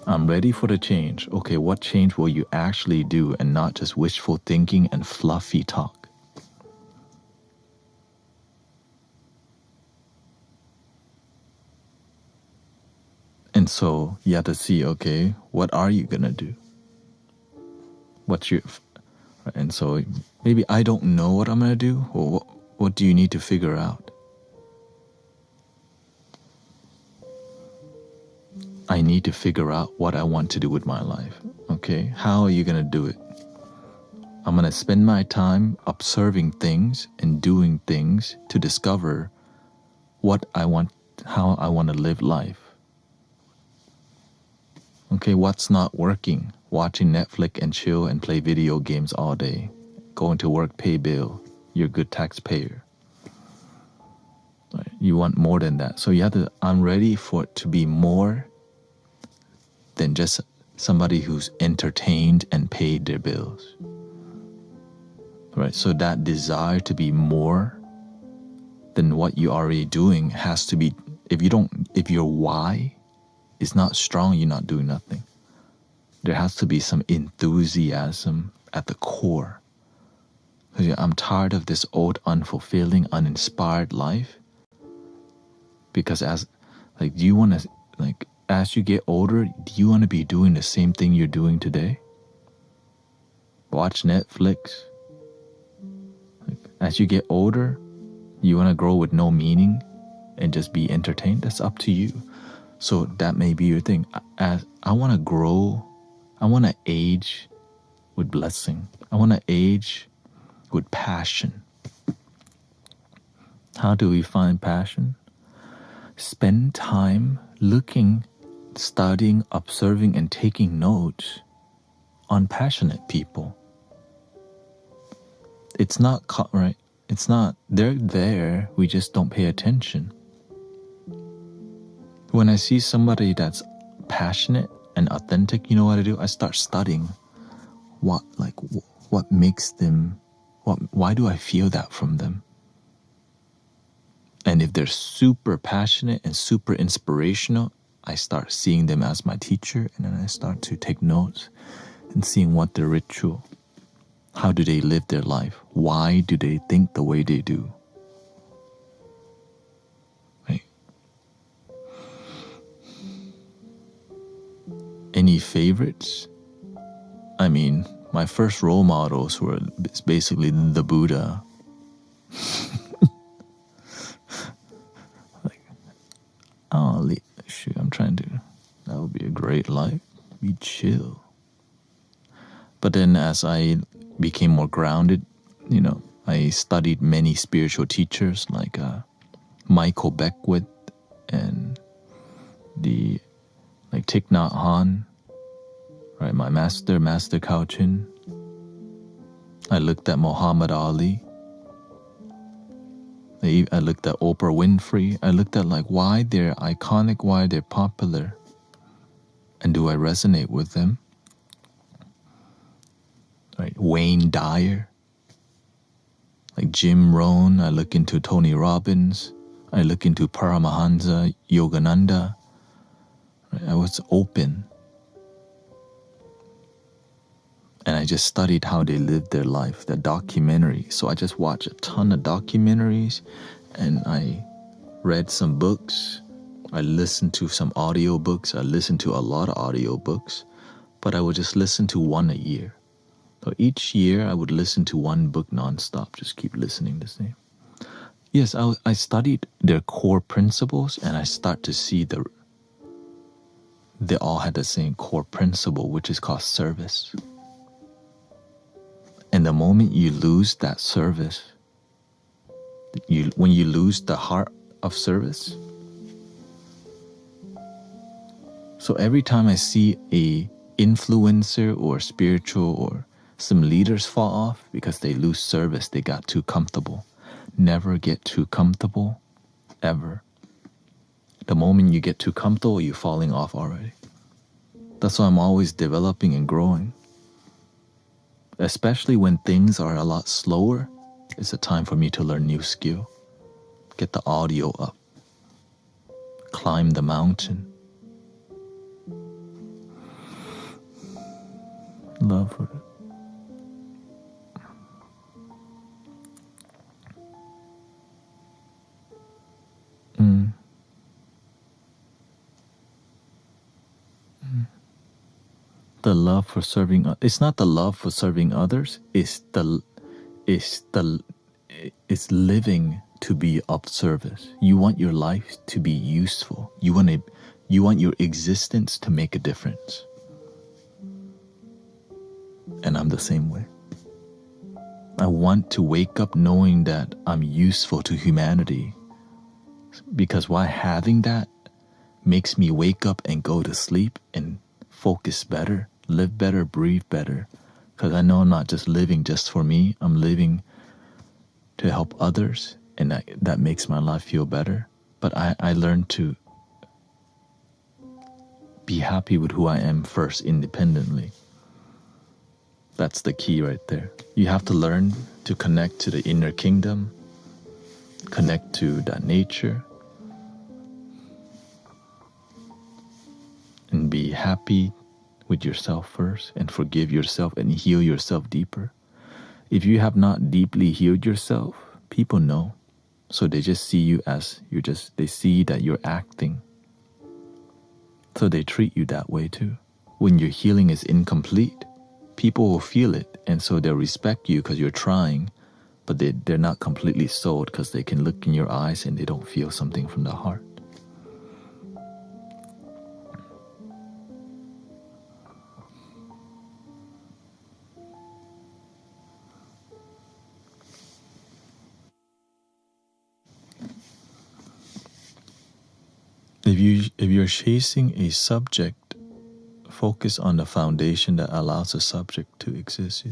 S2: I'm ready for the change. Okay, what change will you actually do, and not just wishful thinking and fluffy talk? And so you have to see, okay, what are you going to do? And so maybe I don't know what I'm going to do, or what do you need to figure out? I need to figure out what I want to do with my life. Okay, how are you going to do it? I'm going to spend my time observing things and doing things to discover what I want, how I want to live life. Okay, what's not working? Watching Netflix and chill and play video games all day. Going to work, pay bill. You're a good taxpayer. Right? You want more than that. So you have to, I'm ready for it to be more than just somebody who's entertained and paid their bills. Right? So that desire to be more than what you're already doing has to be, if your why is not strong, you're not doing nothing. There has to be some enthusiasm at the core. I'm tired of this old, unfulfilling, uninspired life. Because as you get older, do you want to be doing the same thing you're doing today? Watch Netflix. As you get older, you want to grow with no meaning and just be entertained? That's up to you. So that may be your thing. As I want to grow, I want to age with blessing. I want to age with passion. How do we find passion? Spend time looking, studying, observing, and taking notes on passionate people. It's not right. It's not, they're there, we just don't pay attention. When I see somebody that's passionate and authentic, you know what I do? I start studying what makes them, why do I feel that from them? And if they're super passionate and super inspirational, I start seeing them as my teacher, and then I start to take notes and seeing what their ritual, how do they live their life? Why do they think the way they do? Right? Any favorites? I mean, my first role models were basically the Buddha. Shoot, I'm trying to, that would be a great life. Be chill. But then as I became more grounded, I studied many spiritual teachers like Michael Beckwith and Thich Nhat Hanh, right? My master Kauchin. I looked at Muhammad Ali. I looked at Oprah Winfrey. I looked at why they're iconic, why they're popular, and do I resonate with them? Right, Wayne Dyer, Jim Rohn. I look into Tony Robbins. I look into Paramahansa Yogananda. Right, I was open, and I just studied how they lived their life, the documentary. So I just watched a ton of documentaries, and I read some books. I listened to some audiobooks. I listened to a lot of audiobooks, but I would just listen to one a year. So each year I would listen to one book nonstop, just keep listening the same. Yes, I studied their core principles, and I start to see they all had the same core principle, which is called service. And the moment you lose that service, when you lose the heart of service, so every time I see a influencer or spiritual or some leaders fall off because they lose service, they got too comfortable. Never get too comfortable, ever. The moment you get too comfortable, you're falling off already. That's why I'm always developing and growing. Especially when things are a lot slower, it's a time for me to learn new skill. Get the audio up. Climb the mountain. Love for it. The love for serving, it's not the love for serving others, it's living to be of service. You want your life to be useful. You want your existence to make a difference. And I'm the same way. I want to wake up knowing that I'm useful to humanity, because while having that makes me wake up and go to sleep and focus better, live better, breathe better. Because I know I'm not just living just for me, I'm living to help others, and that makes my life feel better. But I learned to be happy with who I am first independently. That's the key right there. You have to learn to connect to the inner kingdom, connect to that nature, and be happy with yourself first, and forgive yourself and heal yourself deeper. If you have not deeply healed yourself, people know. So they just see you as they see that you're acting. So they treat you that way too. When your healing is incomplete, people will feel it, and so they'll respect you because you're trying, but they're not completely sold because they can look in your eyes and they don't feel something from the heart. If you're chasing a subject, focus on the foundation that allows the subject to exist.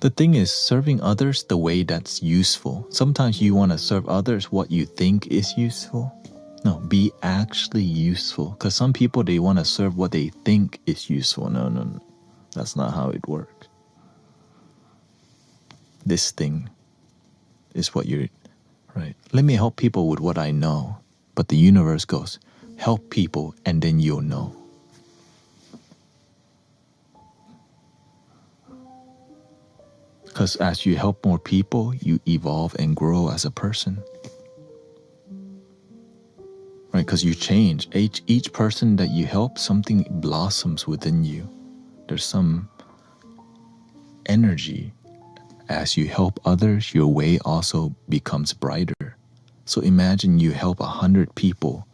S2: The thing is, serving others the way that's useful. Sometimes you want to serve others what you think is useful. No, be actually useful. Because some people, they want to serve what they think is useful. No. That's not how it works. This thing is what you're, right? Let me help people with what I know. But the universe goes, help people and then you'll know. Because as you help more people, you evolve and grow as a person. Right? Because you change. Each person that you help, something blossoms within you. There's some energy. As you help others, your way also becomes brighter. So imagine you help 100 people.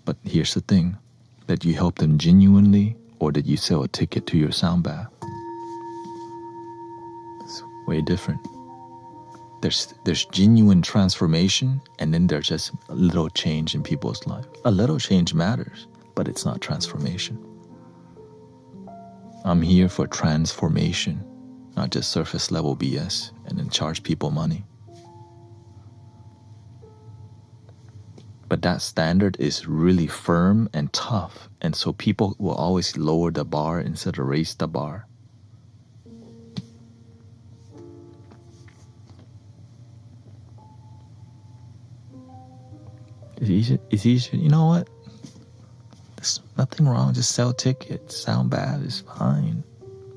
S2: But here's the thing, that you help them genuinely or that you sell a ticket to your sound bath. It's way different. There's genuine transformation, and then there's just a little change in people's life. A little change matters, but it's not transformation. I'm here for transformation, not just surface level BS and then charge people money. But that standard is really firm and tough, and so people will always lower the bar instead of raise the bar. It's easy. You know what? There's nothing wrong. Just sell tickets. Sound bad is fine.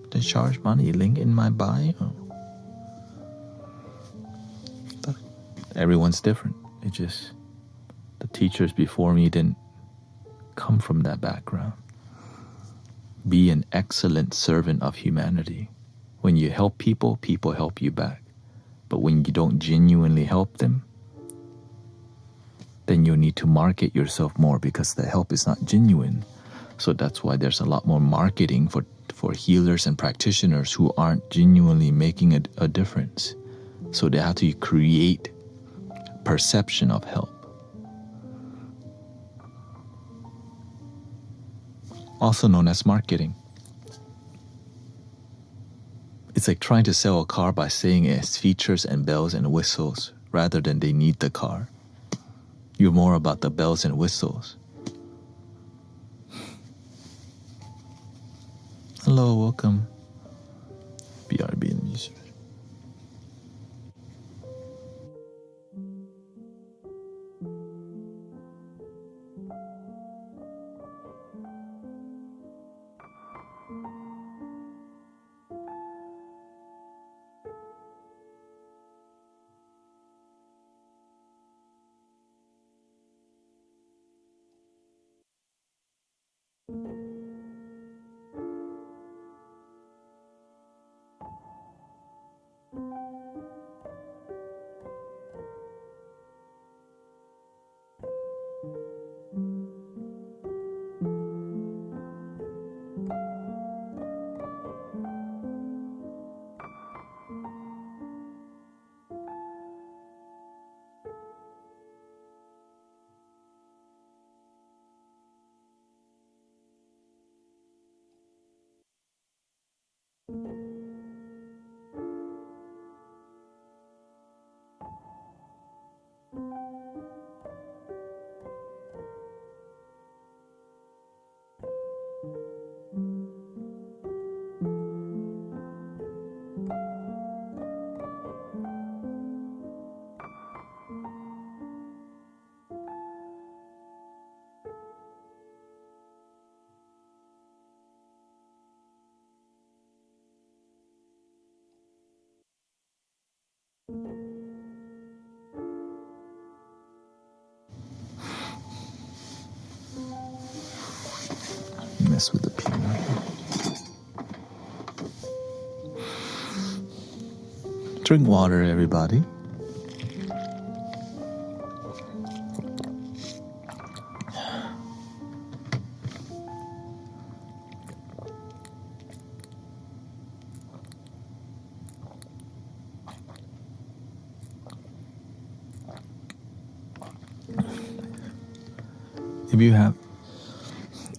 S2: Just charge money. Link in my bio. Everyone's different. It just, the teachers before me didn't come from that background. Be an excellent servant of humanity. When you help people, people help you back. But when you don't genuinely help them, then you need to market yourself more because the help is not genuine. So that's why there's a lot more marketing for healers and practitioners who aren't genuinely making a difference. So they have to create perception of help. Also known as marketing. It's like trying to sell a car by saying it has features and bells and whistles rather than they need the car. You're more about the bells and whistles. Hello, welcome. BRB and music. mess with the piano. Drink water, everybody.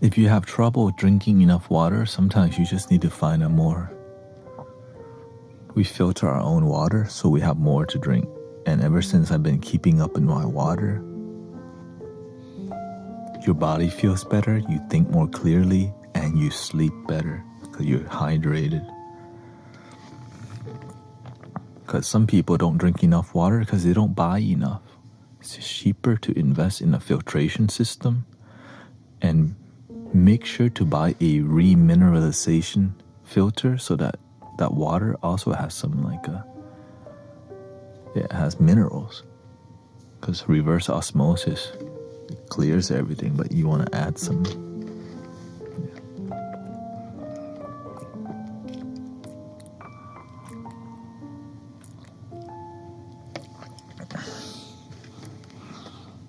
S2: If you have trouble drinking enough water, sometimes you just need to find a more. We filter our own water, so we have more to drink. And ever since I've been keeping up in my water, your body feels better, you think more clearly, and you sleep better because you're hydrated. Because some people don't drink enough water because they don't buy enough. It's cheaper to invest in a filtration system and make sure to buy a remineralization filter so that that water also has some it has minerals. Because reverse osmosis clears everything, but you want to add some.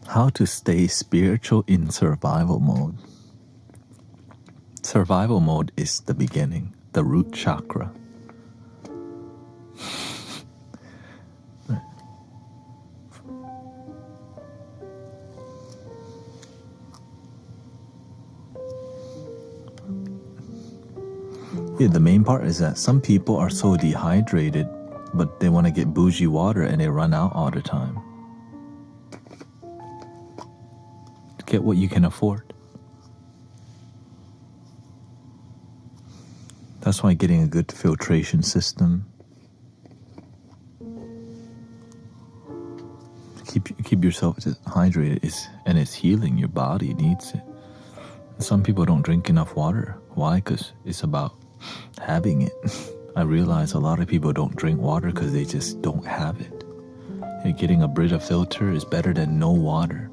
S2: How to stay spiritual in survival mode. Survival mode is the beginning, the root chakra. Yeah, the main part is that some people are so dehydrated, but they want to get bougie water and they run out all the time. Get what you can afford. That's why getting a good filtration system, keep yourself hydrated, and it's healing. Your body needs it. Some people don't drink enough water. Why? Because it's about having it. I realize a lot of people don't drink water because they just don't have it. And getting a Brita filter is better than no water.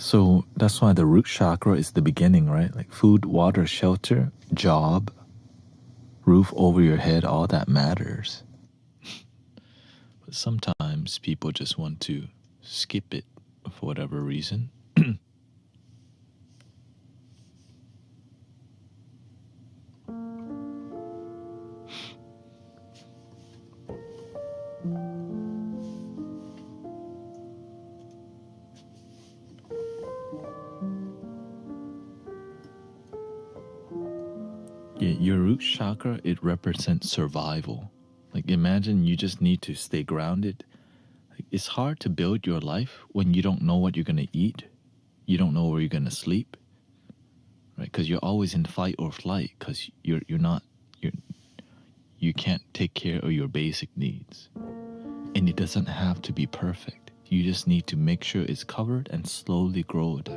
S2: So that's why the root chakra is the beginning, right? Like food, water, shelter, job, roof over your head, all that matters. But sometimes people just want to skip it for whatever reason. Your root chakra, it represents survival. Like imagine you just need to stay grounded. Like, it's hard to build your life when you don't know what you're going to eat. You don't know where you're going to sleep. Right? Because you're always in fight or flight because you can't take care of your basic needs. And it doesn't have to be perfect. You just need to make sure it's covered and slowly grow it.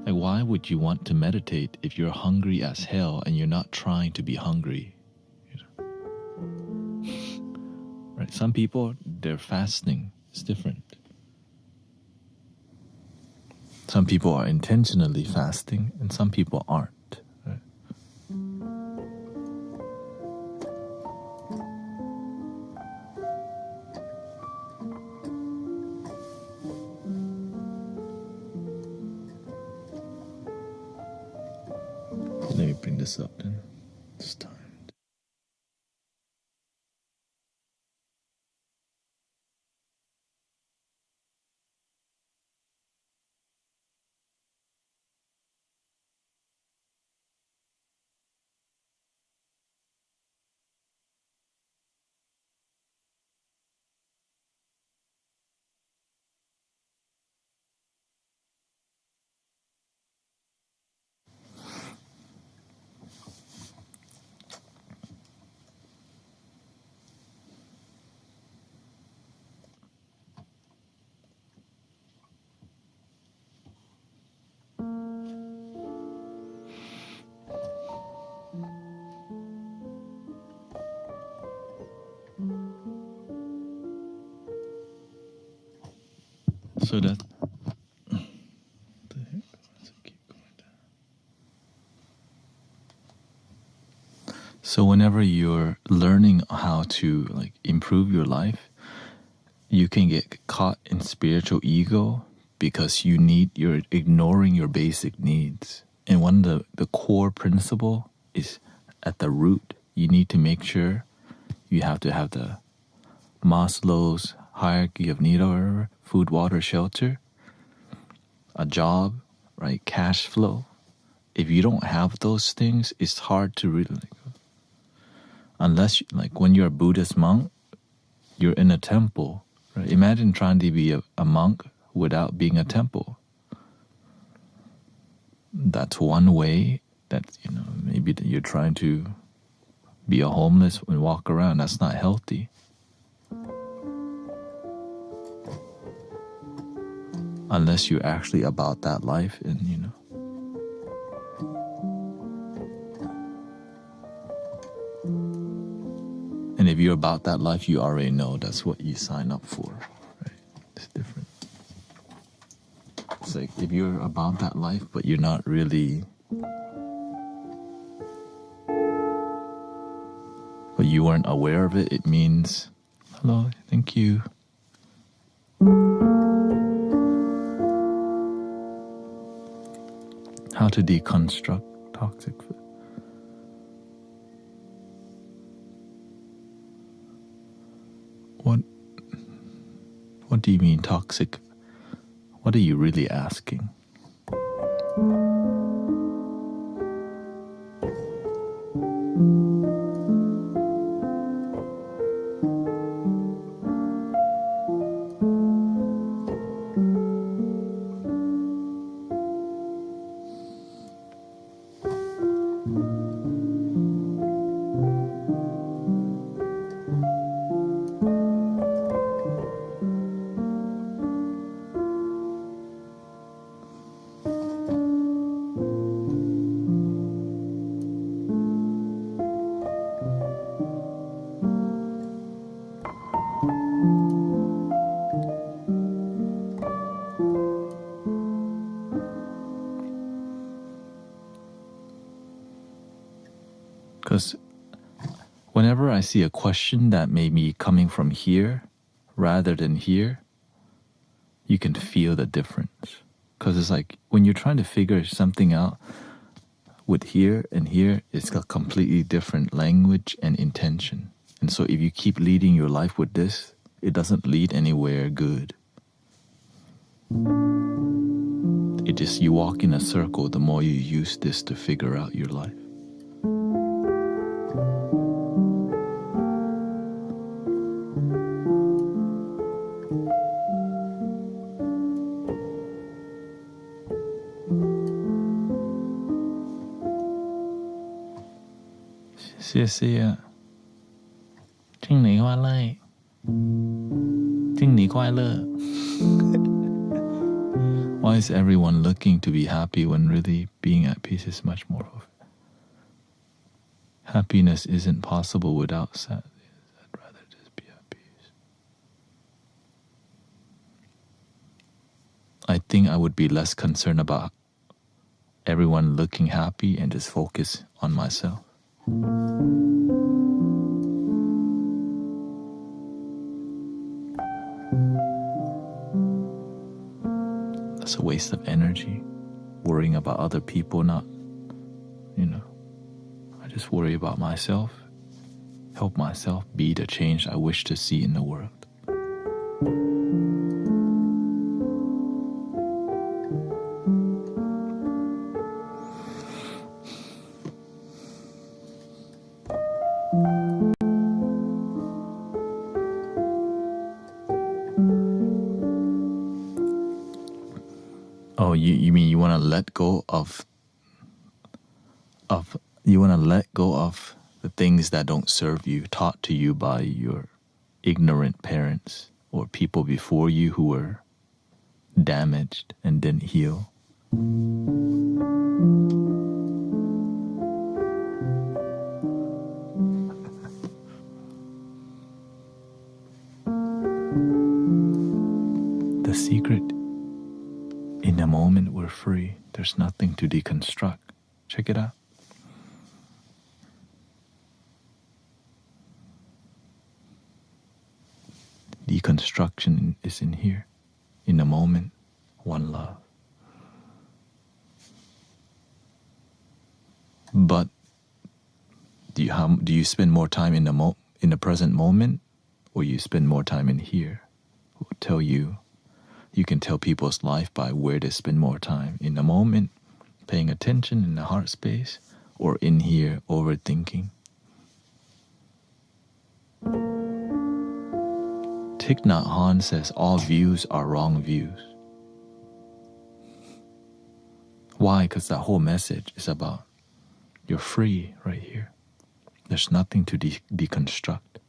S2: Like, why would you want to meditate if you're hungry as hell and you're not trying to be hungry? Right? Some people, they're fasting. It's different. Some people are intentionally fasting and some people aren't. Right? Let me bring this up then. This time. So that. The heck? Why does it keep going down? So whenever you're learning how to like improve your life, you can get caught in spiritual ego because you're ignoring your basic needs. And one of the core principle is at the root. You need to make sure you have to have the Maslow's hierarchy of need order, food, water, shelter, a job, right? Cash flow. If you don't have those things, it's hard to really, unless like when you're a Buddhist monk, you're in a temple, right? Imagine trying to be a monk without being a temple. That's one way that, maybe that you're trying to be a homeless and walk around. That's not healthy. Unless you're actually about that life and, And if you're about that life, you already know that's what you sign up for, right? It's different. It's like if you're about that life, but you're not really, but you weren't aware of it, it means, hello, thank you. How to deconstruct toxic. What do you mean toxic? What are you really asking? Because whenever I see a question that may be coming from here rather than here, you can feel the difference. Because it's like when you're trying to figure something out with here and here, it's got completely different language and intention. And so if you keep leading your life with this, it doesn't lead anywhere good. It just, you walk in a circle the more you use this to figure out your life. Sia, 祝你快乐，祝你快乐. Why is everyone looking to be happy when really being at peace is much more of it? Happiness isn't possible without sadness. I'd rather just be at peace. I think I would be less concerned about everyone looking happy and just focus on myself. That's a waste of energy, worrying about other people, not, I just worry about myself, help myself be the change I wish to see in the world. Oh, you mean you want to let go of the things that don't serve you, taught to you by your ignorant parents or people before you who were damaged and didn't heal. The secret, in a moment we're free. There's nothing to deconstruct. Check it out. Deconstruction is in here. In a moment, one love. But do you spend more time in the present moment, or you spend more time in here? Will tell you. You can tell people's life by where they spend more time. In the moment, paying attention in the heart space, or in here, overthinking. Thich Nhat Hanh says all views are wrong views. Why? Because that whole message is about you're free right here. There's nothing to deconstruct.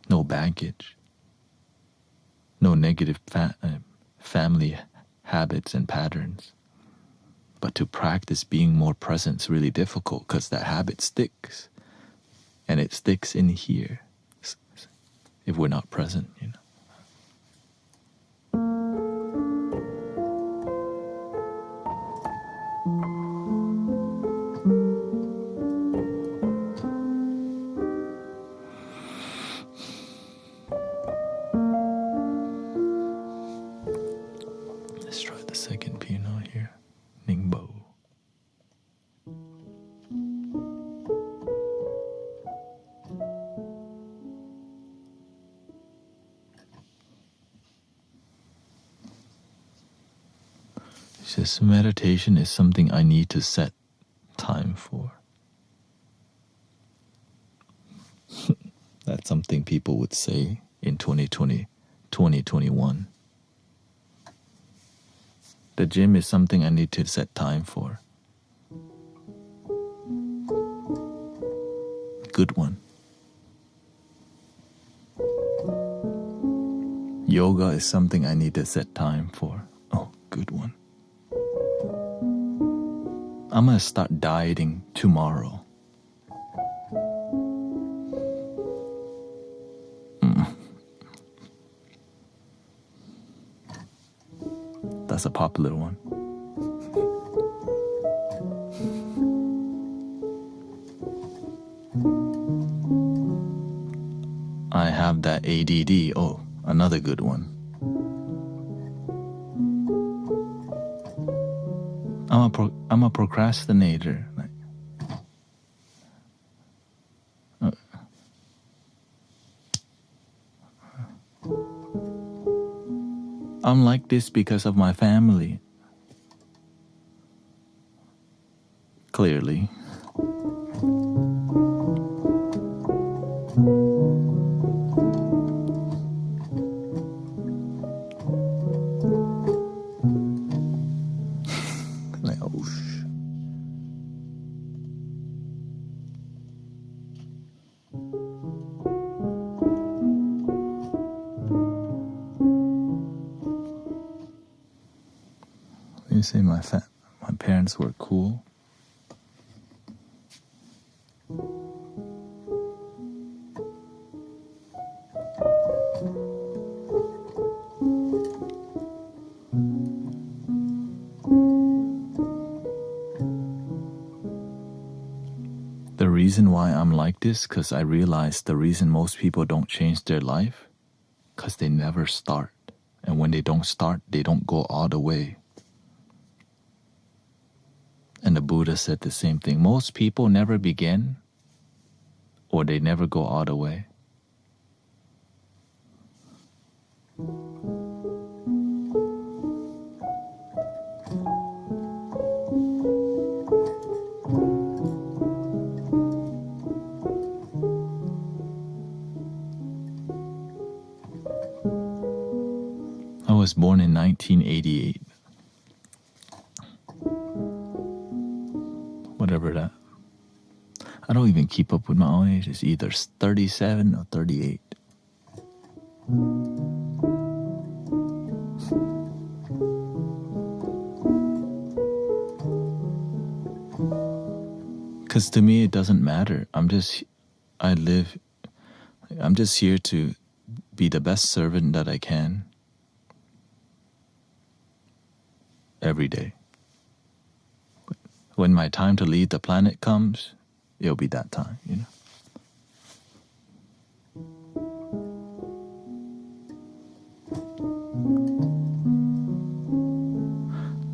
S2: No baggage. No negative family habits and patterns. But to practice being more present is really difficult because that habit sticks. And it sticks in here if we're not present, you know. Let's try the second piano here. Ningbo. It says meditation is something I need to set time for. That's something people would say in 2020, 2021. The gym is something I need to set time for. Good one. Yoga is something I need to set time for. Oh, good one. I'm gonna start dieting tomorrow. That's a popular one. I have that ADD. Oh, another good one. I'm a procrastinator. I'm like this because of my family. Clearly. Like, oh, you say my parents were cool. The reason why I'm like this, because I realized the reason most people don't change their life, because they never start. And when they don't start, they don't go all the way. And the Buddha said the same thing. Most people never begin, or they never go all the way. I was born in 1988. Whatever that. I don't even keep up with my own age. It's either 37 or 38. Because to me, it doesn't matter. I'm just here to be the best servant that I can every day. When my time to leave the planet comes, it'll be that time, you know.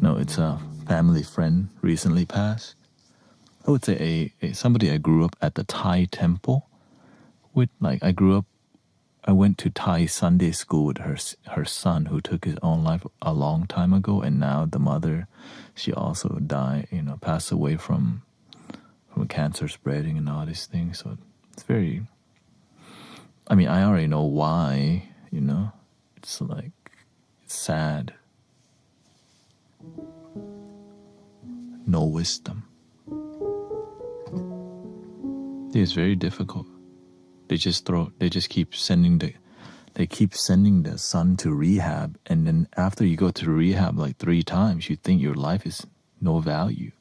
S2: No, it's a family friend recently passed. I would say somebody I grew up at the Thai temple with. Like I went to Thai Sunday school with her son who took his own life a long time ago, and now the mother, she also died, you know, passed away from cancer spreading and all these things. So it's very, I mean, I already know why, you know. It's like, it's sad. No wisdom. It's very difficult. They just keep sending the son to rehab, and then after you go to rehab like 3 times, you think your life is no value.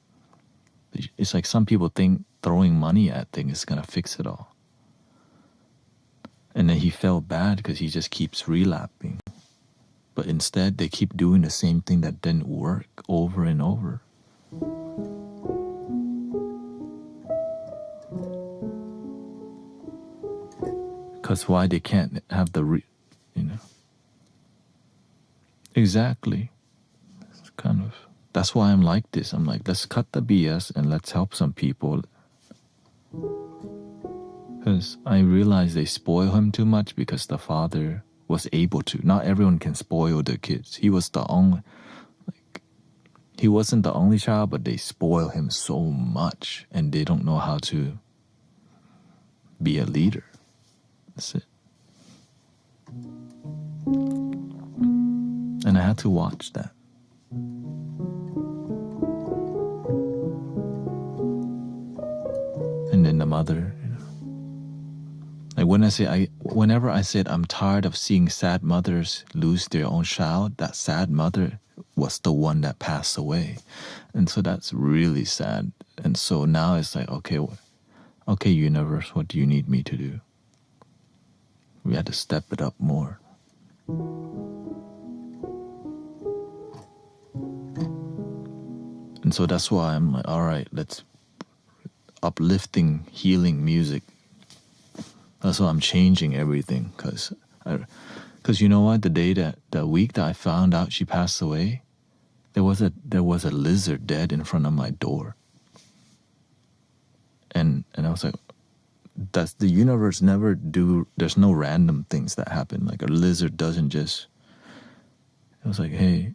S2: It's like some people think throwing money at things is gonna fix it all. And then he felt bad because he just keeps relapsing. But instead, they keep doing the same thing that didn't work over and over. Because why they can't have you know. Exactly. It's kind of, that's why I'm like this. I'm like, let's cut the BS and let's help some people. Because I realize they spoil him too much because the father was able to. Not everyone can spoil their kids. He was the only, like, he wasn't the only child, but they spoil him so much and they don't know how to be a leader. That's it. And I had to watch that. And then the mother, you know. Like whenever I said I'm tired of seeing sad mothers lose their own child, that sad mother was the one that passed away. And so that's really sad. And so now it's like, okay, universe, what do you need me to do? We had to step it up more. And so that's why I'm like, all right, let's uplifting, healing music. That's why I'm changing everything. Because you know what? The week that I found out she passed away, there was a lizard dead in front of my door. And I was like, does the universe never do, there's no random things that happen. Like a lizard doesn't just, I was like, hey,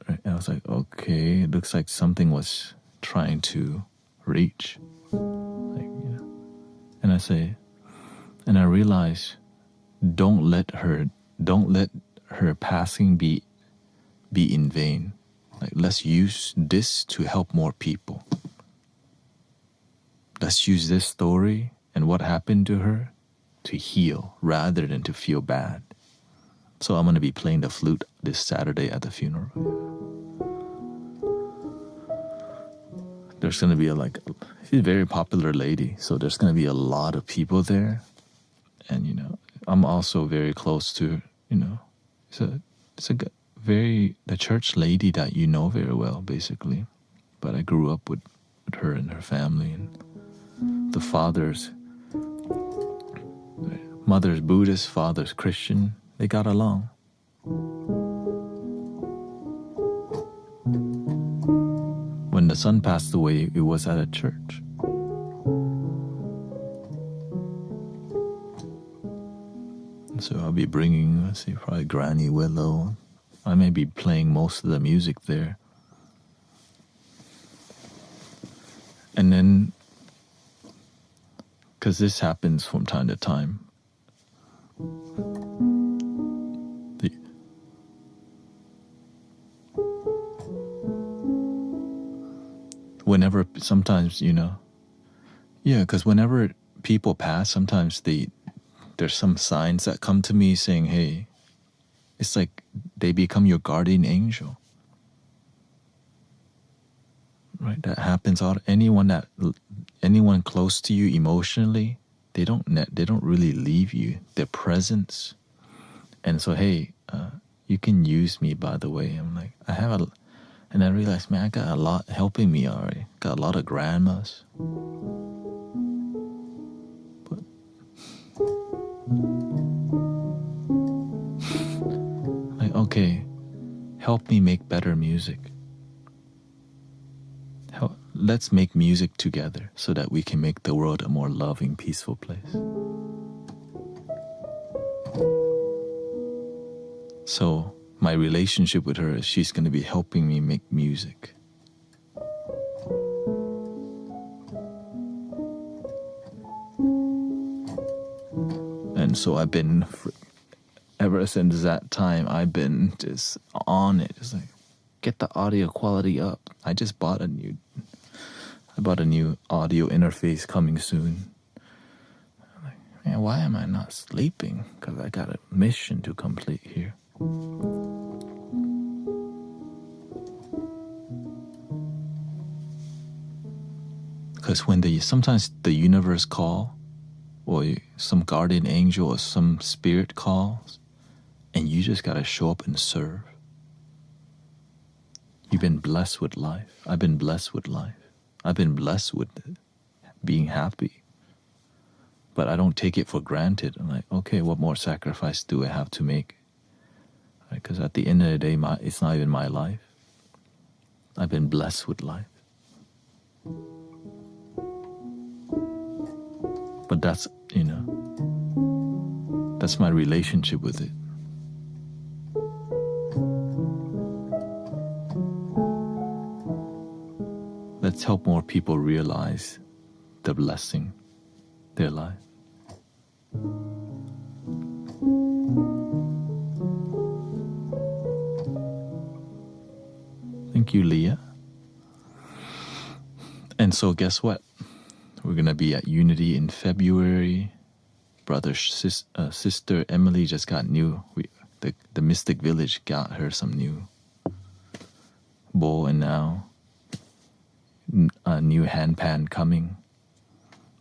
S2: and I was like, okay, it looks like something was trying to reach. Like, you know. And I realized, don't let her passing be in vain. Like, let's use this to help more people. Let's use this story and what happened to her to heal rather than to feel bad. So I'm going to be playing the flute this Saturday at the funeral. There's going to be she's a very popular lady, so there's going to be a lot of people there. And, you know, I'm also very close to, you know, it's a the church lady that you know very well, basically. But I grew up with her and her family, and the mother's Buddhist, father's Christian. They got along. When the son passed away, it was at a church. And so I'll be bringing, let's see, probably Granny Willow. I may be playing most of the music there. And then, because this happens from time to time, whenever, sometimes, you know, yeah, because whenever people pass, sometimes there's some signs that come to me saying, hey, it's like they become your guardian angel. Right? That happens. Anyone close to you emotionally, they don't really leave you. Their presence. And so, hey, you can use me, by the way. I'm like, And I realized, man, I got a lot helping me already. Got a lot of grandmas. But like, okay, help me make better music. Let's make music together so that we can make the world a more loving, peaceful place. So my relationship with her is she's going to be helping me make music. And so I've been, ever since that time, I've been just on it. Just like, get the audio quality up. I bought a new audio interface coming soon. I'm like, man, why am I not sleeping? Because I got a mission to complete here. Because when sometimes the universe calls, or some guardian angel or some spirit calls, and you just gotta show up and serve. You've been blessed with life. I've been blessed with life. I've been blessed with being happy. But I don't take it for granted. I'm like, okay, what more sacrifice do I have to make? Because at the end of the day, it's not even my life. I've been blessed with life. But that's, that's my relationship with it. Let's help more people realize the blessing their life. Thank you, Leah. And so guess what? We're going to be at Unity in February. Sister Emily just got new. The Mystic Village got her some new bowl, and now a new handpan coming.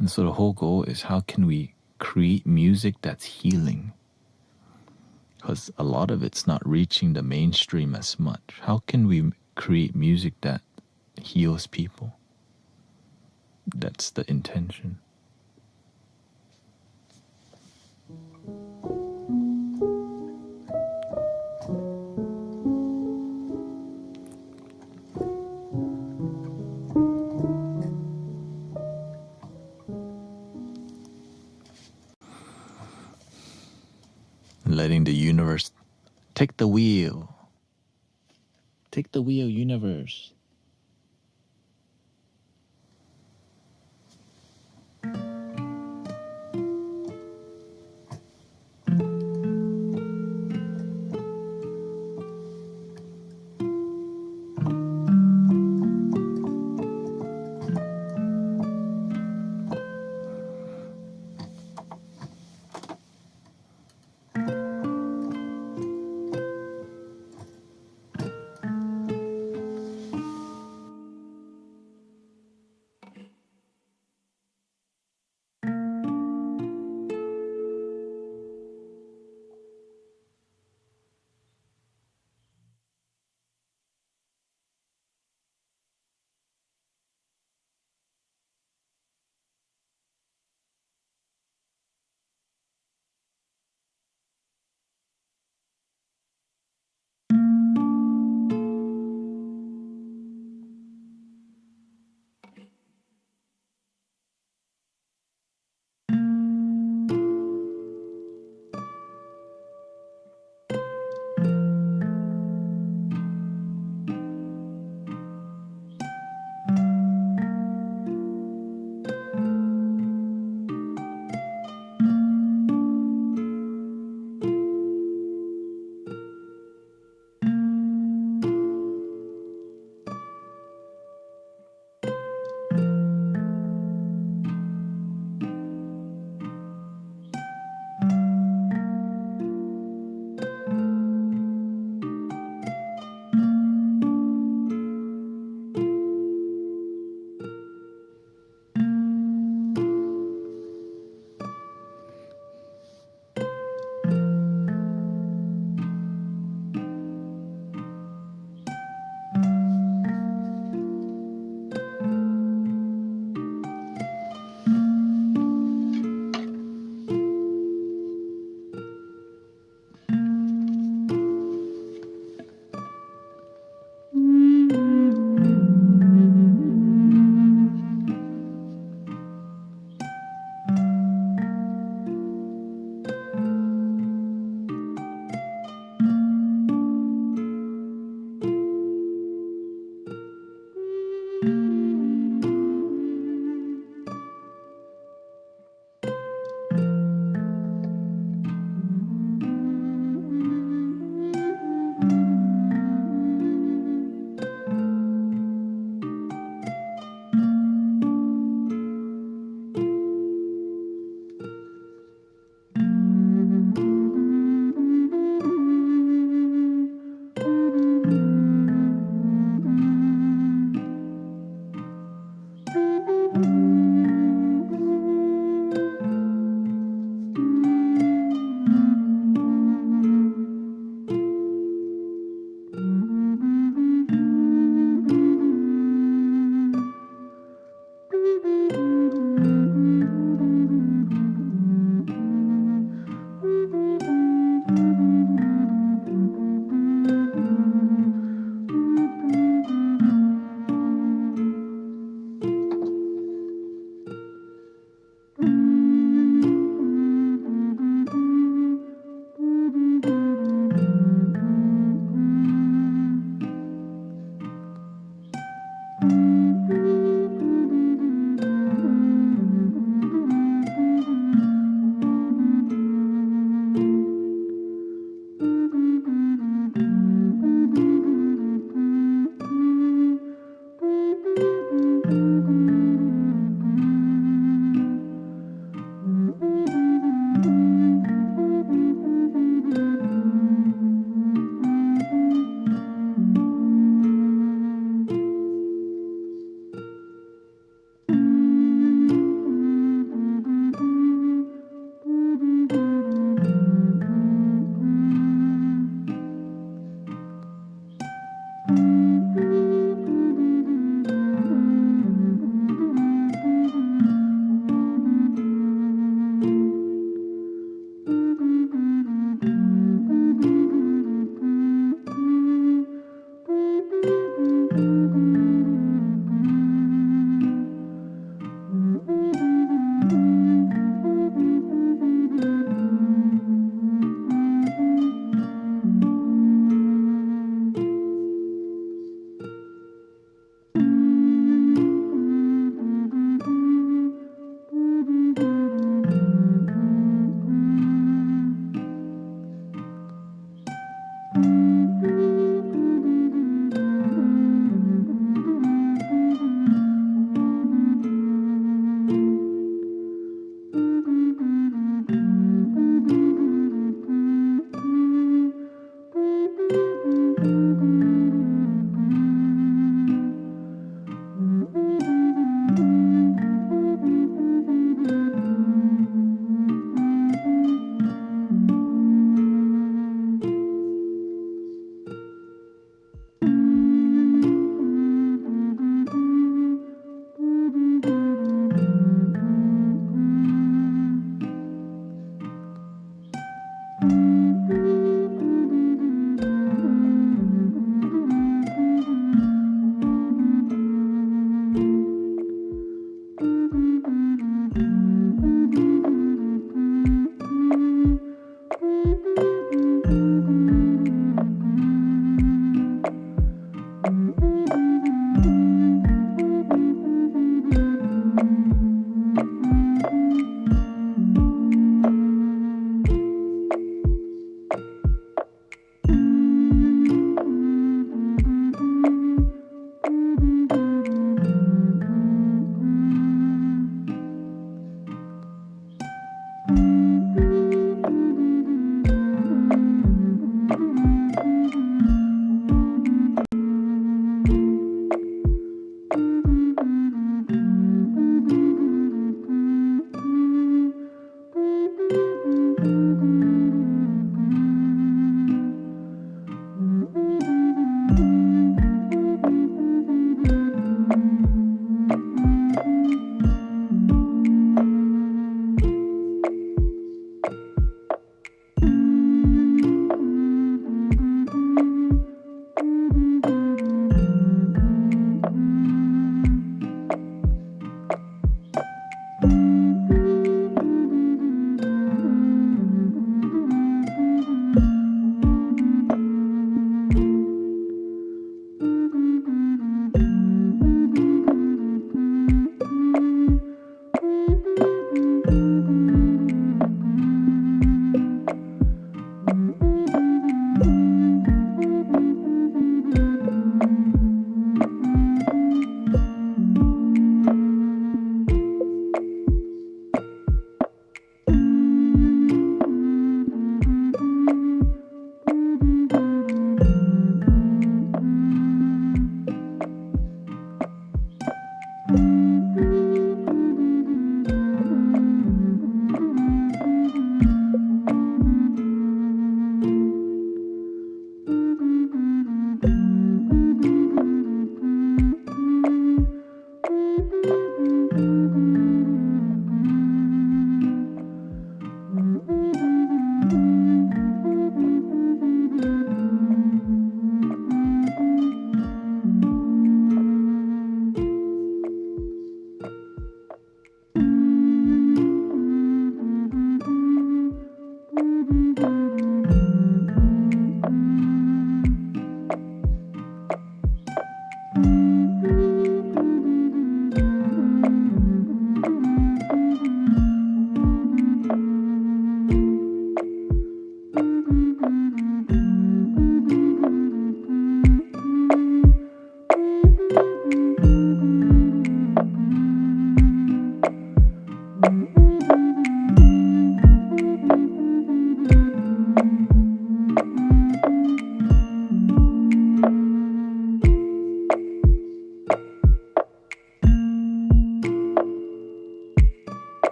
S2: And so the whole goal is, how can we create music that's healing? Because a lot of it's not reaching the mainstream as much. How can we create music that heals people? That's the intention. Letting the universe take the wheel. Take the wheel, universe.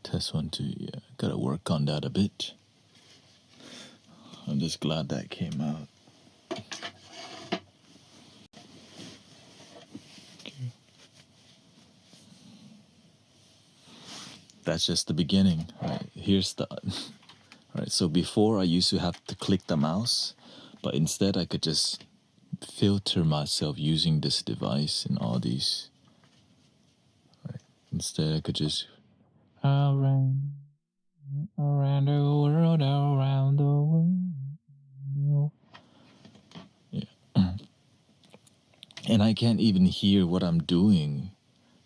S2: Test 1, 2. Yeah, gotta work on that a bit. I'm just glad that came out. Okay. That's just the beginning, right? Here's the... Right, so before I used to have to click the mouse, but instead I could just filter myself using this device and all these. Right. Instead I could just around the world, around the world. Yeah. And I can't even hear what I'm doing,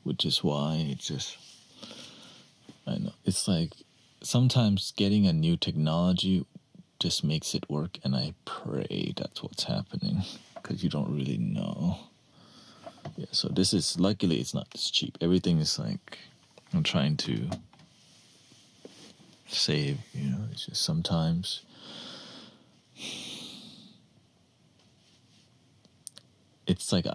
S2: which is why it's just, I know, it's like sometimes getting a new technology just makes it work, and I pray that's what's happening, because you don't really know. Yeah, so this is, luckily it's not this cheap. Everything is like, I'm trying to save, you know. It's just sometimes it's like,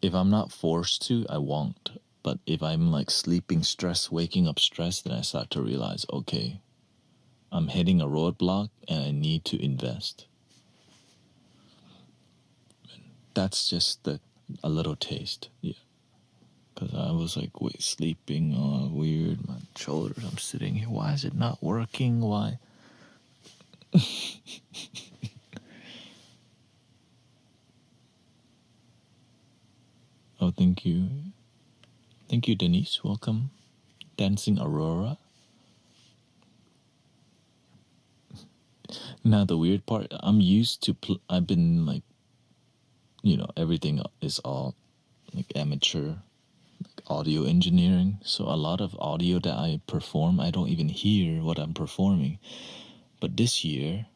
S2: if I'm not forced to, I won't. But if I'm like sleeping stressed, waking up stressed, then I start to realize, okay, I'm hitting a roadblock and I need to invest. That's just a little taste, yeah. Because I was like, wait, sleeping, weird, my shoulders, I'm sitting here, why is it not working, why? Oh, thank you. Thank you, Denise, welcome. Dancing Aurora. Now the weird part, I'm used to. I've been like, everything is all like amateur, like audio engineering. So a lot of audio that I perform, I don't even hear what I'm performing. But this year,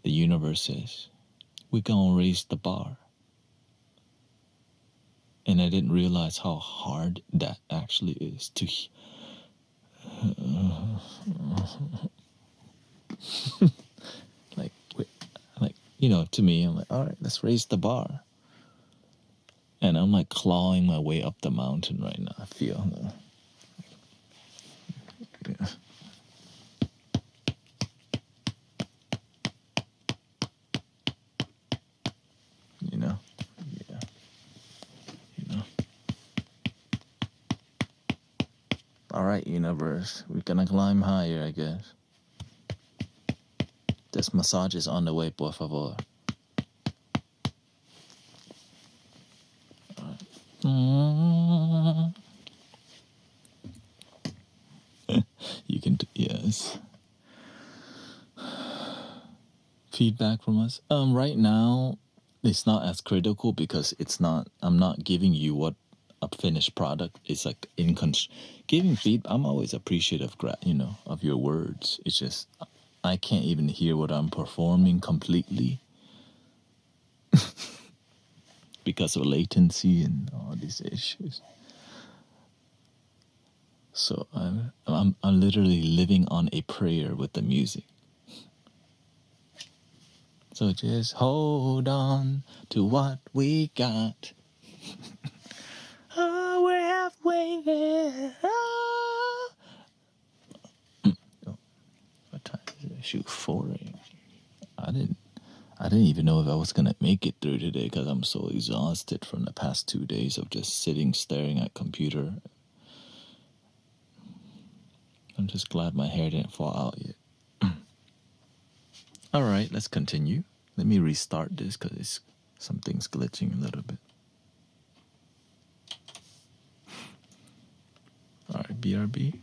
S2: the universe says, we're gonna raise the bar. And I didn't realize how hard that actually is to. Like, to me, I'm like, all right, let's raise the bar. And I'm like clawing my way up the mountain right now. I feel. Yeah. You know? Yeah. You know? All right, universe. We're gonna climb higher, I guess. This massage is on the way, por favor. You can, yes. Feedback from us. Right now, it's not as critical because I'm not giving you what a finished product. It's like giving feedback. I'm always appreciative, of your words. It's just I can't even hear what I'm performing completely because of latency and all these issues. So I'm literally living on a prayer with the music. So just hold on to what we got. Oh, we're halfway there. Oh. What time is it? Shoot, 4 a.m. I didn't even know if I was gonna make it through today because I'm so exhausted from the past 2 days of just sitting staring at computer. I'm just glad my hair didn't fall out yet. All right, let's continue. Let me restart this because something's glitching a little bit. All right, BRB.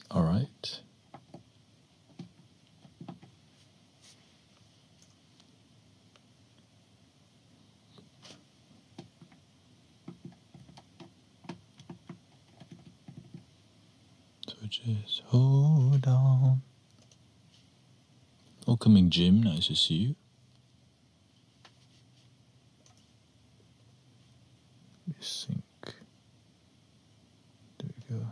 S2: All right. So just hold on. Welcoming Jim, nice to see you. Let me sync. There we go.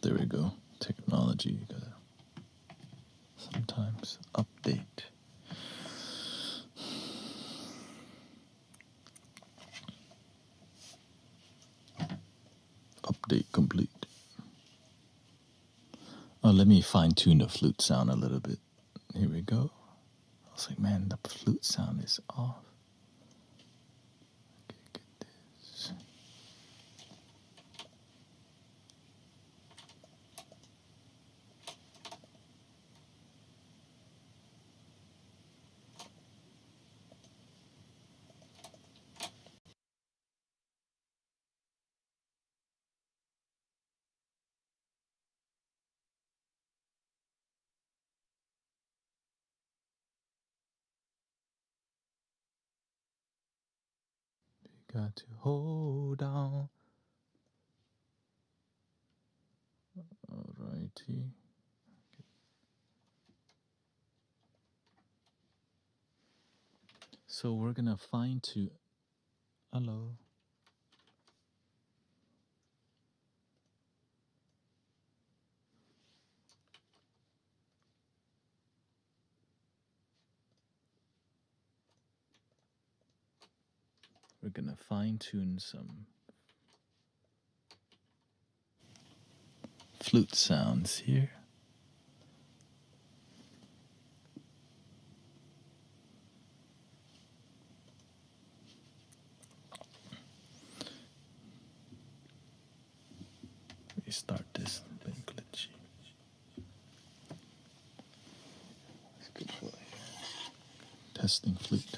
S2: There we go. Technology, you gotta sometimes update. Update complete. Oh, let me fine tune the flute sound a little bit. Here we go. I was like, man, the flute sound is off. Okay, get this. got to hold on. Alrighty. So we're gonna fine tune. Hello. We're gonna fine tune some flute sounds here. Restart this. Been glitchy. Let's go for it. Testing flute.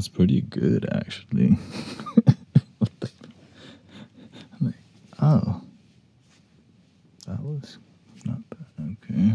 S2: sounds pretty good, actually. What the? I'm like, oh, that was not bad. Okay.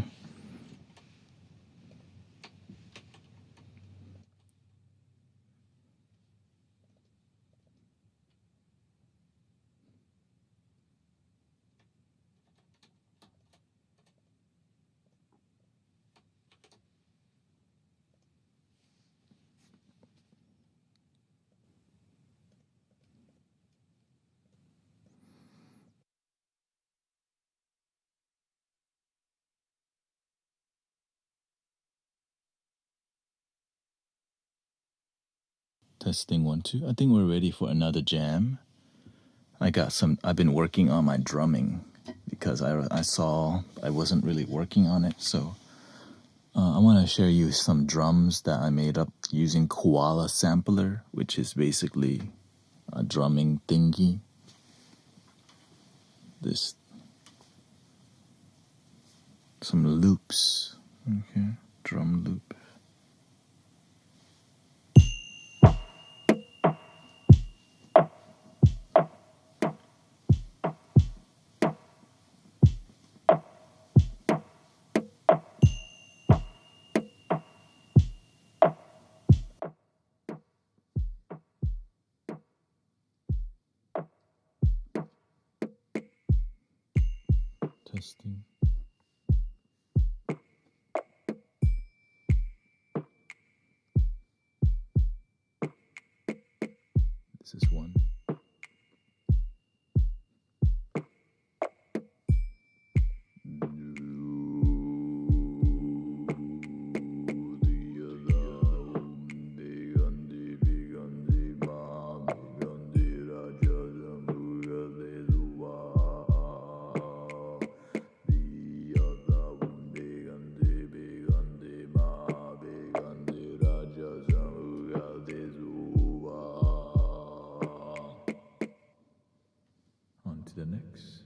S2: Testing 1, 2. I think we're ready for another jam. I've been working on my drumming because I saw I wasn't really working on it. So I want to share you some drums that I made up using Koala Sampler, which is basically a drumming thingy. This, some loops. Okay, drum loop. Testing. This is one. On to the next.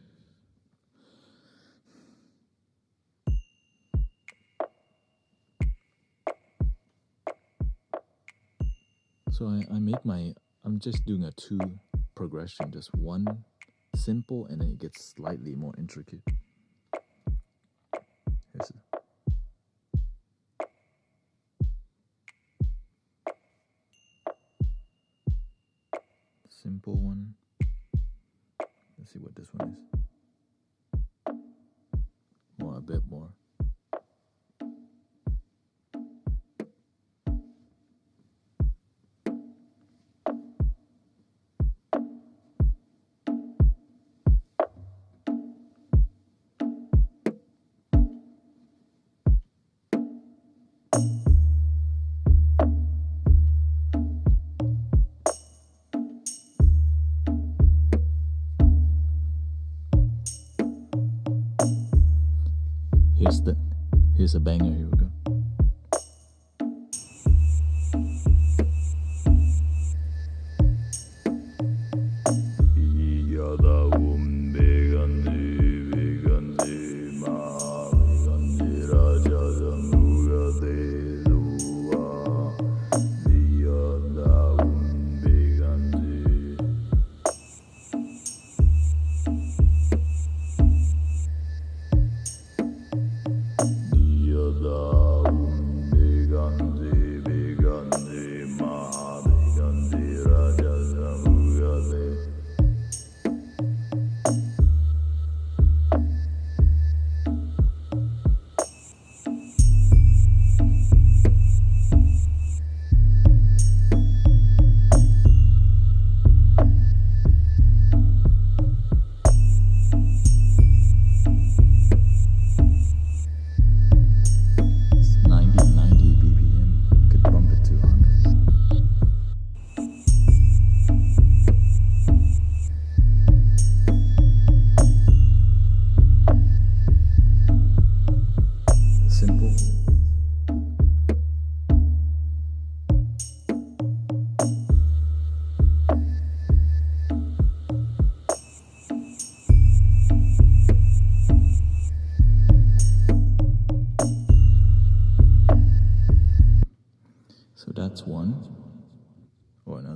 S2: So I'm just doing a 2 progression, just one simple and then it gets slightly more intricate. Here's a simple one. Let's see what this one is. More, a bit more. Here's a banger. Here we go.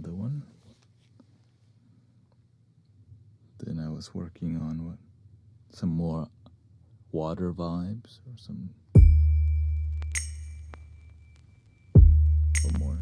S2: another one. Then I was working on some more water vibes or some more.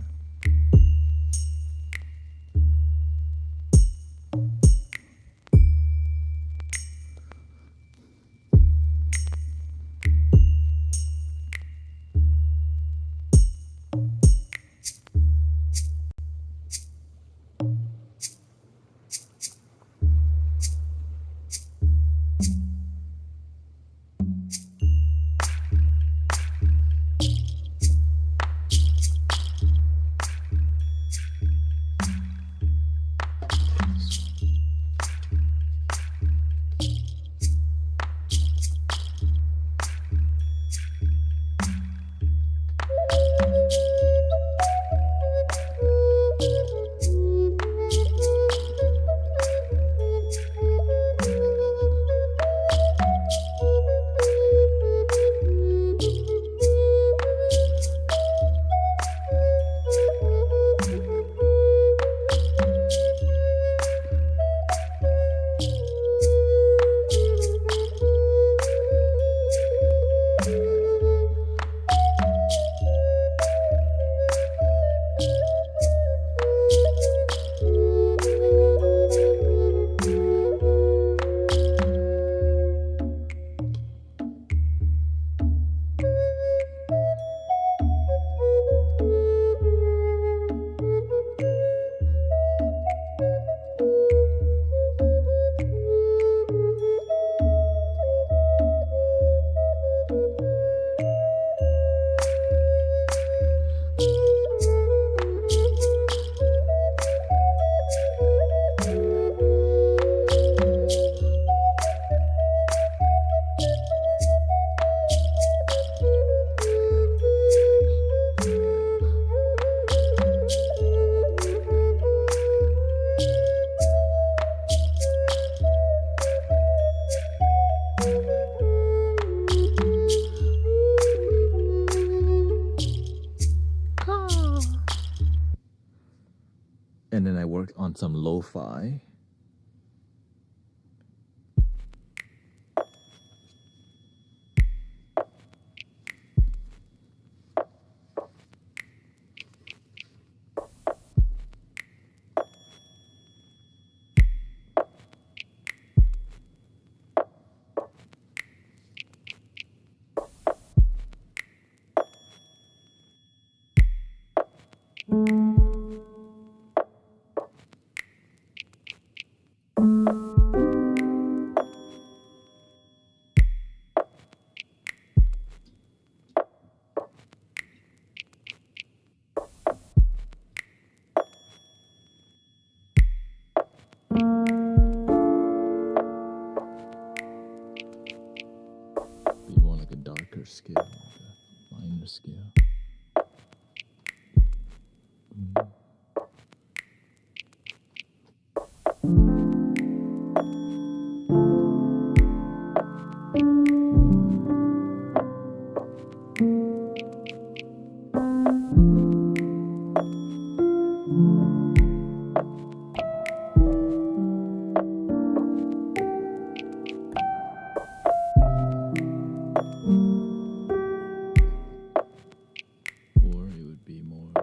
S2: And then I worked on some lo-fi. Be more like a darker scale, like a minor scale. Or it would be more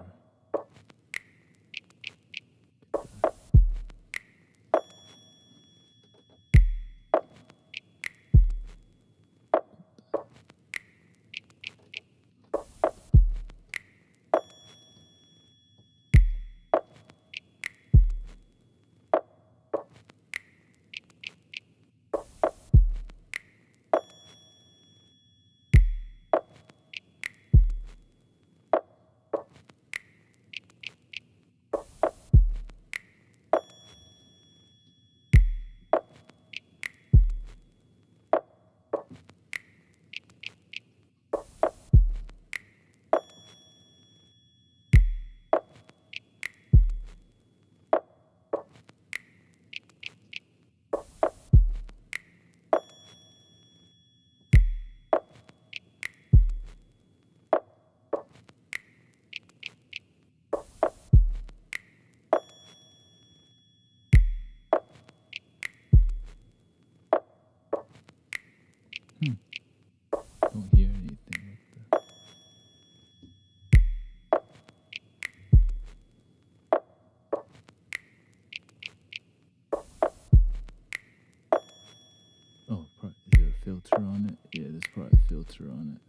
S2: filter on it. Yeah, there's probably a filter on it.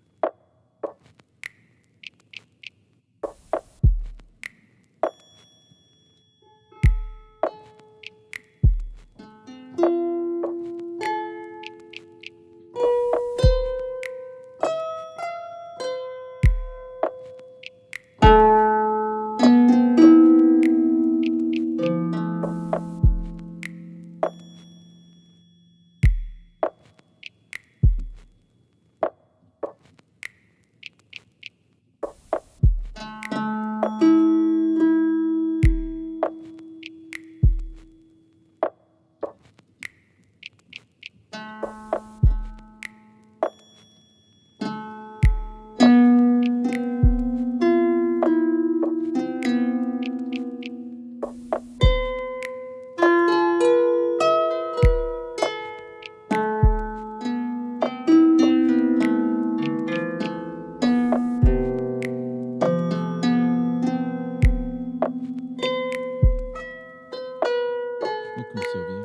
S2: Welcome, Sylvia.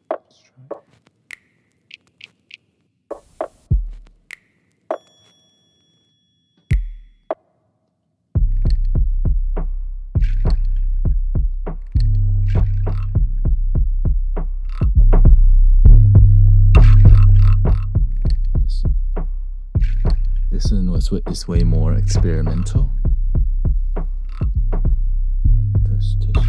S2: Let's try. This one is way more experimental. Test, test.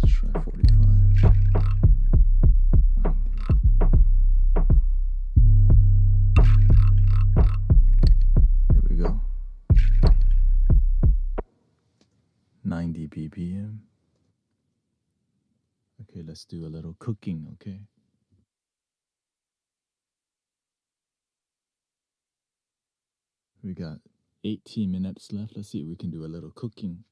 S2: Let's try 45. 90. There we go. 90 BPM. Okay, let's do a little cooking, okay? We got 18 minutes left. Let's see if we can do a little cooking.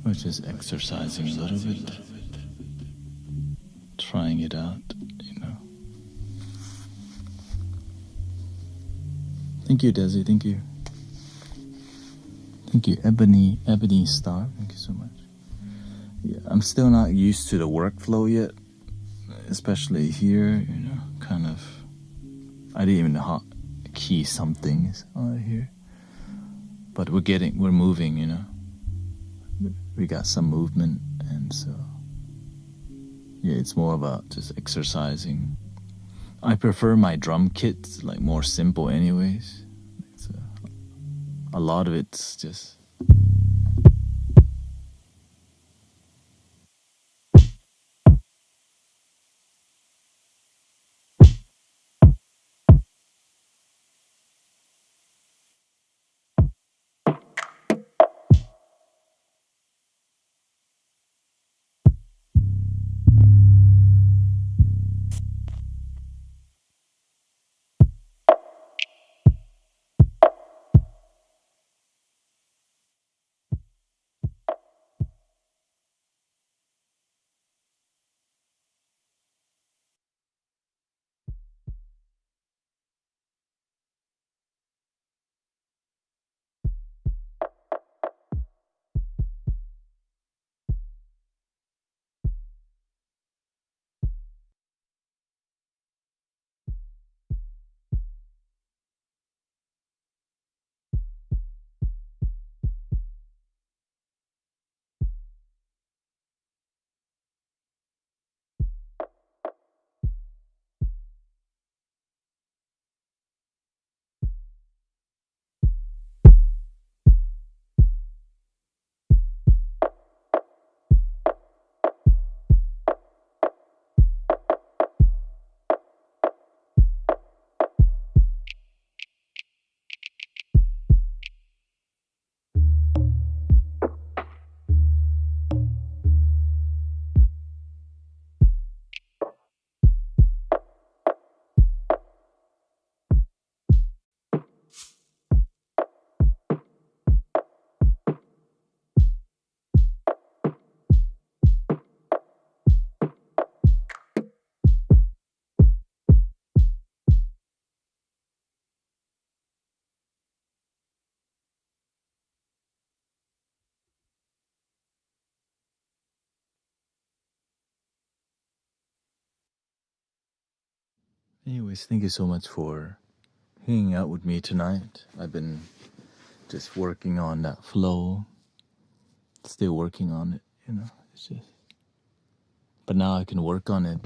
S2: We're just exercising a little bit, trying it out, you know. Thank you, Desi. Thank you. Thank you, Ebony Star. Thank you so much. Yeah, I'm still not used to the workflow yet, especially here, you know, kind of. I didn't even know how key some things are here. But we're moving, you know. We got some movement, and so yeah, it's more about just exercising. I prefer my drum kits like more simple anyways. It's, a lot of it's just Anyways, thank you so much for hanging out with me tonight. I've been just working on that flow, still working on it, you know. It's just, but now I can work on it.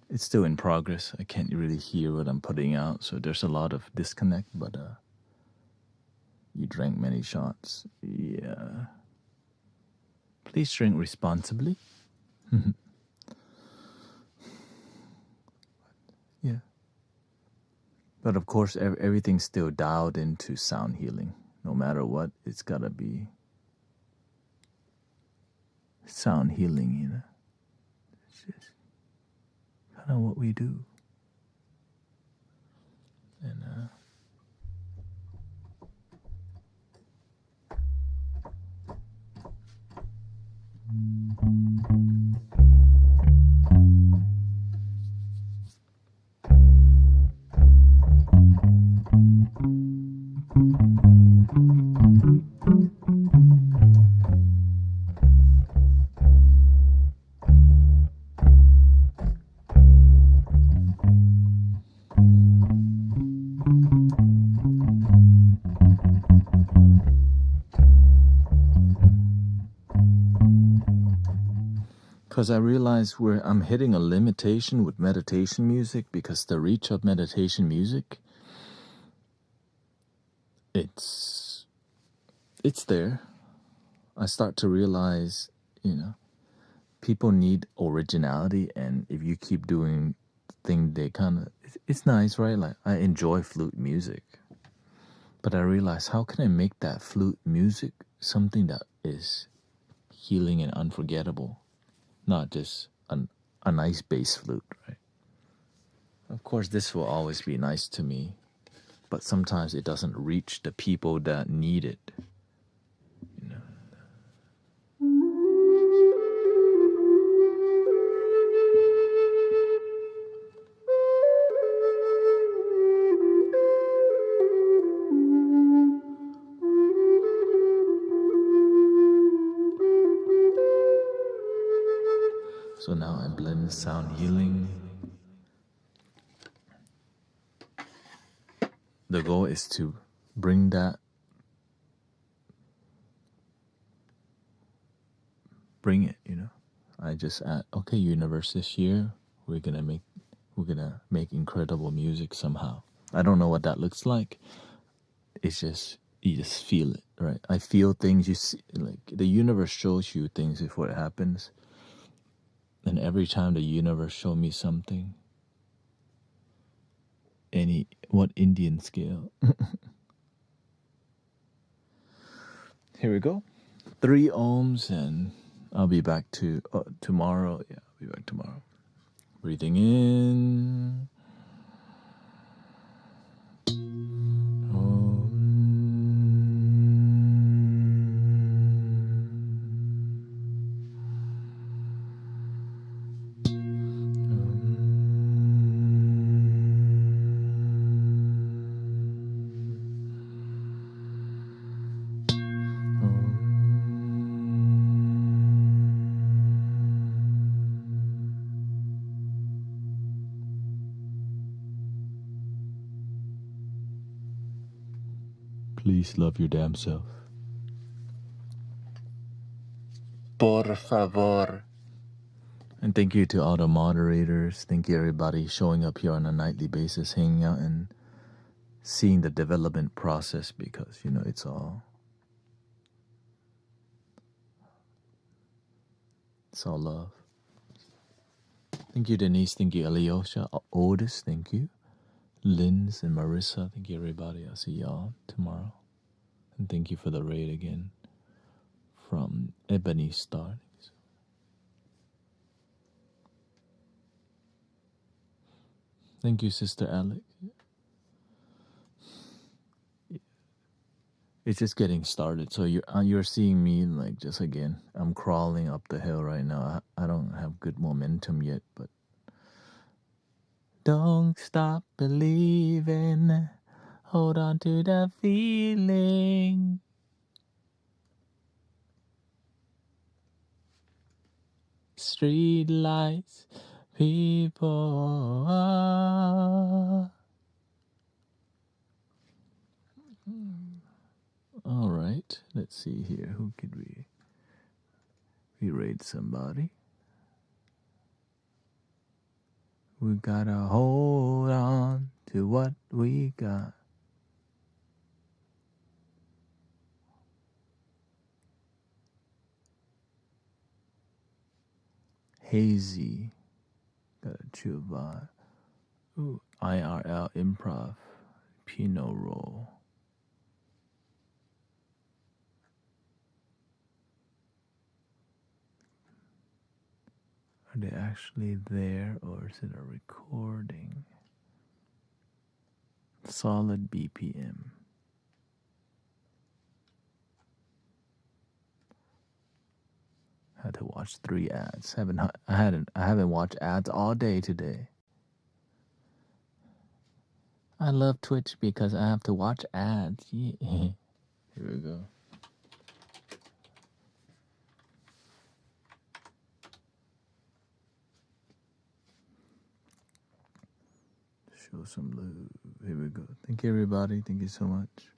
S2: It's still in progress. I can't really hear what I'm putting out, so there's a lot of disconnect. But you drank many shots. Yeah. Please drink responsibly. Yeah. But of course, everything's still dialed into sound healing. No matter what, it's gotta be sound healing, you know. It's just kind of what we do. And because I realize where I'm hitting a limitation with meditation music, because the reach of meditation music, it's there. I start to realize, you know, people need originality, and if you keep doing things, they kind of, it's nice, right? Like, I enjoy flute music, but I realize, how can I make that flute music something that is healing and unforgettable, not just a nice bass flute, right? Of course, this will always be nice to me, but sometimes it doesn't reach the people that need it. So now I blend sound healing. The goal is to bring it, you know. I just add, okay, universe, this year we're gonna make incredible music somehow. I don't know what that looks like. It's just, you just feel it, right? I feel things. You see, like, the universe shows you things before it happens. And every time the universe show me something, what Indian scale? Here we go. 3 ohms, and I'll be back to tomorrow. Yeah, I'll be back tomorrow. Breathing in. Please love your damn self. Por favor. And thank you to all the moderators. Thank you, everybody, showing up here on a nightly basis, hanging out and seeing the development process, because, you know, it's all love. Thank you, Denise. Thank you, Alyosha. Otis, thank you. Linz and Marissa, thank you, everybody. I'll see y'all tomorrow. And thank you for the raid again from Ebony Star. Thank you, Sister Alex. It's just getting started. So you're seeing me, like, just again, I'm crawling up the hill right now. I don't have good momentum yet, but don't stop believing. Hold on to the feeling. Street lights, people are. All right, let's see here. Who could we raid somebody? We gotta hold on to what we got. Hazy, got a chill vibe. Ooh, IRL improv, Pinot roll. Are they actually there or is it a recording? Solid BPM. Had to watch 3 ads. I haven't watched ads all day today. I love Twitch because I have to watch ads. Yeah. Here we go. Show some love. Here we go. Thank you, everybody. Thank you so much.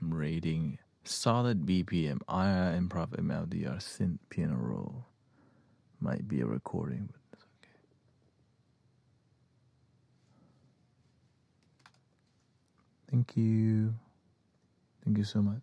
S2: I'm rating solid BPM, IR improv MLDR synth piano roll. Might be a recording, but it's okay. Thank you. Thank you so much.